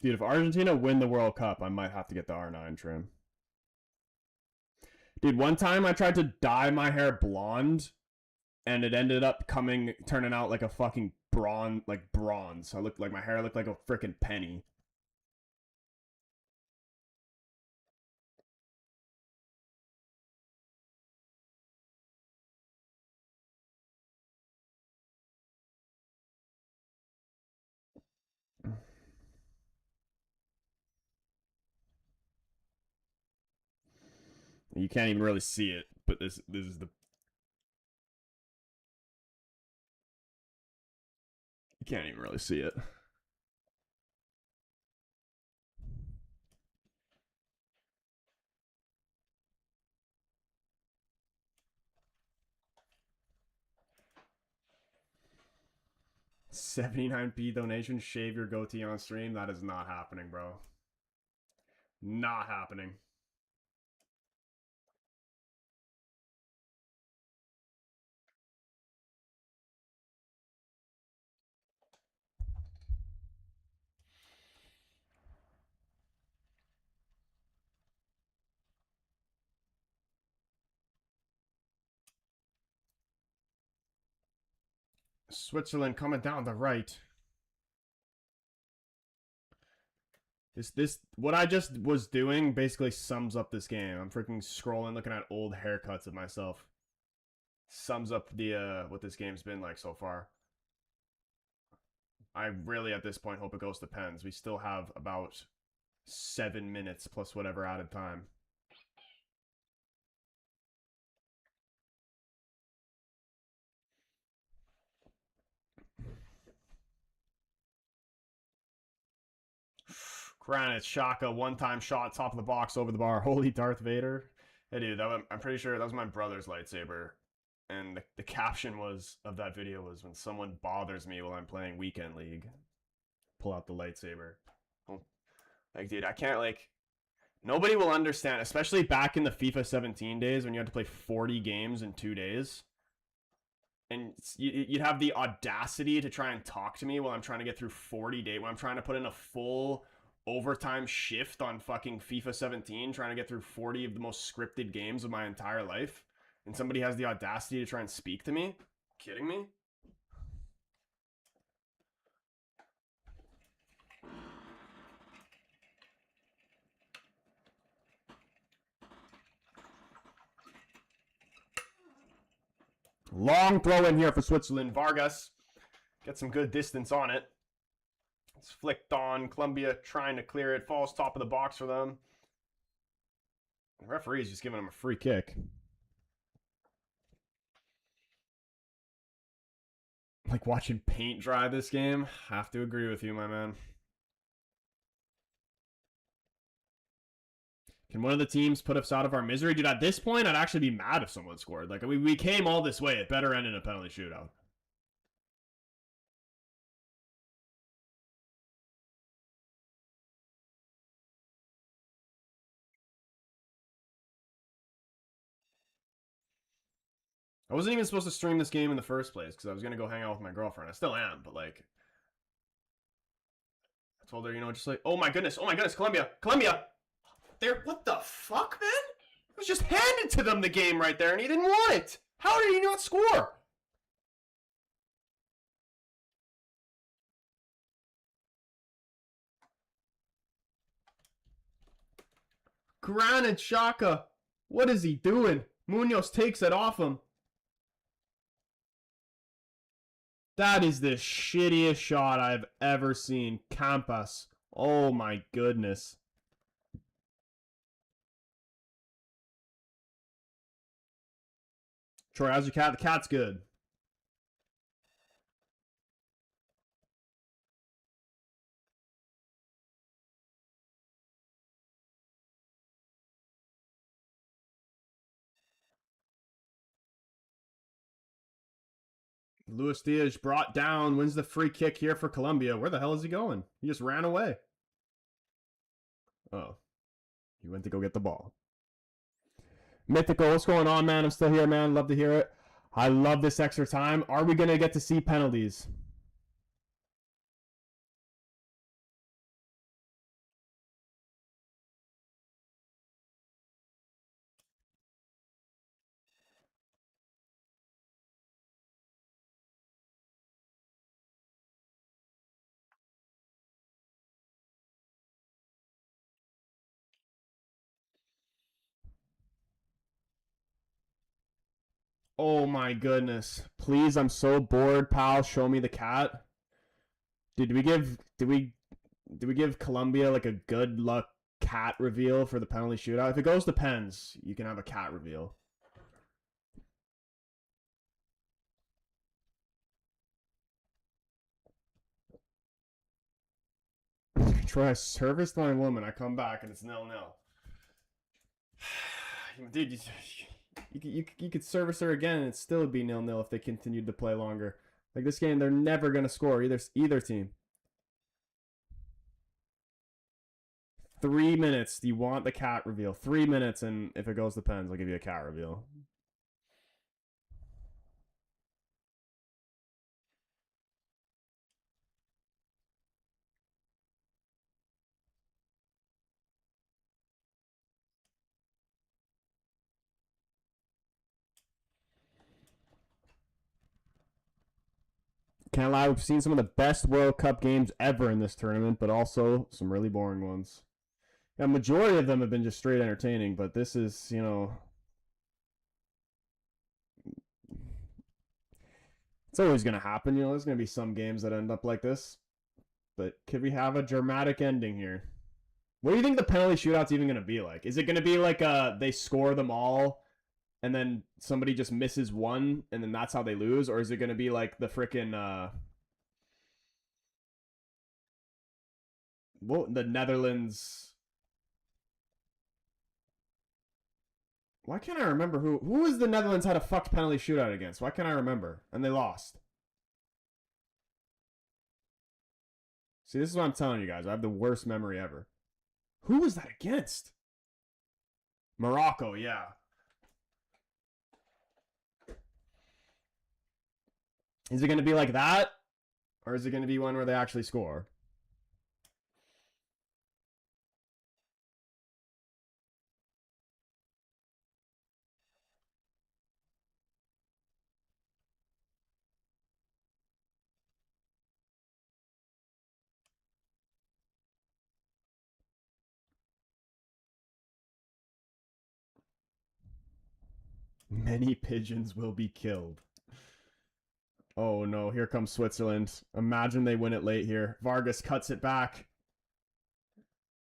Dude, if Argentina win the World Cup, I might have to get the R9 trim. Dude, one time I tried to dye my hair blonde, and it ended up turning out like a fucking bronze. I looked like my hair looked like a freaking penny. You can't even really see it, but this is the you can't even really see it. $79p donation, shave your goatee on stream. That is not happening, bro. Not happening. Switzerland coming down the right. This what I just was doing basically sums up this game. I'm freaking scrolling, looking at old haircuts of myself. Sums up the what this game's been like so far. I really at this point hope it goes to pens. We still have about 7 minutes plus whatever added time. Granite, Shaka, one-time shot, top of the box, over the bar. Holy Darth Vader. Hey, dude, I'm pretty sure that was my brother's lightsaber. And the caption of that video was, when someone bothers me while I'm playing Weekend League, pull out the lightsaber. Like, dude, I can't, nobody will understand, especially back in the FIFA 17 days when you had to play 40 games in 2 days. And you'd have the audacity to try and talk to me while I'm trying to get through 40 days, when I'm trying to put in a full overtime shift on fucking FIFA 17, trying to get through 40 of the most scripted games of my entire life, and somebody has the audacity to try and speak to me? Kidding me? Long throw in here for Switzerland. Vargas gets some good distance on it. It's flicked on. Colombia trying to clear it. Falls top of the box for them. The referee's just giving him a free kick. Like watching paint dry this game. Have to agree with you, my man. Can one of the teams put us out of our misery? Dude, at this point, I'd actually be mad if someone scored. Like, we came all this way. It better end in a penalty shootout. I wasn't even supposed to stream this game in the first place because I was going to go hang out with my girlfriend. I still am, but like, I told her, you know, just like, oh my goodness, Colombia. There, what the fuck, man? It was just handed to them the game right there and he didn't want it. How did he not score? Granit Xhaka. What is he doing? Munoz takes it off him. That is the shittiest shot I've ever seen. Campas. Oh my goodness. Troy, how's your cat? The cat's good. Luis Diaz brought down, wins the free kick here for Colombia. Where the hell is he going? He just ran away. Oh. He went to go get the ball. Mythical, what's going on, man? I'm still here, man. Love to hear it. I love this extra time. Are we going to get to see penalties? Oh my goodness. Please, I'm so bored, pal. Show me the cat. Did we give Colombia like a good luck cat reveal for the penalty shootout? If it goes to pens, you can have a cat reveal. Try service line woman. I come back and it's 0-0. Dude, you could service her again and it still would be 0-0 if they continued to play longer. Like this game, they're never gonna score either team. 3 minutes. Do you want the cat reveal? 3 minutes, and if it goes to pens, I'll give you a cat reveal. Can't lie, we've seen some of the best World Cup games ever in this tournament, but also some really boring ones. A majority of them have been just straight entertaining, but this is, you know, it's always going to happen. You know, there's going to be some games that end up like this. But could we have a dramatic ending here? What do you think the penalty shootout's even going to be like? Is it going to be like they score them all and then somebody just misses one and then that's how they lose? Or is it going to be like the freaking the Netherlands? Why can't I remember who was the Netherlands had a fucked penalty shootout against? Why can't I remember? And they lost. See, this is what I'm telling you guys. I have the worst memory ever. Who was that against? Morocco, yeah. Is it going to be like that? Or is it going to be one where they actually score? Many pigeons will be killed. Oh no, here comes Switzerland. Imagine they win it late here. Vargas cuts it back.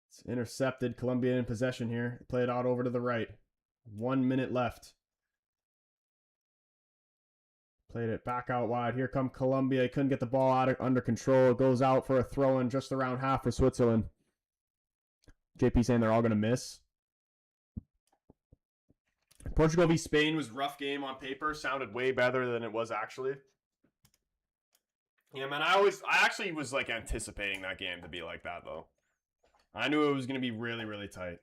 It's intercepted. Colombia in possession here. Play it out over to the right. 1 minute left. Played it back out wide. Here come Colombia. He couldn't get the ball under control. It goes out for a throw-in just around half for Switzerland. JP saying they're all going to miss. Portugal v Spain was a rough game on paper. Sounded way better than it was actually. Yeah, man. I actually was like anticipating that game to be like that though. I knew it was going to be really, really tight.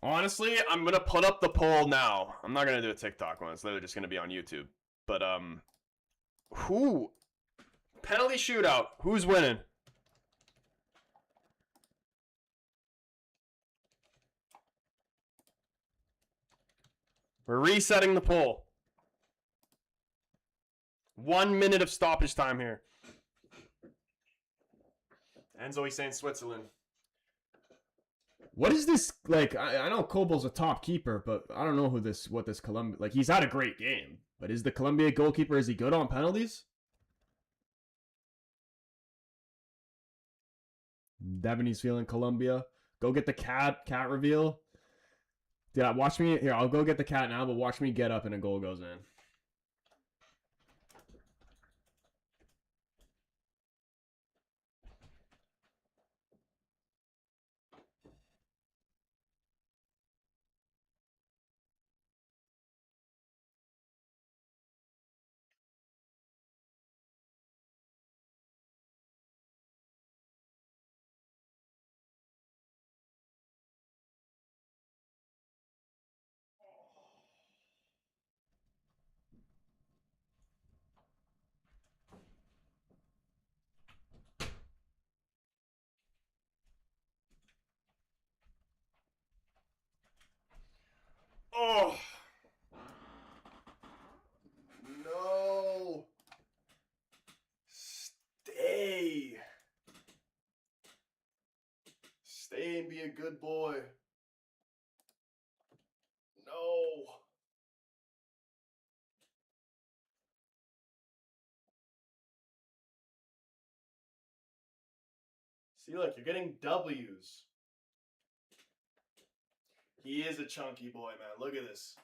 Honestly, I'm gonna put up the poll now. I'm not gonna do a TikTok one. It's literally just gonna be on YouTube. But who penalty shootout? Who's winning? We're resetting the poll. 1 minute of stoppage time here. Enzo, he's saying Switzerland. What is this like? I know Kobol's a top keeper, but I don't know what this Colombia like. He's had a great game, but is the Colombia goalkeeper, is he good on penalties? Devin, he's feeling Colombia. Go get the cat reveal. Yeah, watch me here. I'll go get the cat now, but watch me get up and a goal goes in. Oh no! Stay. Stay and be a good boy. No. See, look, you're getting W's. He is a chunky boy, man. Look at this.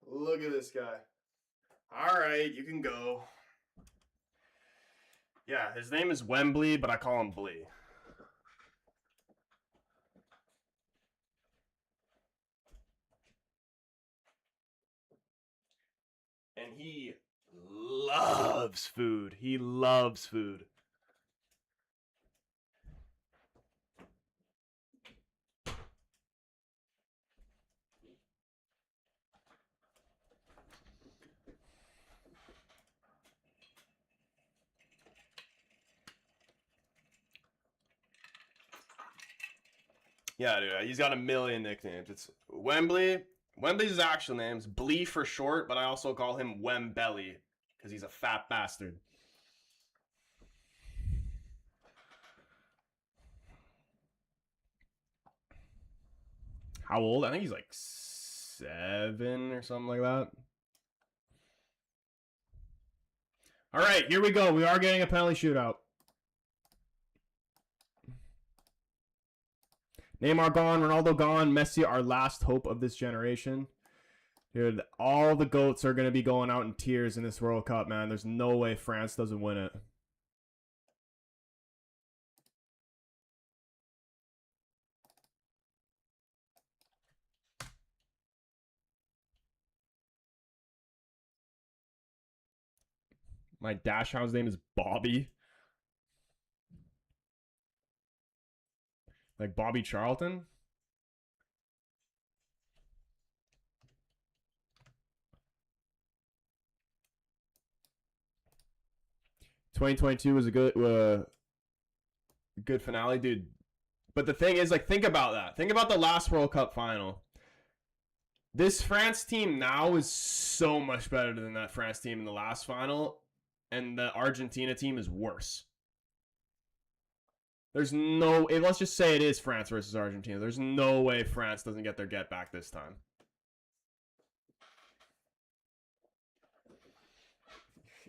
Look at this guy. All right, you can go. Yeah, his name is Wembley, but I call him Blee. And he loves food. He loves food. Yeah, dude, he's got a million nicknames. It's Wembley. Wembley's his actual name's Blee for short, but I also call him Wembelly because he's a fat bastard. How old? I think he's like 7 or something like that. All right, here we go. We are getting a penalty shootout. Neymar gone, Ronaldo gone, Messi, our last hope of this generation. Dude, all the GOATs are going to be going out in tears in this World Cup, man. There's no way France doesn't win it. My dash hound's name is Bobby. Like Bobby Charlton? "2022 was a good finale, dude." But the thing is, like, think about that. Think about the last World Cup final. This France team now is so much better than that France team in the last final, and the Argentina team is worse. There's no... Let's just say it is France versus Argentina. There's no way France doesn't get their get back this time.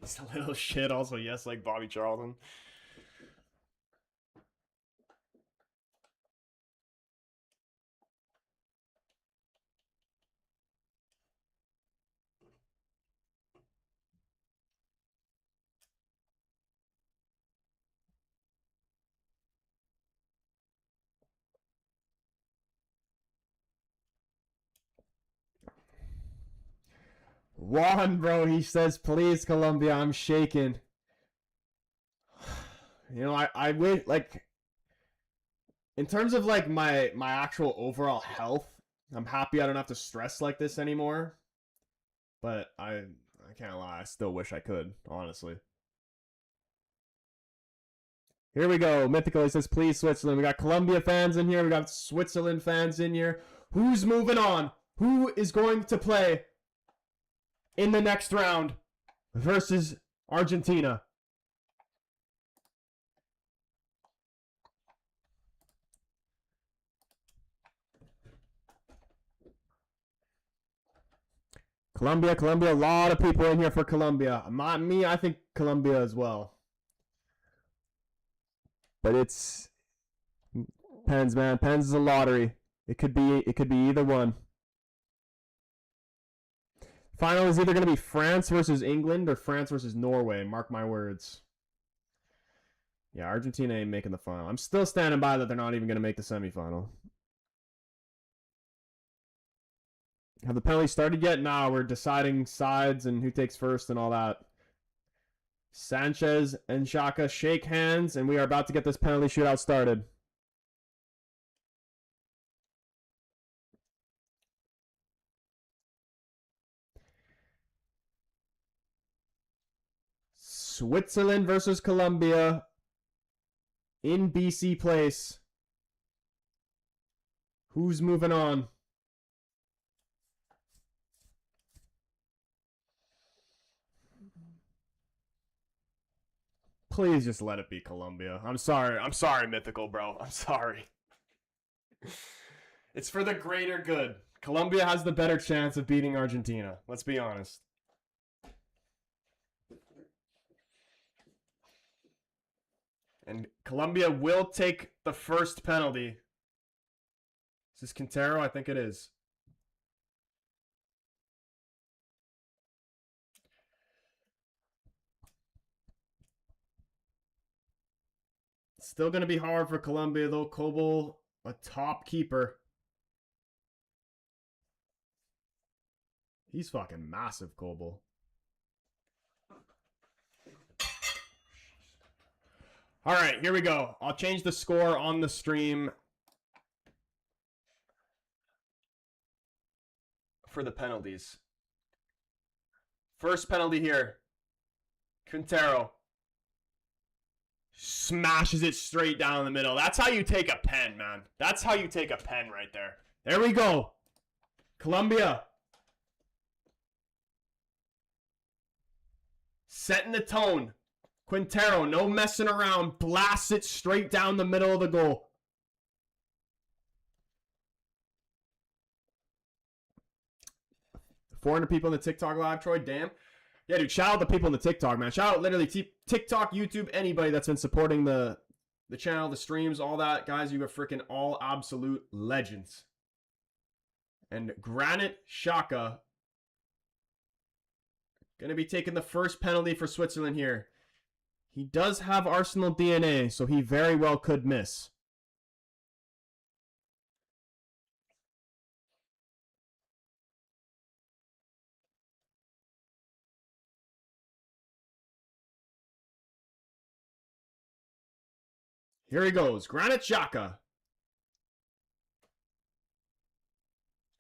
He's a little shit also, yes, like Bobby Charlton. Juan, bro, he says, please, Colombia, I'm shaking. You know, I wish, like, in terms of, like, my actual overall health, I'm happy I don't have to stress like this anymore. But I can't lie, I still wish I could, honestly. Here we go. Mythical, he says, please, Switzerland. We got Colombia fans in here. We got Switzerland fans in here. Who's moving on? Who is going to play in the next round versus Argentina? Colombia, a lot of people in here for Colombia. Not me, I think Colombia as well. But it's Pens, man. Pens is a lottery. It could be either one. Final is either going to be France versus England or France versus Norway. Mark my words. Yeah, Argentina ain't making the final. I'm still standing by that they're not even going to make the semifinal. Have the penalties started yet? Nah, we're deciding sides and who takes first and all that. Sanchez and Xhaka shake hands, and we are about to get this penalty shootout started. Switzerland versus Colombia in BC Place. Who's moving on? Please just let it be Colombia. I'm sorry, Mythical, bro. I'm sorry. It's for the greater good. Colombia has the better chance of beating Argentina. Let's be honest. And Colombia will take the first penalty. Is this Quintero? I think it is. Still going to be hard for Colombia, though. Kobel, a top keeper. He's fucking massive, Kobel. All right, here we go. I'll change the score on the stream for the penalties. First penalty here. Quintero smashes it straight down the middle. That's how you take a pen, man. That's how you take a pen right there. There we go. Colombia. Setting the tone. Quintero, no messing around. Blasts it straight down the middle of the goal. $400 people in the TikTok live, Troy. Damn. Yeah, dude, shout out the people in the TikTok, man. Shout out literally TikTok, YouTube, anybody that's been supporting the channel, the streams, all that. Guys, you are freaking all absolute legends. And Granit Xhaka going to be taking the first penalty for Switzerland here. He does have Arsenal DNA, so he very well could miss. Here he goes. Granit Xhaka.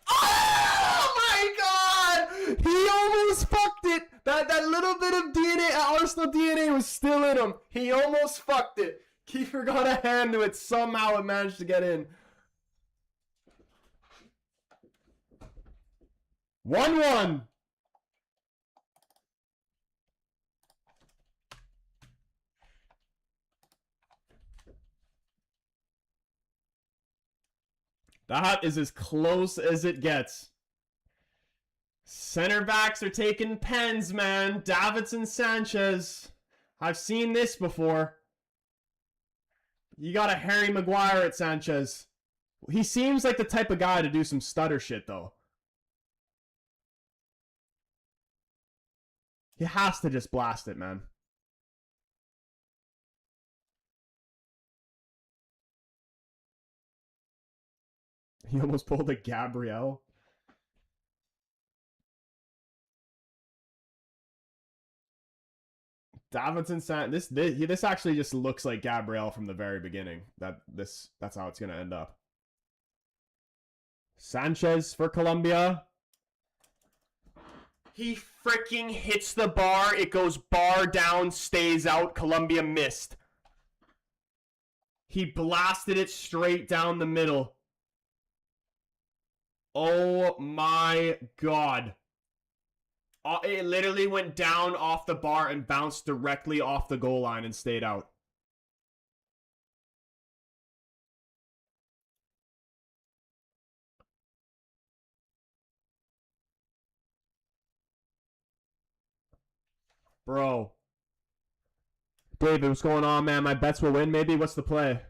Oh my god! He almost fucked it! That little bit of DNA, Arsenal DNA was still in him. He almost fucked it. Keeper got a hand to it. Somehow it managed to get in. 1-1. That is as close as it gets. Center backs are taking pens, man. Davidson, Sanchez. I've seen this before. You got a Harry Maguire at Sanchez. He seems like the type of guy to do some stutter shit, though. He has to just blast it, man. He almost pulled a Gabriel. Davinson this actually just looks like Gabriel from the very beginning. That's how it's gonna end up. Sanchez for Colombia. He freaking hits the bar. It goes bar down, stays out. Colombia missed. He blasted it straight down the middle. Oh my god. It literally went down off the bar and bounced directly off the goal line and stayed out. Bro. David, what's going on, man? My bets will win, maybe? What's the play?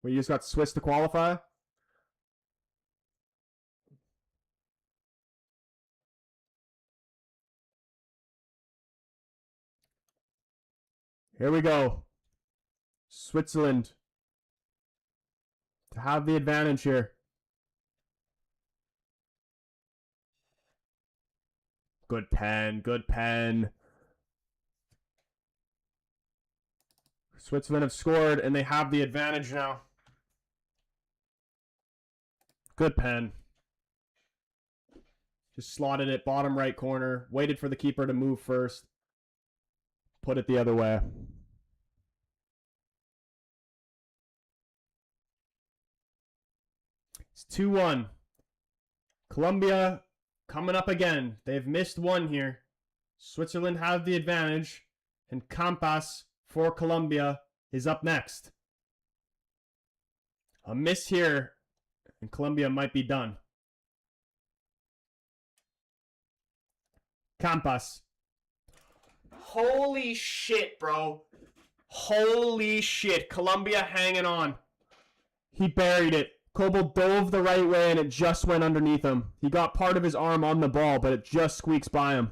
Well, you just got Swiss to qualify? Here we go. Switzerland to have the advantage here. Good pen, good pen. Switzerland have scored and they have the advantage now. Good pen. Just slotted it bottom right corner. Waited for the keeper to move first. Put it the other way. It's 2-1. Colombia coming up again. They've missed one here. Switzerland have the advantage. And Campas for Colombia is up next. A miss here. And Colombia might be done. Campas. Holy shit, bro. Holy shit. Colombia hanging on. He buried it. Kobel dove the right way and it just went underneath him. He got part of his arm on the ball, but it just squeaks by him.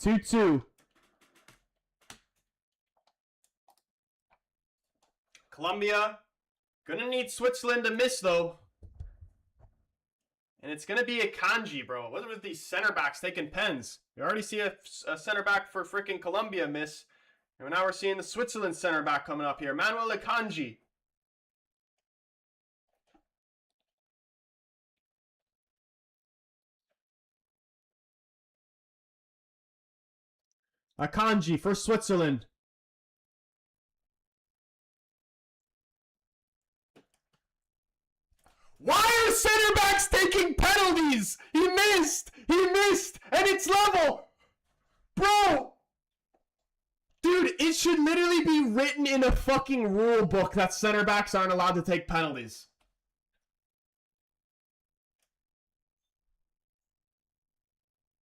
2-2. Colombia gonna need Switzerland to miss, though. And it's gonna be a kanji, bro. What's with these center backs taking pens? We already see a center back for freaking Colombia miss. And now we're seeing the Switzerland center back coming up here. Manuel Akanji. Akanji for Switzerland. Why are center backs taking penalties? He missed, and it's level. Bro. Dude, it should literally be written in a fucking rule book that center backs aren't allowed to take penalties.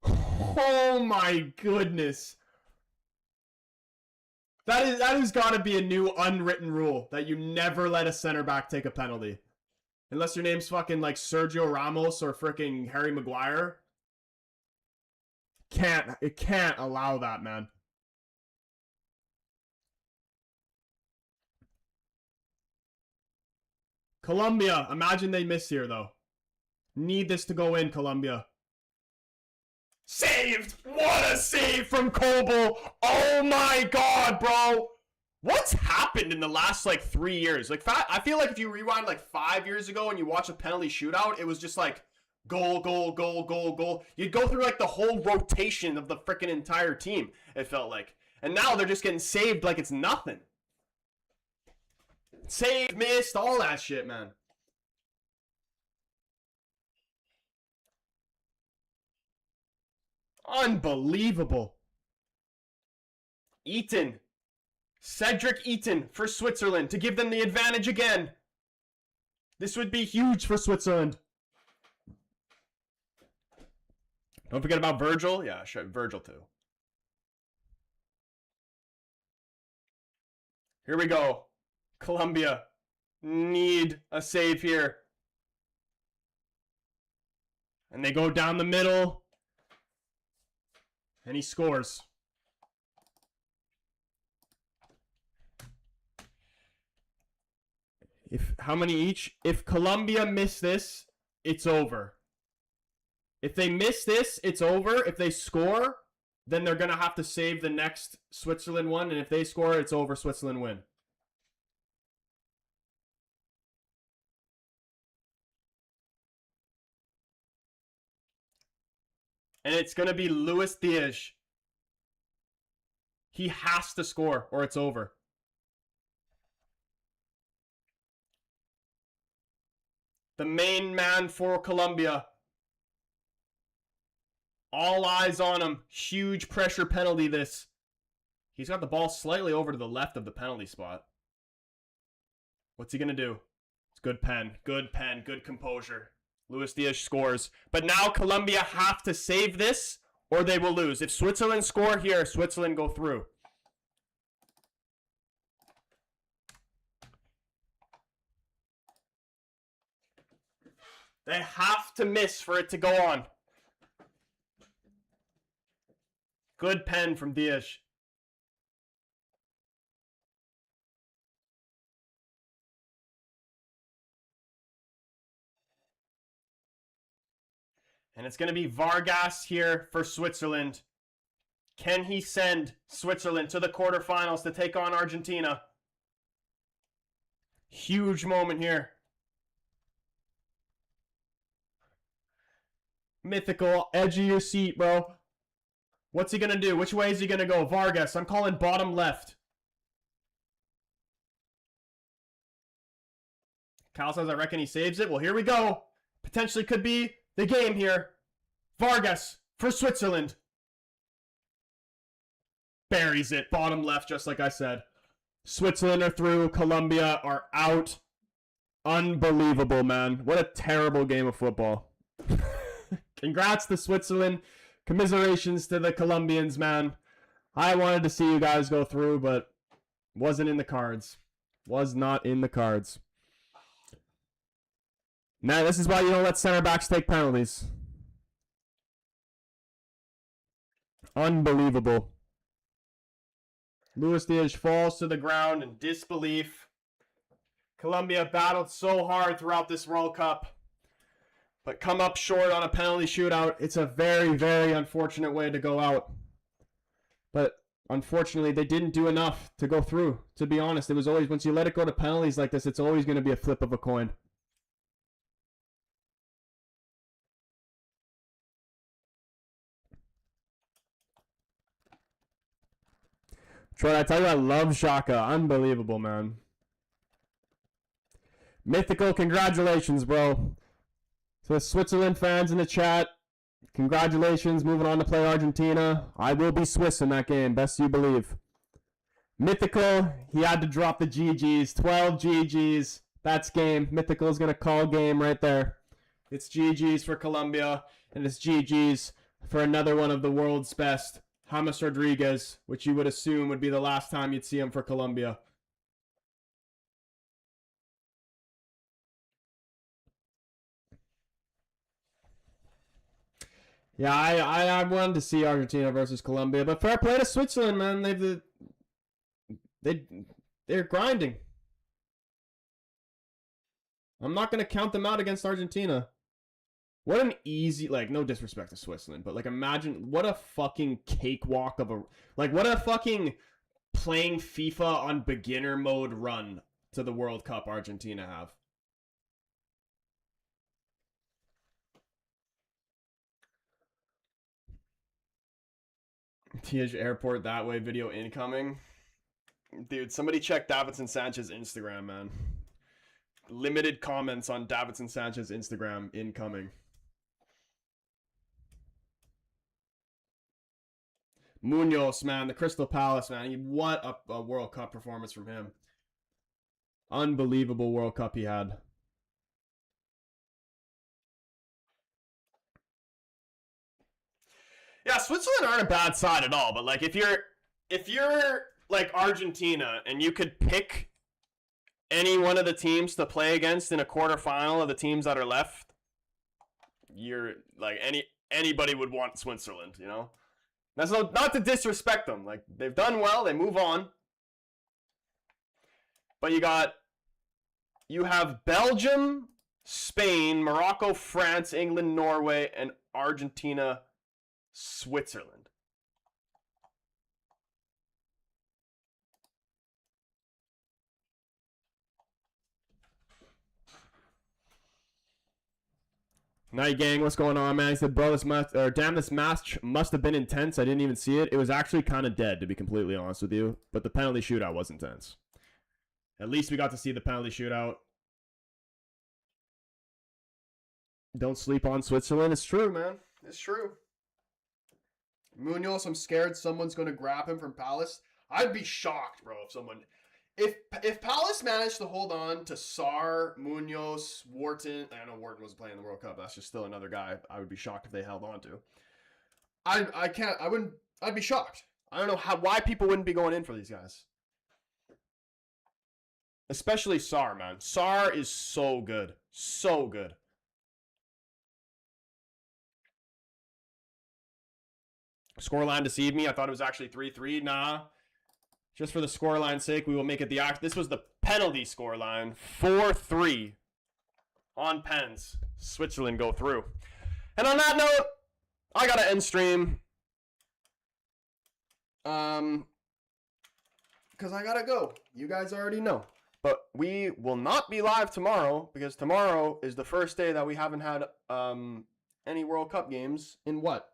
Oh my goodness. That has got to be a new unwritten rule that you never let a center back take a penalty. Unless your name's fucking like Sergio Ramos or freaking Harry Maguire. It can't allow that, man. Colombia, imagine they miss here though. Need this to go in, Colombia. Saved! What a save from Kobel! Oh my god, bro! What's happened in the last, 3 years? I feel like if you rewind, 5 years ago and you watch a penalty shootout, it was just, goal, goal, goal, goal, goal. You'd go through, the whole rotation of the freaking entire team, it felt like. And now they're just getting saved like it's nothing. Saved, missed, all that shit, man. Unbelievable. Eaton. Cedric Eaton for Switzerland to give them the advantage again. This would be huge for Switzerland. Don't forget about Virgil. Yeah, sure, Virgil too. Here we go. Colombia need a save here. And they go down the middle. And he scores. How many each? If Colombia miss this, it's over. If they miss this, it's over. If they score, then they're going to have to save the next Switzerland one. And if they score, it's over. Switzerland win. And it's going to be Luis Diaz. He has to score or it's over. The main man for Colombia. All eyes on him. Huge pressure penalty this. He's got the ball slightly over to the left of the penalty spot. What's he going to do? It's good pen. Good pen. Good composure. Luis Diaz scores. But now Colombia have to save this or they will lose. If Switzerland score here, Switzerland go through. They have to miss for it to go on. Good pen from Diaz. And it's going to be Vargas here for Switzerland. Can he send Switzerland to the quarterfinals to take on Argentina? Huge moment here. Mythical, edge of your seat, bro. What's he going to do? Which way is he going to go? Vargas, I'm calling bottom left. Cal says, I reckon he saves it. Well, here we go. Potentially could be the game here. Vargas for Switzerland. Buries it. Bottom left, just like I said. Switzerland are through. Colombia are out. Unbelievable, man. What a terrible game of football. Congrats to Switzerland. Commiserations to the Colombians, man. I wanted to see you guys go through, but wasn't in the cards. Was not in the cards. Now, this is why you don't let center backs take penalties. Unbelievable. Luis Diaz falls to the ground in disbelief. Colombia battled so hard throughout this World Cup, but come up short on a penalty shootout. It's a very, very unfortunate way to go out. But unfortunately, they didn't do enough to go through. To be honest, it was always, once you let it go to penalties like this, it's always going to be a flip of a coin. Troy, I tell you, I love Xhaka. Unbelievable, man. Mythical, congratulations, bro. To the Switzerland fans in the chat, congratulations, moving on to play Argentina. I will be Swiss in that game, best you believe. Mythical, he had to drop the GGs. 12 GGs. That's game. Mythical's going to call game right there. It's GGs for Colombia, and it's GGs for another one of the world's best, James Rodriguez, which you would assume would be the last time you'd see him for Colombia. Yeah, I wanted to see Argentina versus Colombia, but fair play to Switzerland, man. They're grinding. I'm not gonna count them out against Argentina. What an easy, like, no disrespect to Switzerland, but like, imagine what a fucking cakewalk of a, like, what a fucking playing FIFA on beginner mode run to the World Cup Argentina have. Tiege Airport that way video incoming. Dude, somebody check Davinson Sanchez's Instagram, man. Limited comments on Davinson Sanchez's Instagram incoming. Munoz, man, the Crystal Palace, man. What a World Cup performance from him. Unbelievable World Cup he had. Yeah, Switzerland aren't a bad side at all, but like if you're like Argentina and you could pick any one of the teams to play against in a quarterfinal of the teams that are left, you're like anybody would want Switzerland, you know? That's not to disrespect them. Like, they've done well, they move on. But you have Belgium Spain, Morocco, France, England, Norway, and Argentina, Switzerland. Night gang, what's going on, man? He said, bro, this match must have been intense. I didn't even see it. It was actually kind of dead, to be completely honest with you. But the penalty shootout was intense. At least we got to see the penalty shootout. Don't sleep on Switzerland. It's true, man. It's true. Munoz, I'm scared someone's going to grab him from Palace. I'd be shocked, bro, if someone... If Palace managed to hold on to Sarr, Munoz, Wharton... I know Wharton wasn't playing in the World Cup. That's just still another guy I would be shocked if they held on to. I'd be shocked. I don't know why people wouldn't be going in for these guys. Especially Sarr, man. Sarr is so good. So good. Scoreline deceived me. I thought it was actually 3-3. Nah. Just for the scoreline's sake, we will make it the act. This was the penalty scoreline. 4-3 on pens. Switzerland go through. And on that note, I gotta end stream. Because I gotta go. You guys already know. But we will not be live tomorrow because tomorrow is the first day that we haven't had any World Cup games in what?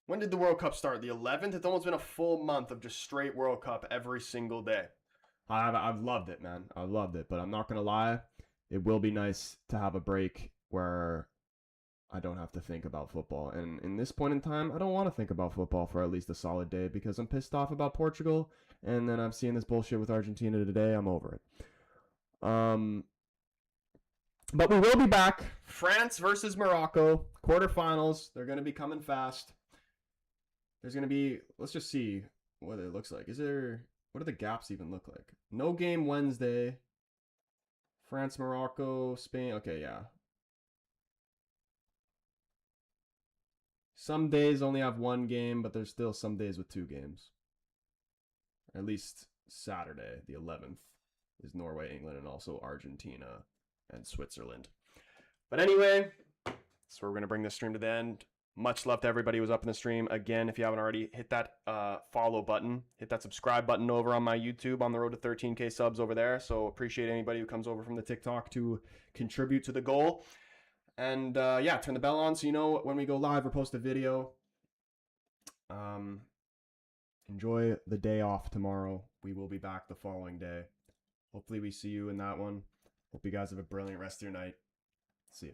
When did the World Cup start? The 11th? It's almost been a full month of just straight World Cup every single day. I've loved it, man. I loved it. But I'm not going to lie. It will be nice to have a break where I don't have to think about football. And in this point in time, I don't want to think about football for at least a solid day because I'm pissed off about Portugal. And then I'm seeing this bullshit with Argentina today. I'm over it. But we will be back. France versus Morocco. Quarterfinals. They're going to be coming fast. There's going to be, let's just see what it looks like. What do the gaps even look like? No game Wednesday. France, Morocco, Spain. Okay, yeah. Some days only have one game, but there's still some days with two games. At least Saturday, the 11th, is Norway, England, and also Argentina and Switzerland. But anyway, that's where we're going to bring this stream to the end. Much love to everybody who was up in the stream. Again, if you haven't already, hit that follow button. Hit that subscribe button over on my YouTube on the road to 13K subs over there. So appreciate anybody who comes over from the TikTok to contribute to the goal. And yeah, turn the bell on so you know when we go live or post a video. Enjoy the day off tomorrow. We will be back the following day. Hopefully we see you in that one. Hope you guys have a brilliant rest of your night. See ya.